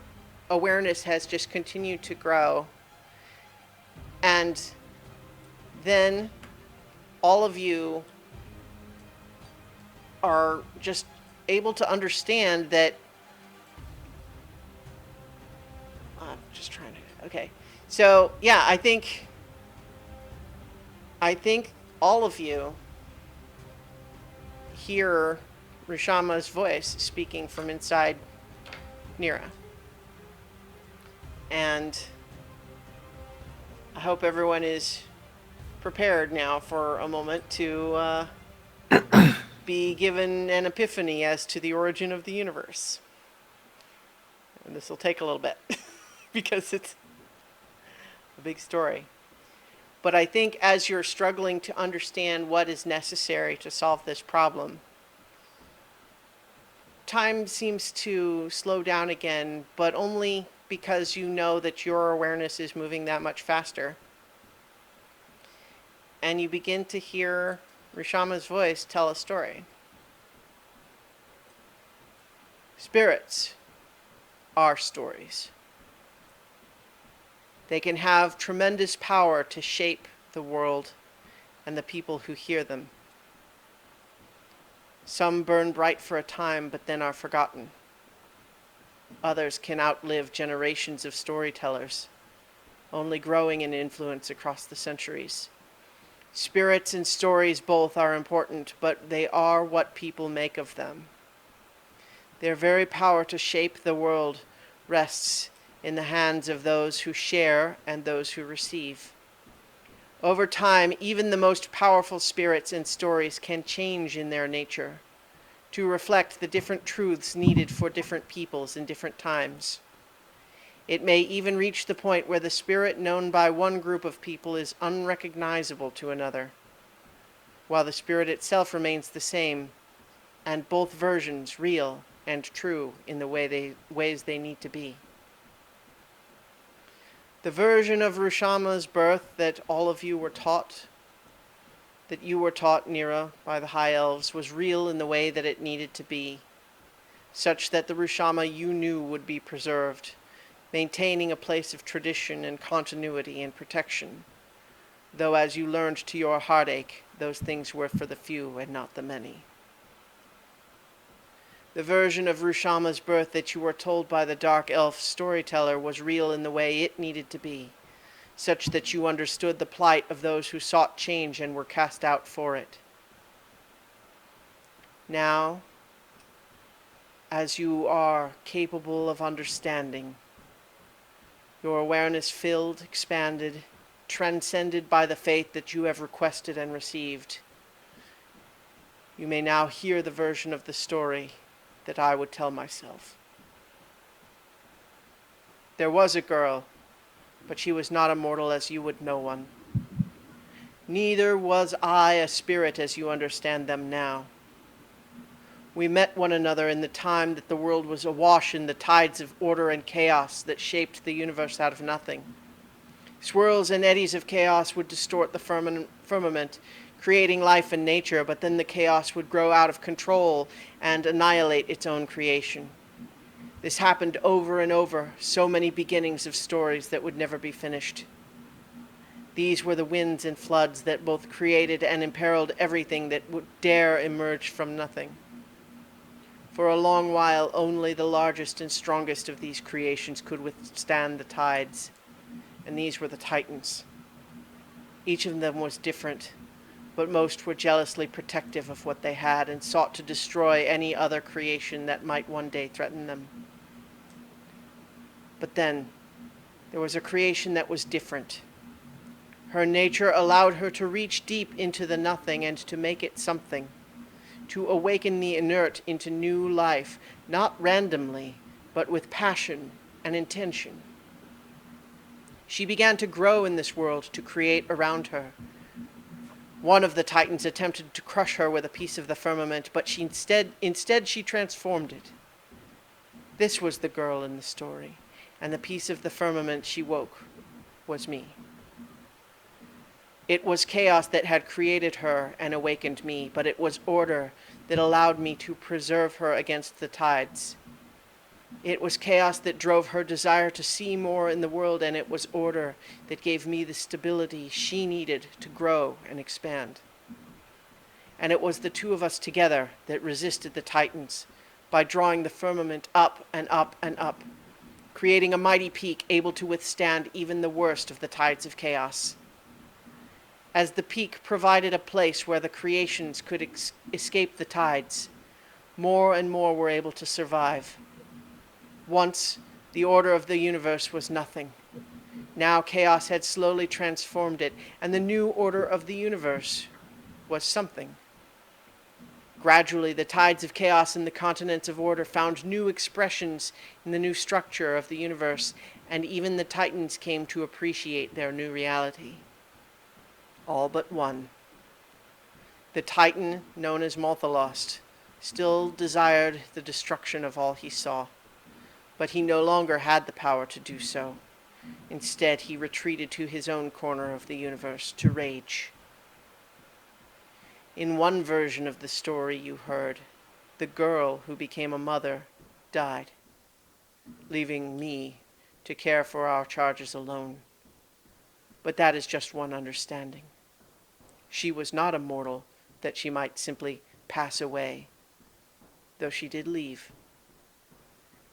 awareness has just continued to grow. And then all of you are just able to understand that. I'm just trying to. Okay. So, yeah, I think all of you hear Rishama's voice speaking from inside Nira. And I hope everyone is prepared now for a moment to be given an epiphany as to the origin of the universe. And this will take a little bit because it's a big story. But I think as you're struggling to understand what is necessary to solve this problem, time seems to slow down again, but only because you know that your awareness is moving that much faster. And you begin to hear Rishama's voice tell a story. Spirits are stories. They can have tremendous power to shape the world and the people who hear them. Some burn bright for a time, but then are forgotten. Others can outlive generations of storytellers, only growing in influence across the centuries. Spirits and stories both are important, but they are what people make of them. Their very power to shape the world rests in the hands of those who share and those who receive. Over time, even the most powerful spirits and stories can change in their nature to reflect the different truths needed for different peoples in different times. It may even reach the point where the spirit known by one group of people is unrecognizable to another, while the spirit itself remains the same, and both versions real and true in the ways they need to be. The version of Rishama's birth that all of you were taught, that you were taught, Nira, by the High Elves, was real in the way that it needed to be, such that the Rishama you knew would be preserved, maintaining a place of tradition and continuity and protection, though as you learned to your heartache, those things were for the few and not the many. The version of Rishama's birth that you were told by the Dark Elf storyteller was real in the way it needed to be, such that you understood the plight of those who sought change and were cast out for it. Now, as you are capable of understanding, your awareness filled, expanded, transcended by the faith that you have requested and received, you may now hear the version of the story that I would tell myself. There was a girl, but she was not immortal as you would know one. Neither was I a spirit as you understand them now. We met one another in the time that the world was awash in the tides of order and chaos that shaped the universe out of nothing. Swirls and eddies of chaos would distort the firmament, creating life and nature, but then the chaos would grow out of control and annihilate its own creation. This happened over and over, so many beginnings of stories that would never be finished. These were the winds and floods that both created and imperiled everything that would dare emerge from nothing. For a long while, only the largest and strongest of these creations could withstand the tides, and these were the Titans. Each of them was different, but most were jealously protective of what they had and sought to destroy any other creation that might one day threaten them. But then, there was a creation that was different. Her nature allowed her to reach deep into the nothing and to make it something, to awaken the inert into new life, not randomly, but with passion and intention. She began to grow in this world, to create around her. One of the Titans attempted to crush her with a piece of the firmament, but instead she transformed it. This was the girl in the story, and the piece of the firmament she woke was me. It was chaos that had created her and awakened me, but it was order that allowed me to preserve her against the tides. It was chaos that drove her desire to see more in the world, and it was order that gave me the stability she needed to grow and expand. And it was the two of us together that resisted the Titans by drawing the firmament up and up and up, creating a mighty peak able to withstand even the worst of the tides of chaos. As the peak provided a place where the creations could escape the tides, more and more were able to survive. Once, the order of the universe was nothing. Now chaos had slowly transformed it, and the new order of the universe was something. Gradually, the tides of chaos and the continents of order found new expressions in the new structure of the universe, and even the Titans came to appreciate their new reality. All but one. The Titan, known as Malthalost, still desired the destruction of all he saw, but he no longer had the power to do so. Instead, he retreated to his own corner of the universe to rage. In one version of the story you heard, the girl who became a mother died, leaving me to care for our charges alone. But that is just one understanding. She was not immortal that she might simply pass away, though she did leave.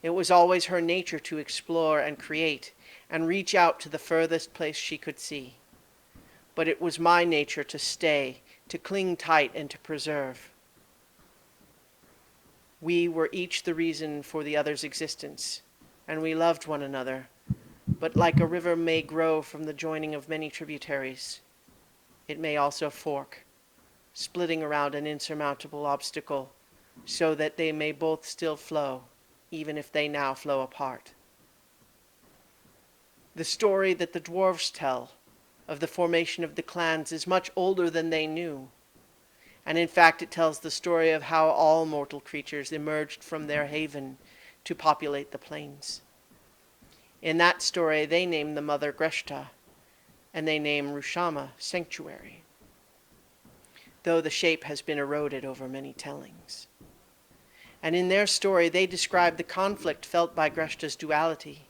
It was always her nature to explore and create and reach out to the furthest place she could see. But it was my nature to stay, to cling tight and to preserve. We were each the reason for the other's existence, and we loved one another. But like a river may grow from the joining of many tributaries, it may also fork, splitting around an insurmountable obstacle, so that they may both still flow, even if they now flow apart. The story that the dwarves tell of the formation of the clans is much older than they knew, and in fact it tells the story of how all mortal creatures emerged from their haven to populate the plains. In that story, they name the mother Greshta, and they name Rushama Sanctuary, though the shape has been eroded over many tellings. And in their story, they describe the conflict felt by Greshta's duality.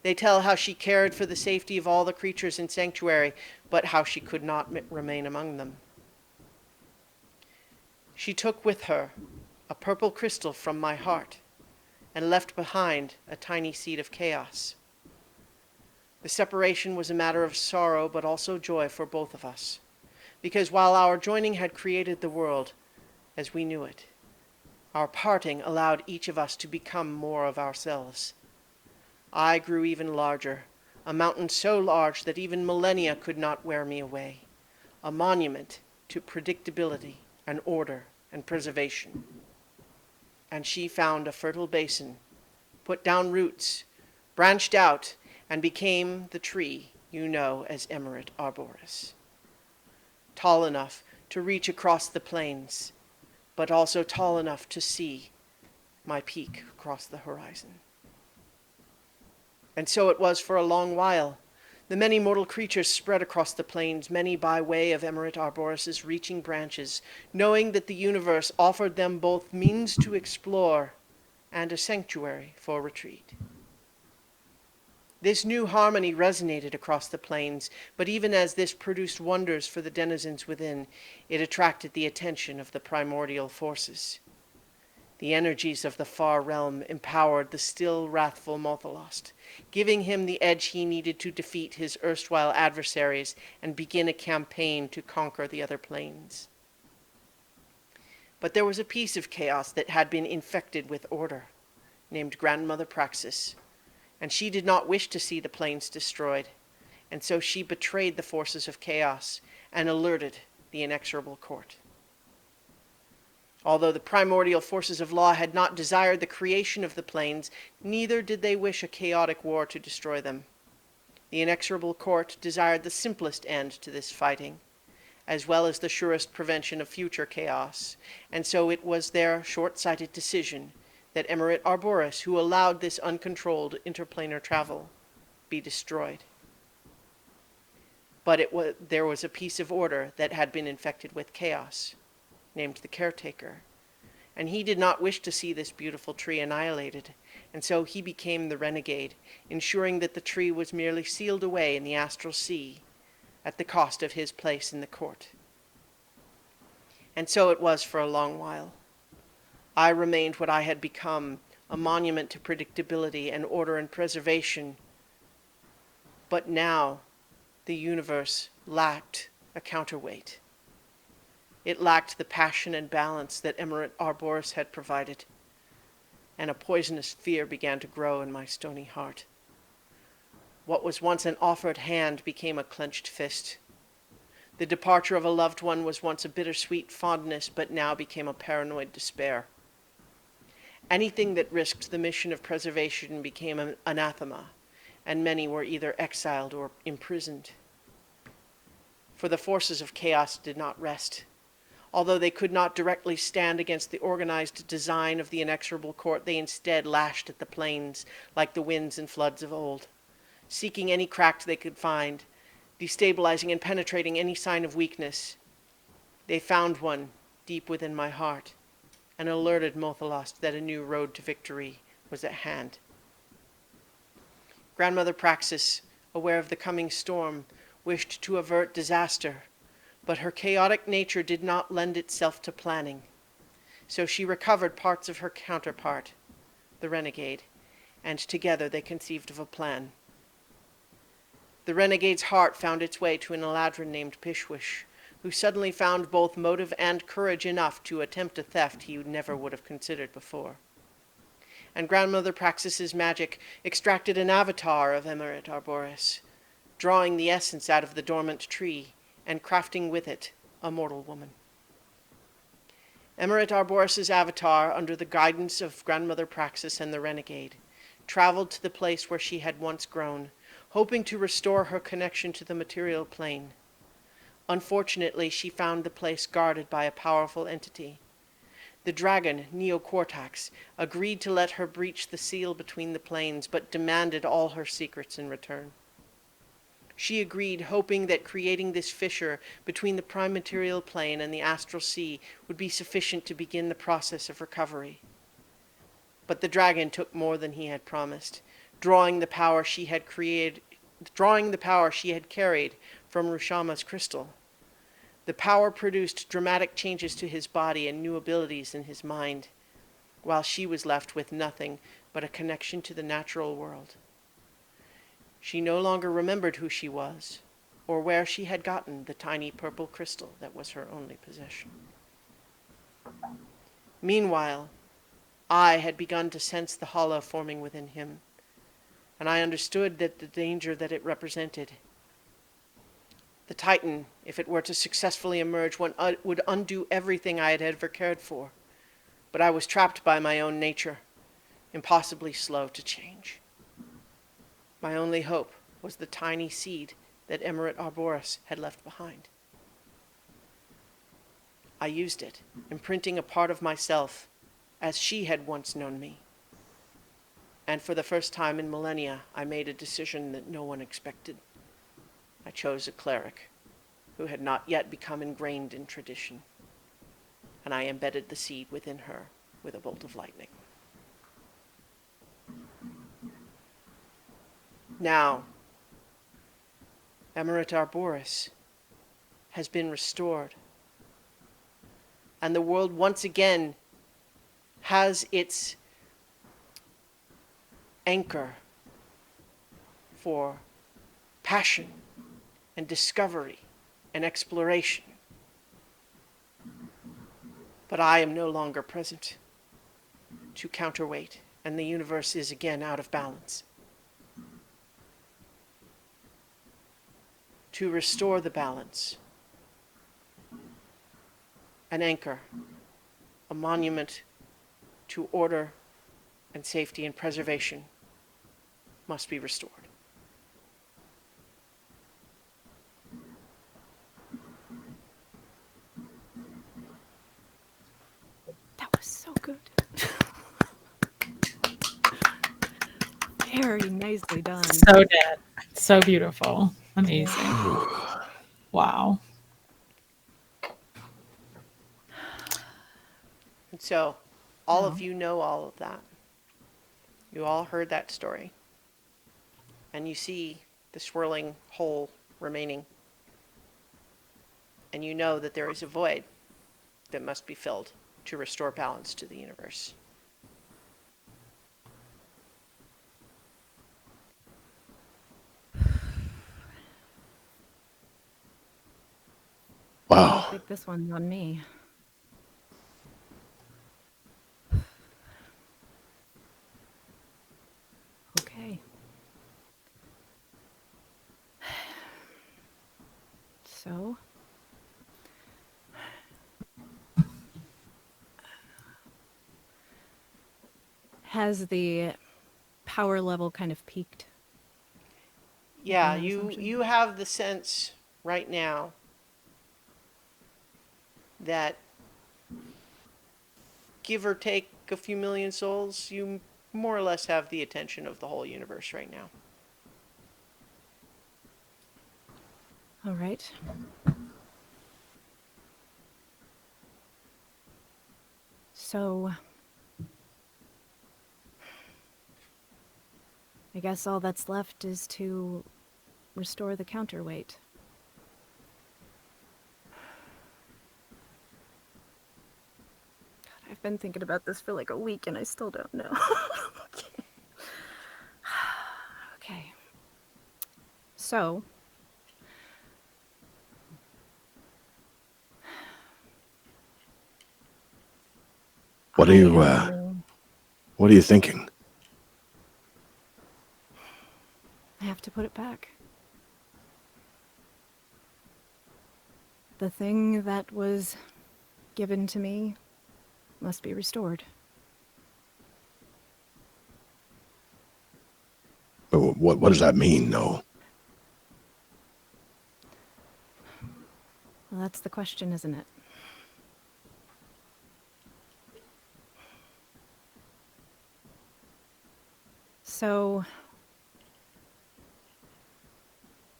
They tell how she cared for the safety of all the creatures in Sanctuary, but how she could not remain among them. She took with her a purple crystal from my heart and left behind a tiny seed of chaos. The separation was a matter of sorrow, but also joy for both of us, because while our joining had created the world as we knew it, our parting allowed each of us to become more of ourselves. I grew even larger, a mountain so large that even millennia could not wear me away, a monument to predictability and order and preservation. And she found a fertile basin, put down roots, branched out, and became the tree you know as Emerald Arboris. Tall enough to reach across the plains, but also tall enough to see my peak across the horizon. And so it was for a long while. The many mortal creatures spread across the plains, many by way of Emerald Arboris' reaching branches, knowing that the universe offered them both means to explore and a sanctuary for retreat. This new harmony resonated across the plains, but even as this produced wonders for the denizens within, it attracted the attention of the primordial forces. The energies of the far realm empowered the still wrathful Malthalost, giving him the edge he needed to defeat his erstwhile adversaries and begin a campaign to conquer the other planes. But there was a piece of chaos that had been infected with order, named Grandmother Praxis, and she did not wish to see the planes destroyed, and so she betrayed the forces of chaos and alerted the inexorable court. Although the primordial forces of law had not desired the creation of the planes, neither did they wish a chaotic war to destroy them. The inexorable court desired the simplest end to this fighting, as well as the surest prevention of future chaos, and so it was their short-sighted decision that Emirate Arboris, who allowed this uncontrolled interplanar travel, be destroyed. But there was a piece of order that had been infected with chaos, named the Caretaker, and he did not wish to see this beautiful tree annihilated, and so he became the Renegade, ensuring that the tree was merely sealed away in the astral sea at the cost of his place in the court. And so it was for a long while. I remained what I had become, a monument to predictability and order and preservation. But now, the universe lacked a counterweight. It lacked the passion and balance that Emirate Arboris had provided, and a poisonous fear began to grow in my stony heart. What was once an offered hand became a clenched fist. The departure of a loved one was once a bittersweet fondness, but now became a paranoid despair. Anything that risked the mission of preservation became an anathema, and many were either exiled or imprisoned. For the forces of chaos did not rest. Although they could not directly stand against the organized design of the inexorable court, they instead lashed at the plains like the winds and floods of old, seeking any crack they could find, destabilizing and penetrating any sign of weakness. They found one deep within my heart and alerted Mothalast that a new road to victory was at hand. Grandmother Praxis, aware of the coming storm, wished to avert disaster, but her chaotic nature did not lend itself to planning. So she recovered parts of her counterpart, the Renegade, and together they conceived of a plan. The Renegade's heart found its way to an Eladrin named Pishwish, who suddenly found both motive and courage enough to attempt a theft he never would have considered before. And Grandmother Praxis's magic extracted an avatar of Emirate Arboris, drawing the essence out of the dormant tree and crafting with it a mortal woman. Emirate Arboris's avatar, under the guidance of Grandmother Praxis and the Renegade, traveled to the place where she had once grown, hoping to restore her connection to the material plane. Unfortunately, she found the place guarded by a powerful entity. The dragon, Neocortax, agreed to let her breach the seal between the planes, but demanded all her secrets in return. She agreed, hoping that creating this fissure between the prime material plane and the astral sea would be sufficient to begin the process of recovery. But the dragon took more than he had promised, drawing the power she had carried from Rushama's crystal. The power produced dramatic changes to his body and new abilities in his mind, while she was left with nothing but a connection to the natural world. She no longer remembered who she was, or where she had gotten the tiny purple crystal that was her only possession. Meanwhile, I had begun to sense the hollow forming within him, and I understood that the danger that it represented. The Titan, if it were to successfully emerge, would undo everything I had ever cared for, but I was trapped by my own nature, impossibly slow to change. My only hope was the tiny seed that Emirate Arboris had left behind. I used it, imprinting a part of myself as she had once known me. And for the first time in millennia, I made a decision that no one expected. I chose a cleric who had not yet become ingrained in tradition, and I embedded the seed within her with a bolt of lightning. Now, Emirate Arboris has been restored, and the world once again has its anchor for passion and discovery and exploration. But I am no longer present to counterweight, and the universe is again out of balance. To restore the balance, an anchor, a monument to order and safety and preservation must be restored. That was so good. Very nicely done. So dead. So beautiful. Amazing. Wow. And so, all of Wow. you know all of that. You all heard that story. And you see the swirling hole remaining. And you know that there is a void that must be filled to restore balance to the universe. I Wow. think this one's on me. Okay. So, has the power level kind of peaked? Yeah, my you assumption? you have the sense right now that give or take a few million souls, you more or less have the attention of the whole universe right now. All right. So, I guess all that's left is to restore the counterweight. God, I've been thinking about this for like a week and I still don't know. Okay. So, What are I you am willing. what are you thinking? I have to put it back. The thing that was given to me must be restored. What does that mean, no? Well, that's the question, isn't it? So,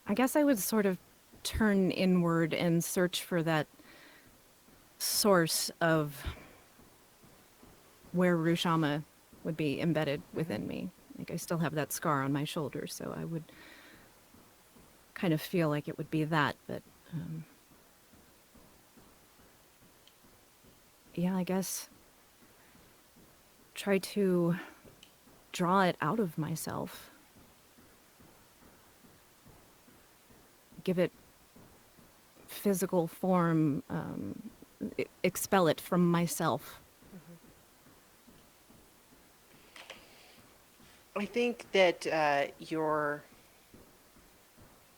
I guess I would sort of turn inward and search for that source of where Rushama would be embedded within me. Like, I still have that scar on my shoulder, so I would kind of feel like it would be that, but yeah, I guess try to draw it out of myself. Give it physical form, expel it from myself. I think that your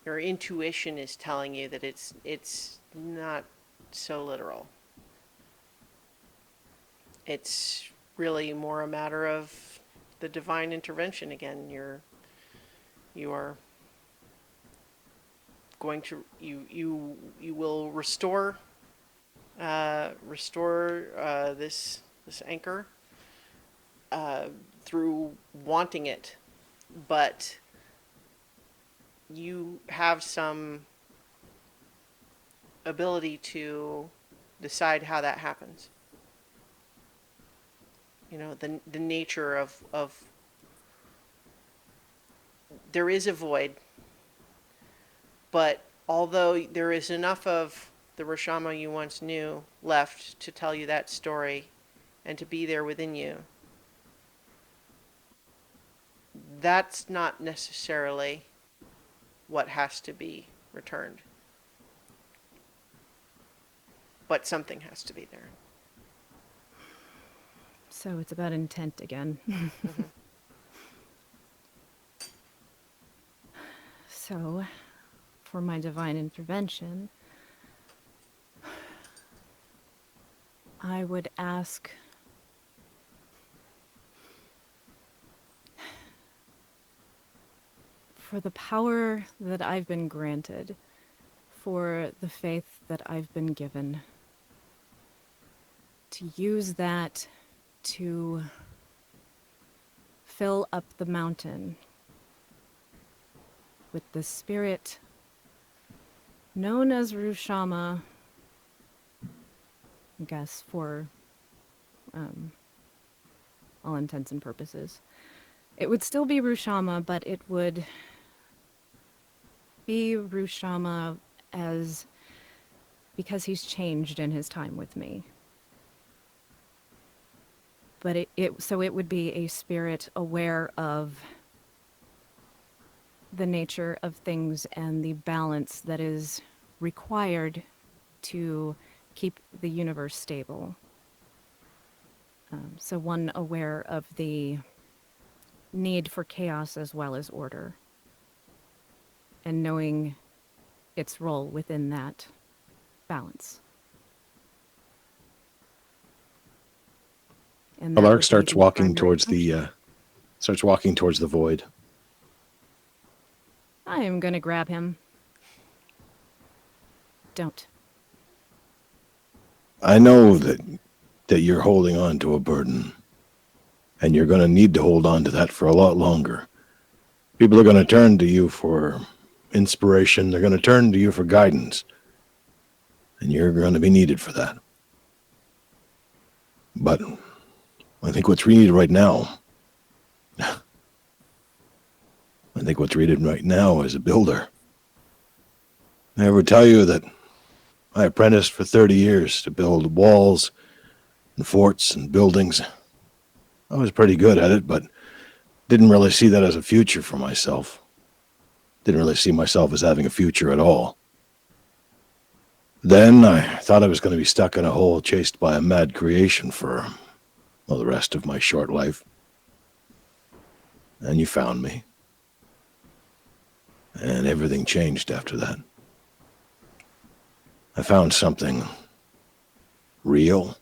intuition is telling you that it's not so literal. It's really more a matter of the divine intervention again. You are going to you will restore this anchor through wanting it, but you have some ability to decide how that happens. You know, the nature of there is a void, but although there is enough of the Rashama you once knew left to tell you that story and to be there within you, that's not necessarily what has to be returned. But something has to be there. So it's about intent again. So, for my divine intervention, I would ask for the power that I've been granted, for the faith that I've been given, to use that to fill up the mountain with the spirit known as Rushama, I guess, for all intents and purposes. It would still be Rushama, but it would be Rushama because he's changed in his time with me. But so it would be a spirit aware of the nature of things and the balance that is required to keep the universe stable. So one aware of the need for chaos as well as order, and knowing its role within that balance. And that would Alaric be starts the walking primary towards the void. I am gonna grab him. Don't. I know that you're holding on to a burden, and you're going to need to hold on to that for a lot longer. People are going to turn to you for inspiration. They're going to turn to you for guidance, and you're going to be needed for that. But I think what's needed right now, is a builder. I ever tell you that I apprenticed for 30 years to build walls and forts and buildings. I was pretty good at it, but didn't really see that as a future for myself. Didn't really see myself as having a future at all. Then I thought I was going to be stuck in a hole chased by a mad creation for, well, the rest of my short life. And you found me. And everything changed after that. I found something real,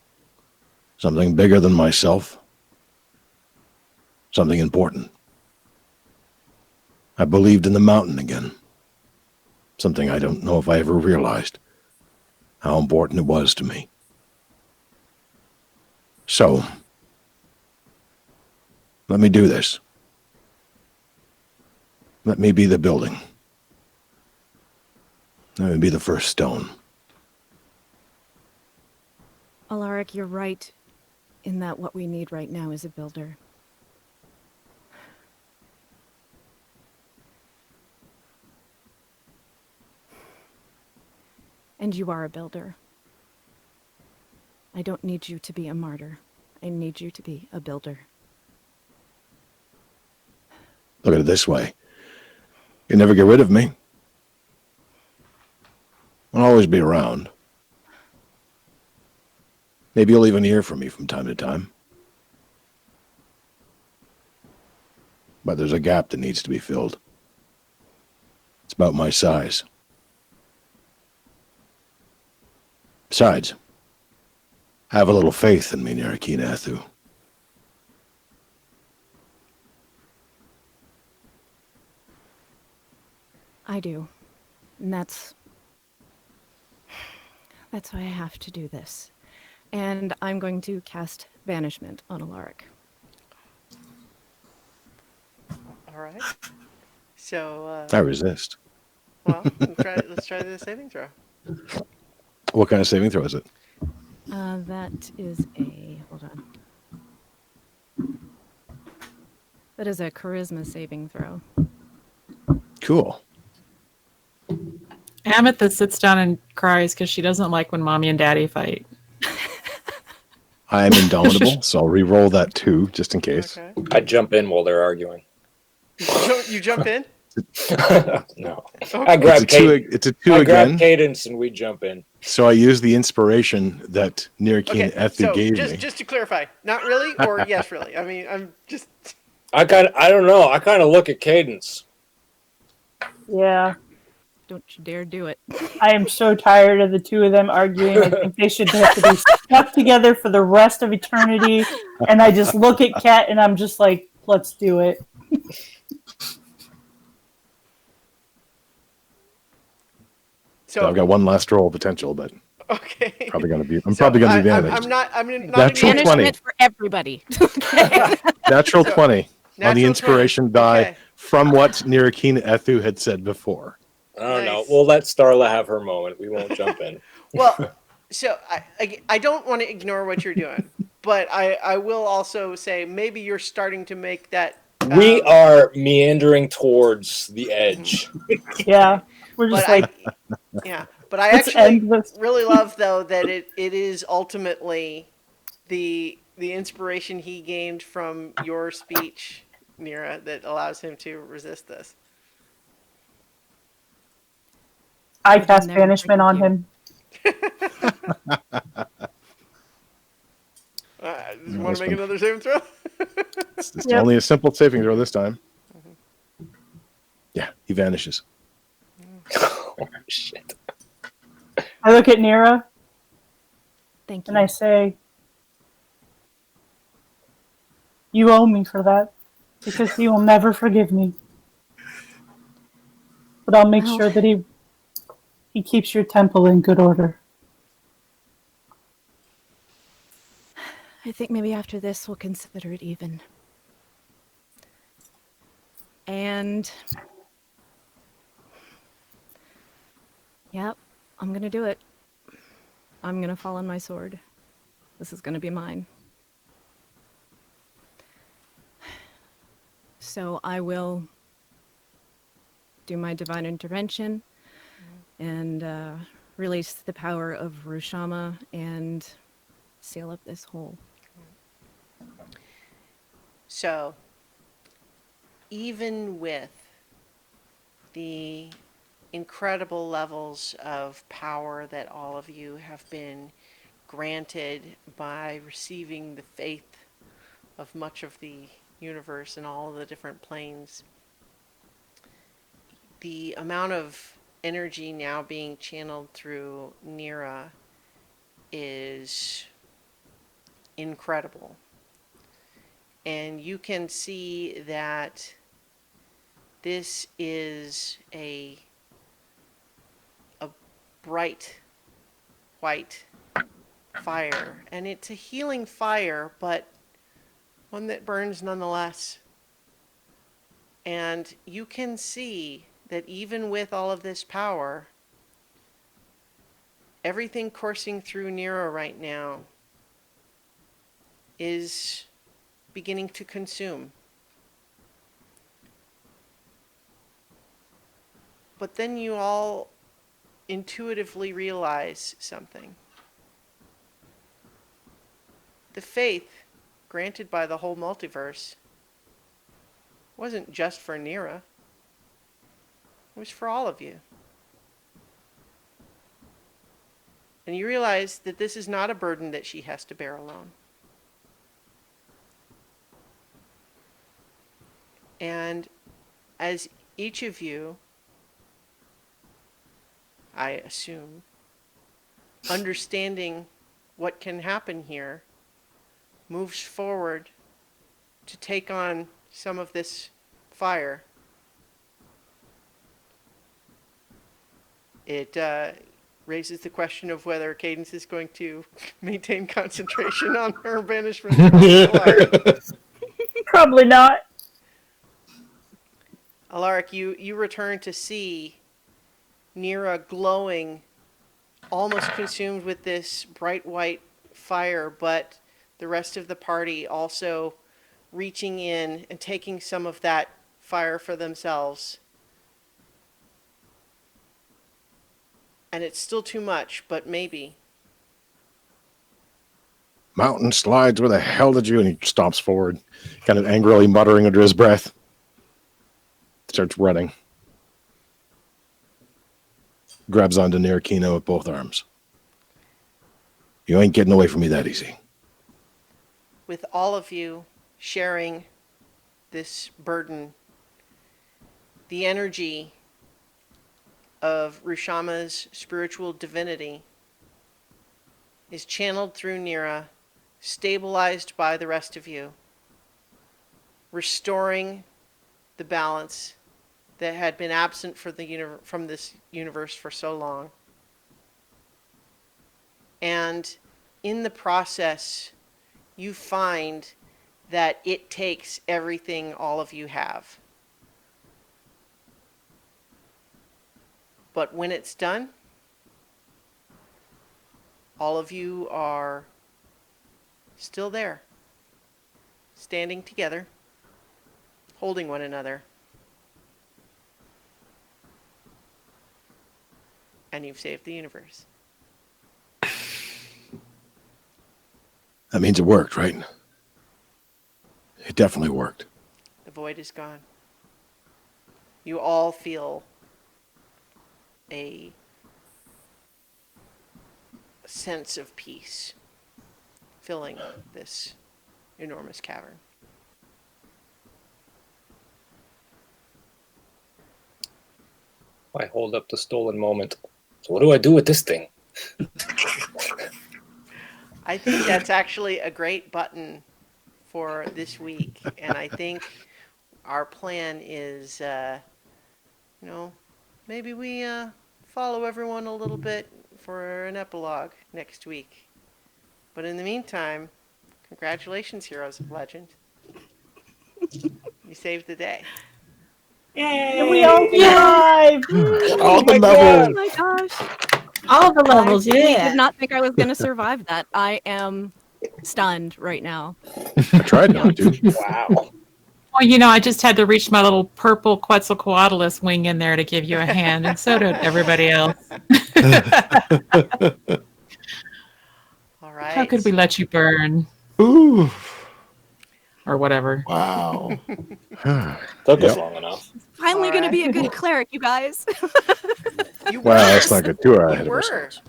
something bigger than myself, something important. I believed in the mountain again, something I don't know if I ever realized how important it was to me. So, let me do this. Let me be the building. Let me be the first stone. Alaric, you're right in that what we need right now is a builder. And you are a builder. I don't need you to be a martyr. I need you to be a builder. Look at it this way. You never get rid of me. I'll always be around. Maybe you'll even hear from me from time to time. But there's a gap that needs to be filled. It's about my size. Besides, have a little faith in me, Narakina Athu. I do. And that's why I have to do this. And I'm going to cast Banishment on Alaric. All right. So, I resist. well, let's try the saving throw. What kind of saving throw is it? That is hold on. That is a charisma saving throw. Cool. Amethyst sits down and cries because she doesn't like when mommy and daddy fight. I am indomitable, so I'll re-roll that too, just in case. Okay. I jump in while they're arguing. You jump in? No. Okay. I grab It's a two I again. grab Cadence and we jump in. So I use the inspiration that Narakina Athu so gave just, me. just to clarify, not really or yes, really? I mean, I'm just... I don't know. I kind of look at Cadence. Yeah. Don't you dare do it. I am so tired of the two of them arguing. I think they should have to be stuck together for the rest of eternity. And I just look at Kat and I'm just like, let's do it. So I've got one last roll potential, but okay. probably gonna be. I'm So probably gonna be I'm advantaged. not Natural even- 20. Banishment for everybody. Natural 20 on the Natural inspiration 20. die Okay. from what Nirakina Ethu had said before. I don't know. Nice. We'll let Starla have her moment. We won't jump in. Well, so I don't want to ignore what you're doing, but I will also say maybe you're starting to make that. We are meandering towards the edge. Yeah, we're just But like, yeah, but I let's actually end this. really love though that it is ultimately the inspiration he gained from your speech, Nira, that allows him to resist this. I I'll cast never banishment on forgive him. Does you No, want that's to make fine. another saving throw? It's Yep. only a simple saving throw this time. Yeah, he vanishes. Oh, shit. I look at Nira Thank you. and I say, "You owe me for that, because he will never forgive me. But I'll make Well- sure that he keeps your temple in good order." I think maybe after this we'll consider it even. And yep, I'm gonna do it. I'm gonna fall on my sword. This is gonna be mine. So I will do my divine intervention and release the power of Rushama and seal up this hole. So, even with the incredible levels of power that all of you have been granted by receiving the faith of much of the universe and all of the different planes, the amount of energy now being channeled through Nira is incredible. And you can see that this is a bright white fire, and it's a healing fire, but one that burns nonetheless. And you can see that even with all of this power, everything coursing through Nira right now is beginning to consume. But then you all intuitively realize something. The faith granted by the whole multiverse wasn't just for Nira. It was for all of you. And you realize that this is not a burden that she has to bear alone. And as each of you, I assume, understanding what can happen here, moves forward to take on some of this fire, it raises the question of whether Cadence is going to maintain concentration on her banishment. Probably not. Alaric, you return to see Nira glowing, almost consumed with this bright white fire, but the rest of the party also reaching in and taking some of that fire for themselves. And it's still too much, but maybe. Mountain slides, where the hell did you? And he stomps forward, kind of angrily muttering under his breath. Starts running. Grabs onto Nirakina with both arms. You ain't getting away from me that easy. With all of you sharing this burden, the energy of Rushama's spiritual divinity is channeled through Nira, stabilized by the rest of you, restoring the balance that had been absent from this universe for so long. And in the process, you find that it takes everything all of you have. But when it's done, all of you are still there, standing together, holding one another. And you've saved the universe. That means it worked, right? It definitely worked. The void is gone. You all feel a sense of peace filling this enormous cavern. I hold up the stolen moment. So what do I do with this thing? I think that's actually a great button for this week. And I think our plan is, maybe we follow everyone a little bit for an epilogue next week. But in the meantime, congratulations, Heroes of Legend. You saved the day. And we all survived! All the Oh levels. my gosh. All the levels, I really yeah. did not think I was going to survive that. I am stunned right now. I tried not to. Wow. Well, I just had to reach my little purple Quetzalcoatlus wing in there to give you a hand, and so did everybody else. All right. How could we let you burn? Ooh, Or whatever. wow. Took us Yep. long enough. Finally All going to right. be a good cleric, you guys. You Wow, were. that's not good. 2 hours ahead You of were. ourselves.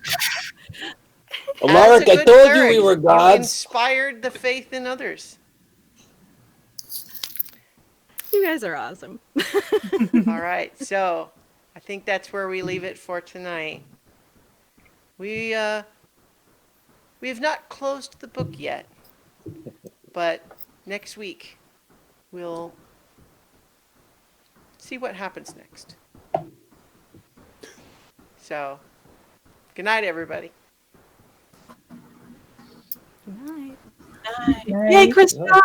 As Alaric, a I good told cleric, you we were You gods. inspired the faith in others. You guys are awesome. All right, so I think that's where we leave it for tonight. We have not closed the book yet, but next week we'll see what happens next. So, good night, everybody. Good night. Yay, Christina!